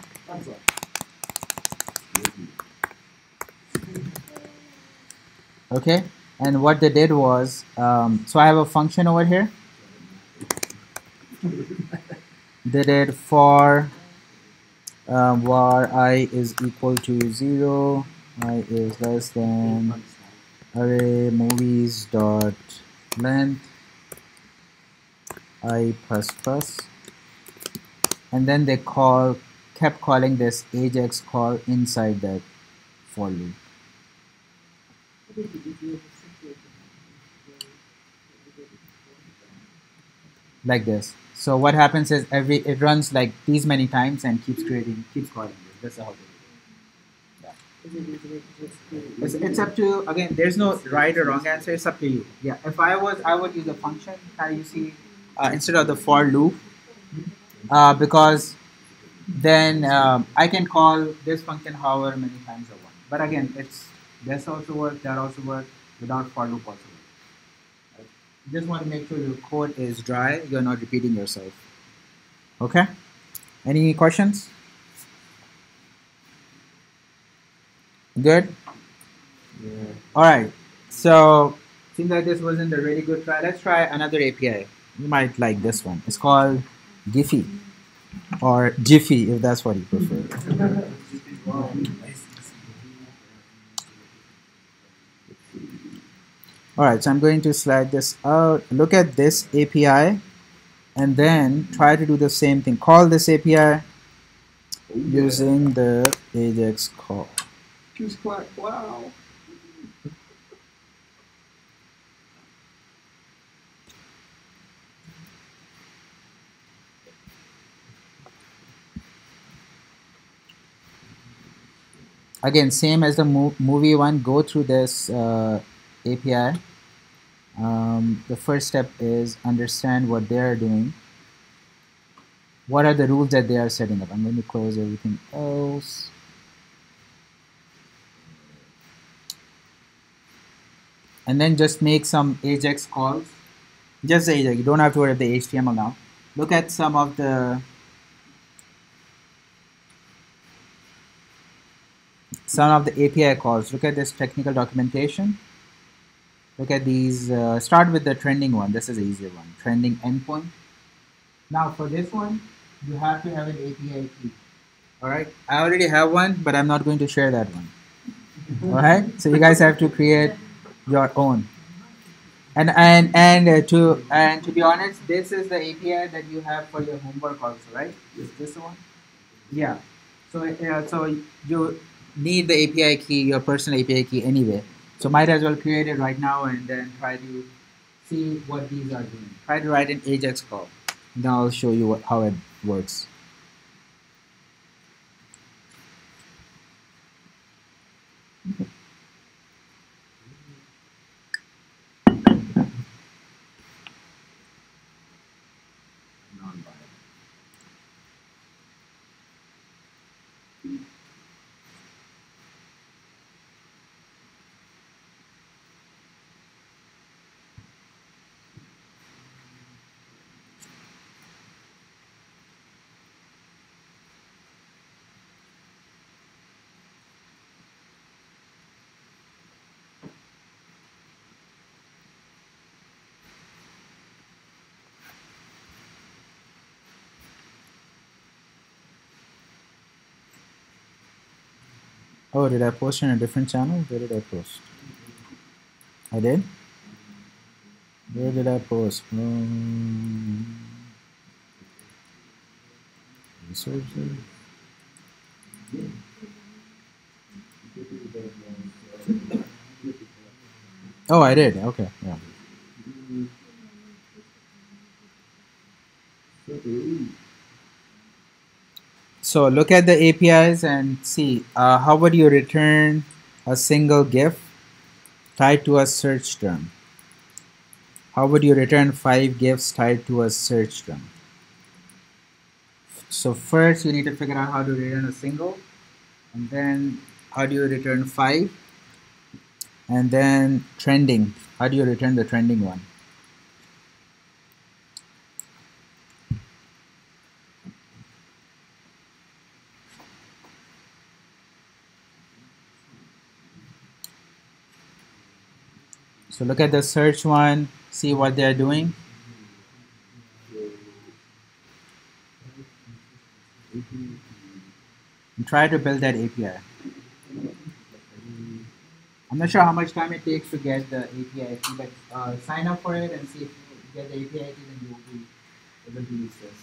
Okay, and what they did was, so I have a function over here. They did for var I is equal to 0, I is less than array movies dot length I plus plus, and then they kept calling this Ajax call inside that for loop. Like this. So what happens is it runs like these many times and keeps calling it. That's how they do it. Yeah. It's up to, again, there's no right or wrong answer. It's up to you. Yeah. If I would use a function, you see, instead of the for loop, because then I can call this function however many times I want. But again, it's this also works, that also works, without for loop also works. You just want to make sure your code is dry, you're not repeating yourself. Okay? Any questions? Good? Yeah. Alright, so seems like this wasn't a really good try. Let's try another API. You might like this one. It's called Giphy, or Jiffy if that's what you prefer. Alright, so I'm going to slide this out. Look at this API and then try to do the same thing. Call this API using the Ajax call. Just quite wow. Again, same as the movie one, go through this API. The first step is understand what they are doing. What are the rules that they are setting up? I'm going to close everything else. And then just make some Ajax calls. Just Ajax, you don't have to worry about the HTML now. Look at some of the API calls. Look at this technical documentation. Look at these. Start with the trending one. This is the easier one. Trending endpoint. Now for this one, you have to have an API key. All right. I already have one, but I'm not going to share that one. All right. So you guys have to create your own. And to be honest, this is the API that you have for your homework also, right? Is this the one? Yeah. So you need the API key, your personal API key anyway. So might as well create it right now and then try to see what these are doing. Try to write an Ajax call. Then I'll show you how it works. Oh, did I post in a different channel? Where did I post? I did? Where did I post? Resources? Oh, I did. Okay, yeah. So look at the APIs and see how would you return a single GIF tied to a search term? How would you return 5 GIFs tied to a search term? So first you need to figure out how to return a single, and then how do you return 5, and then trending. How do you return the trending one? So look at the search one, see what they're doing. And try to build that API. I'm not sure how much time it takes to get the API key, but sign up for it and see if you get the API key, then you will be able to use this.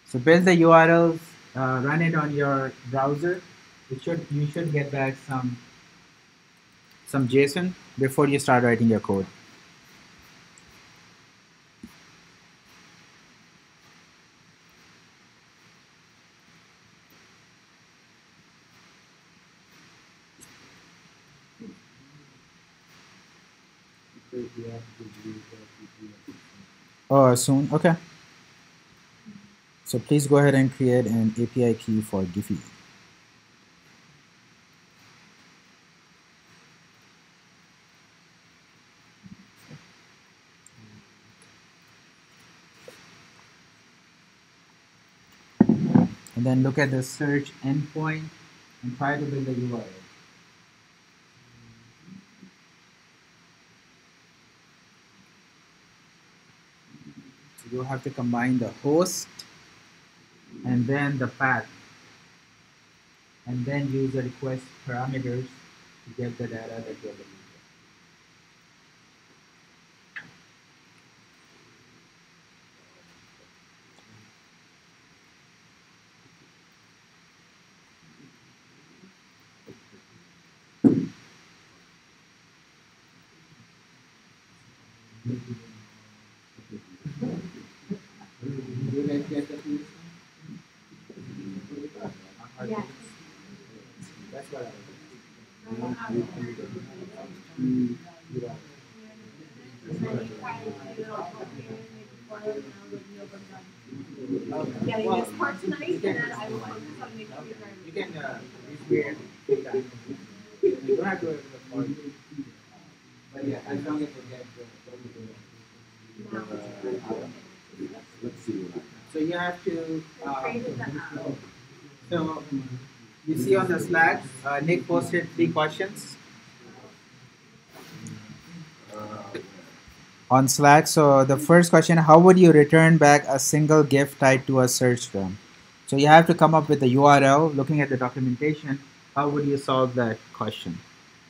So build the URLs, run it on your browser. You should get back some JSON before you start writing your code. Oh, soon? Okay. So please go ahead and create an API key for Giphy. And then look at the search endpoint and try to build a URL. So you'll have to combine the host and then the path, and then use the request parameters to get the data that you're looking for. You guys get the piece? Yeah. That's what I Getting this part tonight, and then I will focus on making sure You can recreate data. You don't have to do it for the part. But yeah, as long as you get Let's see what so you have to so you see on the Slack, Nick posted 3 questions. on Slack. So the first question, how would you return back a single GIF tied to a search term? So you have to come up with the URL. Looking at the documentation, how would you solve that question?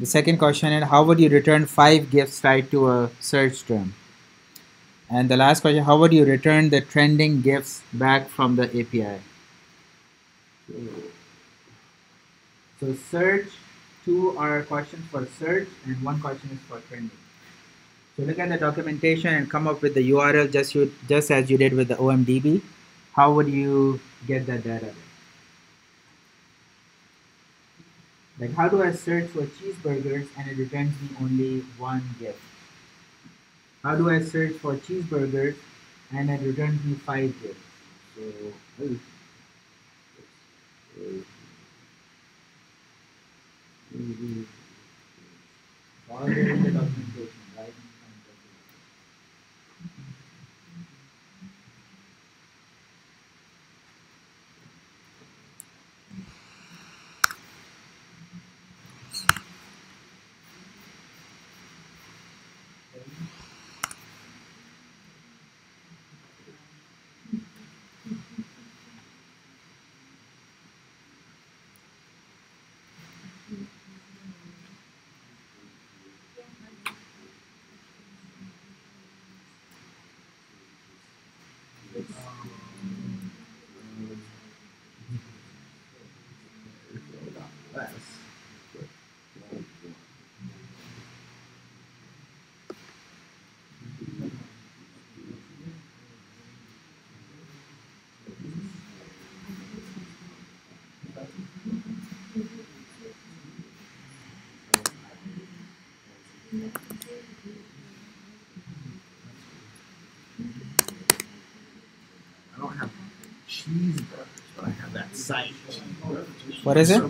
The second question is, how would you return 5 GIFs tied to a search term? And the last question, how would you return the trending GIFs back from the API? So search, 2 are questions for search and 1 question is for trending. So look at the documentation and come up with the URL just as you did with the OMDB. How would you get that data? Like, how do I search for cheeseburgers and it returns me only 1 GIF? How do I search for cheeseburgers and it returns me 5 GIFs? So, all there in the documentation, right? I don't have cheeseburgers, but I have that site. What is it?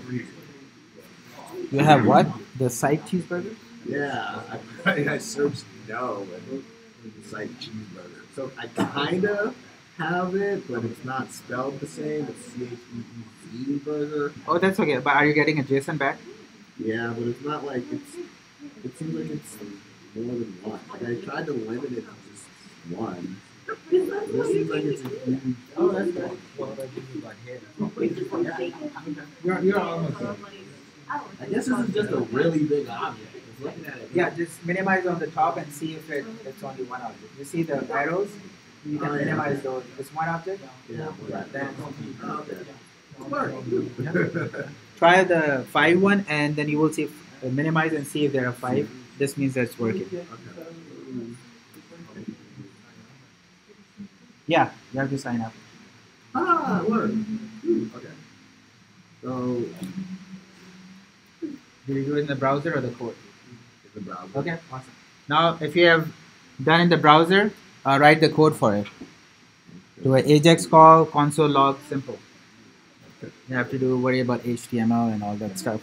You have what? The site cheeseburger? Yeah, I searched no and site cheeseburger. So I kind of have it, but it's not spelled the same. It's CHEEZ burger. Oh, that's okay. But are you getting a JSON back? Yeah, but it's not like it's. It seems like it's more than one. Like I tried to limit it to just one. This seems like it's a huge. Oh, that's good. You're almost there. I guess this is just a really big object. Looking at it. Yeah, just minimize on the top and see if it's only one object. You see the arrows? You can minimize those. It's one object? Yeah. Then Okay. Try the 5 one and then you will see minimize and see if there are 5. This means that's working. Yeah, you have to sign up. Ah, it worked. Okay. So, Do you do it in the browser or the code? the browser. Okay, awesome. Now, if you have done in the browser, write the code for it. Do an AJAX call, console log, simple. You have to worry about HTML and all that stuff.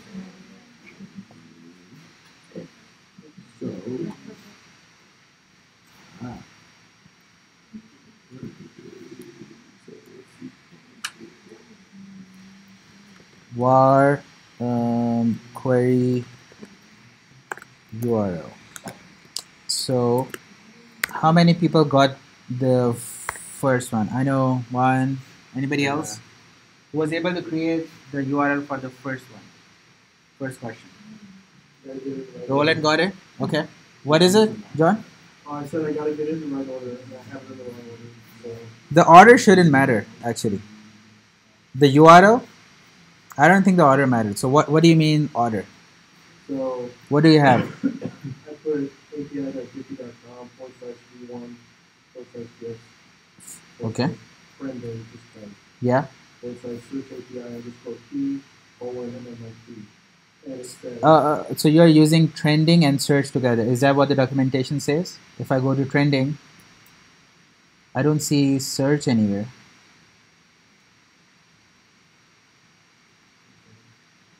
So, var query URL. So, how many people got the first one? I know one. Anybody else who was able to create the URL for the first one? First question. Roland got it. Okay. What is it, John? I said I gotta get into right order. I have it in the wrong order. So. The order shouldn't matter, actually. The URL, I don't think the order matters. So what do you mean order? So what do you have? I put api.gp.com/v1/gifs. Okay. Friend and just friend. Yeah. /search API_p:/, and then my key. And it says, So you're using trending and search together. Is that what the documentation says? If I go to trending, I don't see search anywhere.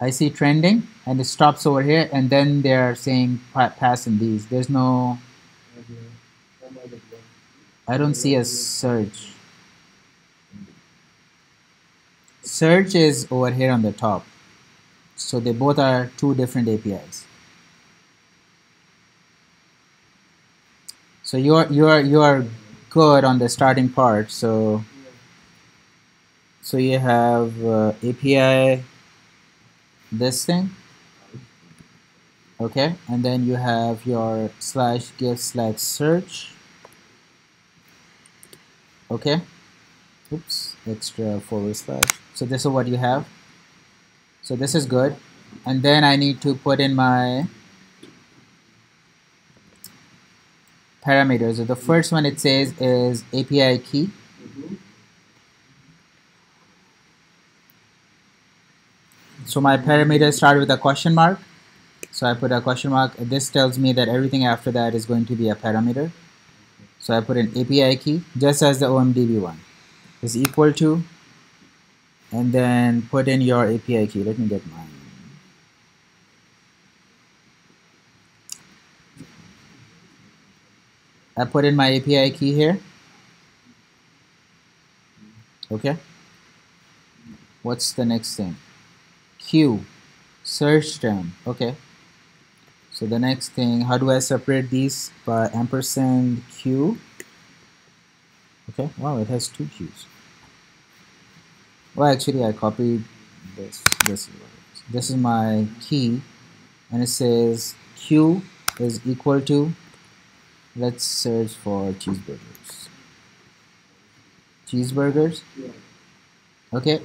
I see trending and it stops over here and then they're saying pass in these. There's no, I don't see a search. Search is over here on the top. So they both are 2 different APIs. So you are good on the starting part. So you have API this thing, okay, and then you have your /gif/search, okay. Oops, extra /. So this is what you have. So this is good, and then I need to put in my parameters. So the first one it says is API key. So my parameters start with a question mark. So I put a question mark. This tells me that everything after that is going to be a parameter. So I put an API key, just as the OMDB one, is equal to, and then put in your API key. Let me get mine. I put in my API key here. Okay. What's the next thing? Q, search term. Okay. So the next thing, how do I separate these? By &Q. Okay. Wow, it has two Qs. Well, actually, I copied this. This is my key, and it says Q is equal to. Let's search for cheeseburgers. Cheeseburgers. Okay.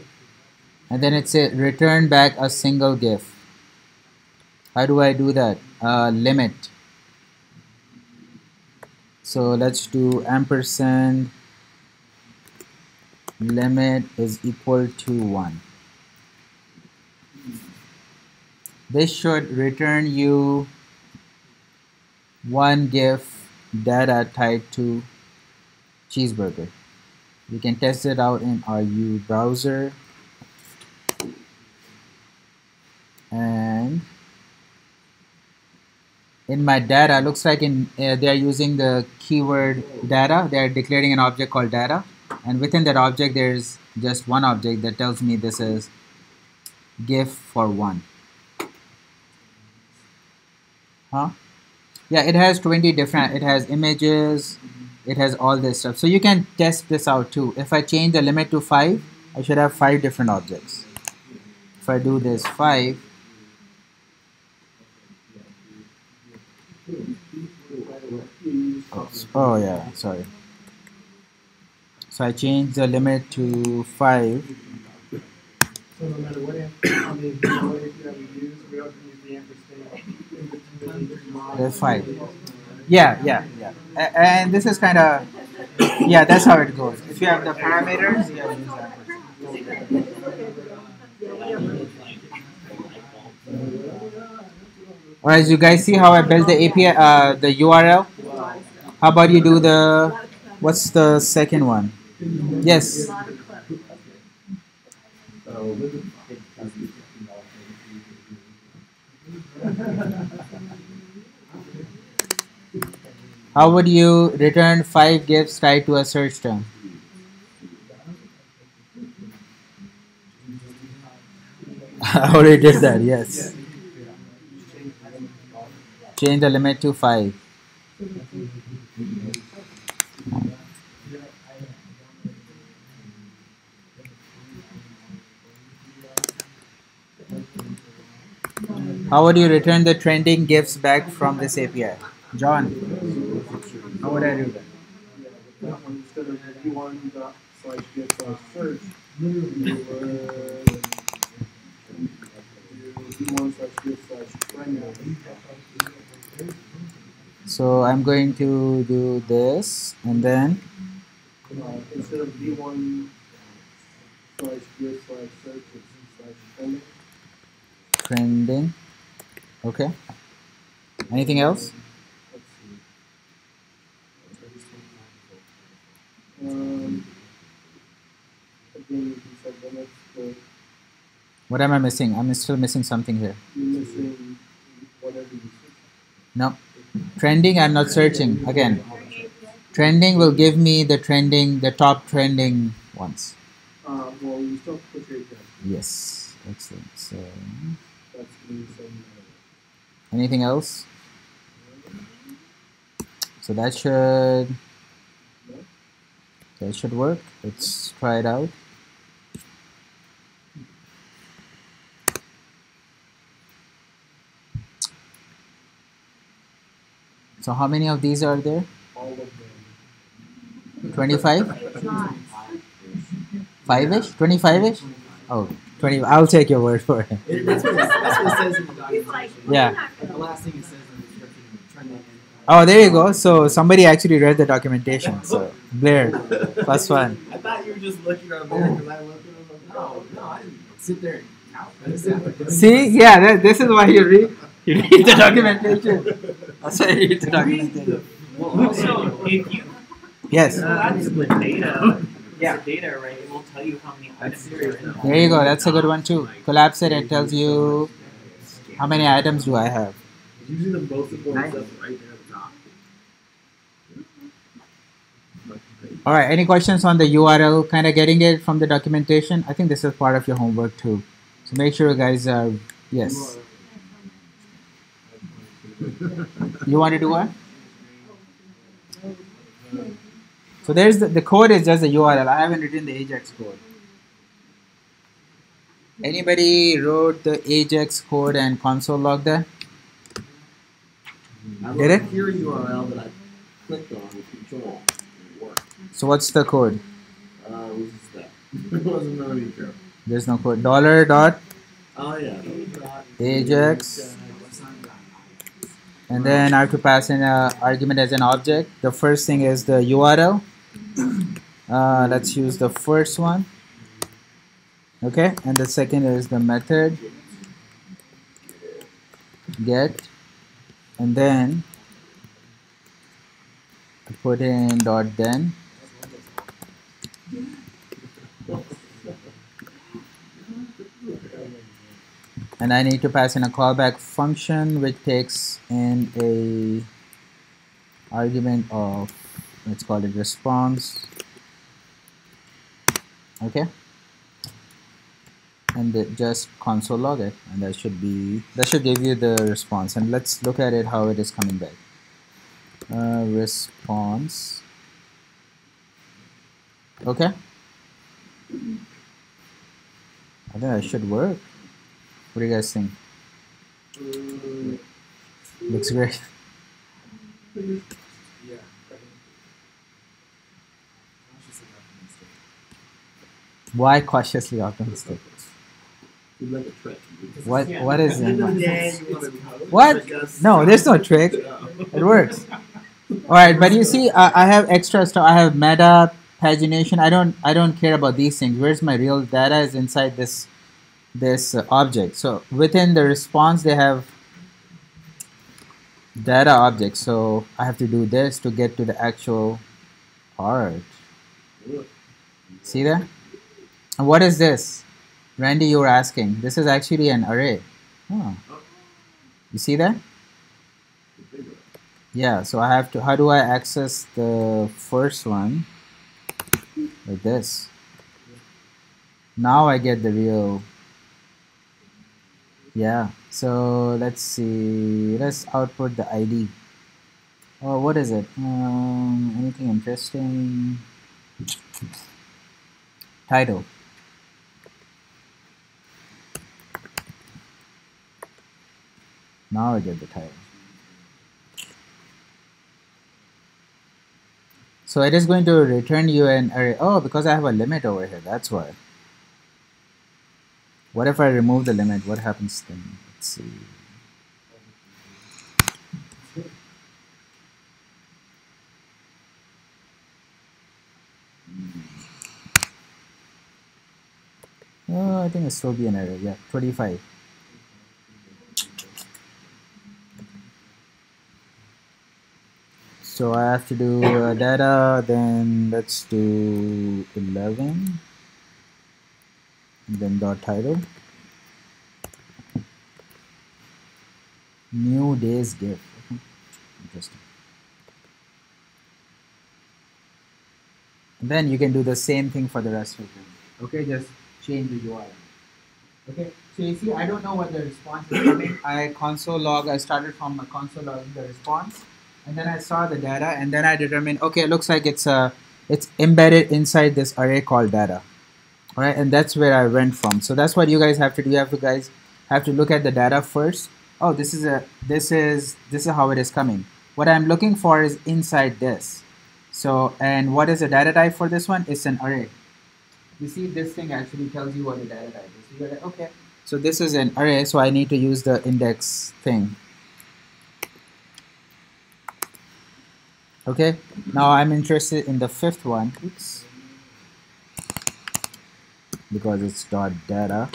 And then it says return back a single GIF. How do I do that? Limit. So let's do &, limit is equal to 1. This should return you one GIF data tied to cheeseburger. You can test it out in RU browser, and in my data, looks like they are using the keyword data. They are declaring an object called data, and within that object there's just one object that tells me this is GIF for 1. Huh? Yeah, it has 20 different, it has images, it has all this stuff. So you can test this out too. If I change the limit to 5, I should have 5 different objects. If I do this 5, oh yeah, sorry. So I change the limit to 5. So no matter what API we use, we also use the &. There's 5. Yeah. And this is kind of, yeah, that's how it goes. If you have the parameters, you have to use that. Alright, you guys see how I built the API, the URL? How about you do the, what's the second one? Yes. How would you return 5 GIFs tied to a search term? I already did that, yes. Change the limit to 5. How would you return the trending GIFs back from this API? John, how would I do that? Instead of v1./gif/search, v1/gif/trending. So I'm going to do this, and then instead of v1/gif/search, /trending. Trending. Okay. Anything else? What am I missing? I'm still missing something here. No. Trending, I'm not searching. Again, trending will give me the top trending ones. Well, you still put your yes. Excellent. So, anything else? So that should work. Let's try it out. So how many of these are there? All of them. 25? 5-ish? 25-ish? Oh, 20. I'll take your word for it. That's what it says in the documentation. Yeah. The last thing it says in the description, trending. Oh, there you go. So somebody actually read the documentation. So Blair, +1. I thought you were just looking on there because I looked and I was like, no, I didn't sit there and count. See, yeah, this is why you read the documentation. That's why you read the documentation. Well, also, if you Yes. collapse the data, the data array, it will tell you how many items are in there. There you go. That's a good one too. Collapse it. It tells you how many items do I have. Usually the most important stuff right there at the top. All right. Any questions on the URL? Kind of getting it from the documentation. I think this is part of your homework too. So make sure you guys are yes. You want to do what? So there's the code is just the URL. I haven't written the Ajax code. Anybody wrote the Ajax code and console log there? Did it? Here URL that I clicked on with control. It worked. So what's the code? What was that? It wasn't no intro. There's no code. Dollar dot Oh yeah. Ajax. And then I have to pass in an argument as an object. The first thing is the URL. Let's use the first one. Okay, and the second is the method get, and then I put in dot then. And I need to pass in a callback function which takes in a argument of, let's call it response. Okay, and just console log it, and that should give you the response. And let's look at it how it is coming back. Response. Okay, I think that should work. What do you guys think? Looks great. Why cautiously optimistic? What is it? What? No, there's no trick. It works. All right, but you see, I have extra stuff. I have meta, pagination. I don't care about these things. Where's my real data? Is inside this object. So within the response, they have data object. So I have to do this to get to the actual part. See that? And what is this? Randy, you were asking. This is actually an array. Oh. You see that? Yeah, so I have to, how do I access the first one? Like this. Now I get the real, yeah. So let's see, let's output the ID. Oh, what is it? Anything interesting? Title. Now I get the title. So it is going to return you an array. Oh, because I have a limit over here. That's why. What if I remove the limit? What happens then? Let's see. Oh, I think it still be an array. Yeah, 25. So I have to do data, then let's do 11, and then dot title, new days gift. Interesting. And then you can do the same thing for the rest of them. Okay, just change the URL. Okay, so you see, I don't know what the response is coming. I started from a console logging the response. and then I saw the data, and then I determined, okay, it looks like it's embedded inside this array called data. All right, and that's where I went from. So that's what you guys have to do. You guys have to look at the data first. Oh, this is how it is coming. What I'm looking for is inside this. So, and what is the data type for this one? It's an array. You see, this thing actually tells you what the data type is. You're like, okay, so this is an array, so I need to use the index thing. Okay, now I'm interested in the fifth one. Oops. Because it's dot data,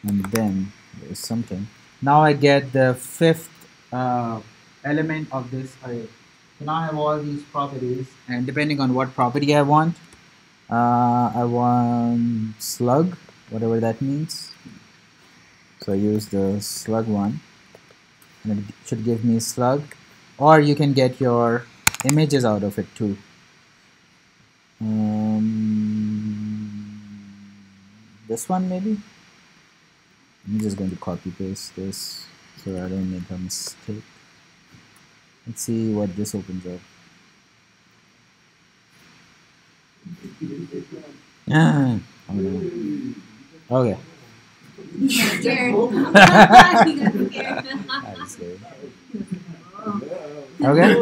and then there's something. Now I get the fifth element of this array. So now I have all these properties, and depending on what property I want slug, whatever that means. So I use the slug one, and it should give me slug, or you can get your images out of it too. This one maybe. I'm just going to copy paste this so I don't make a mistake. Let's see what this opens up. Ah, oh no. Okay. You got scared. I'm scared. Okay.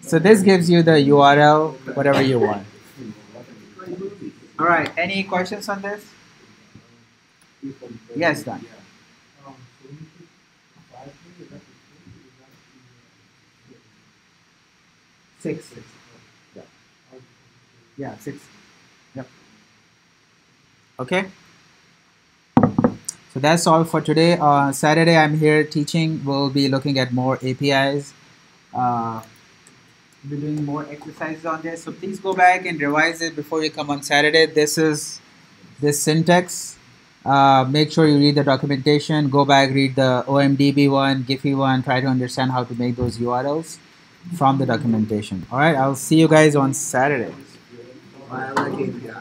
So this gives you the URL, whatever you want. All right. Any questions on this? Yes, Dan. Six. Yeah, 6. Yep. Okay. So that's all for today. On Saturday, I'm here teaching. We'll be looking at more APIs. We'll be doing more exercises on this. So please go back and revise it before you come on Saturday. This is this syntax. Make sure you read the documentation. Go back, read the OMDB one, Giphy one. Try to understand how to make those URLs from the documentation. All right. I'll see you guys on Saturday. I like API.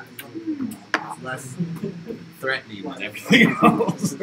It's less threatening than everything else.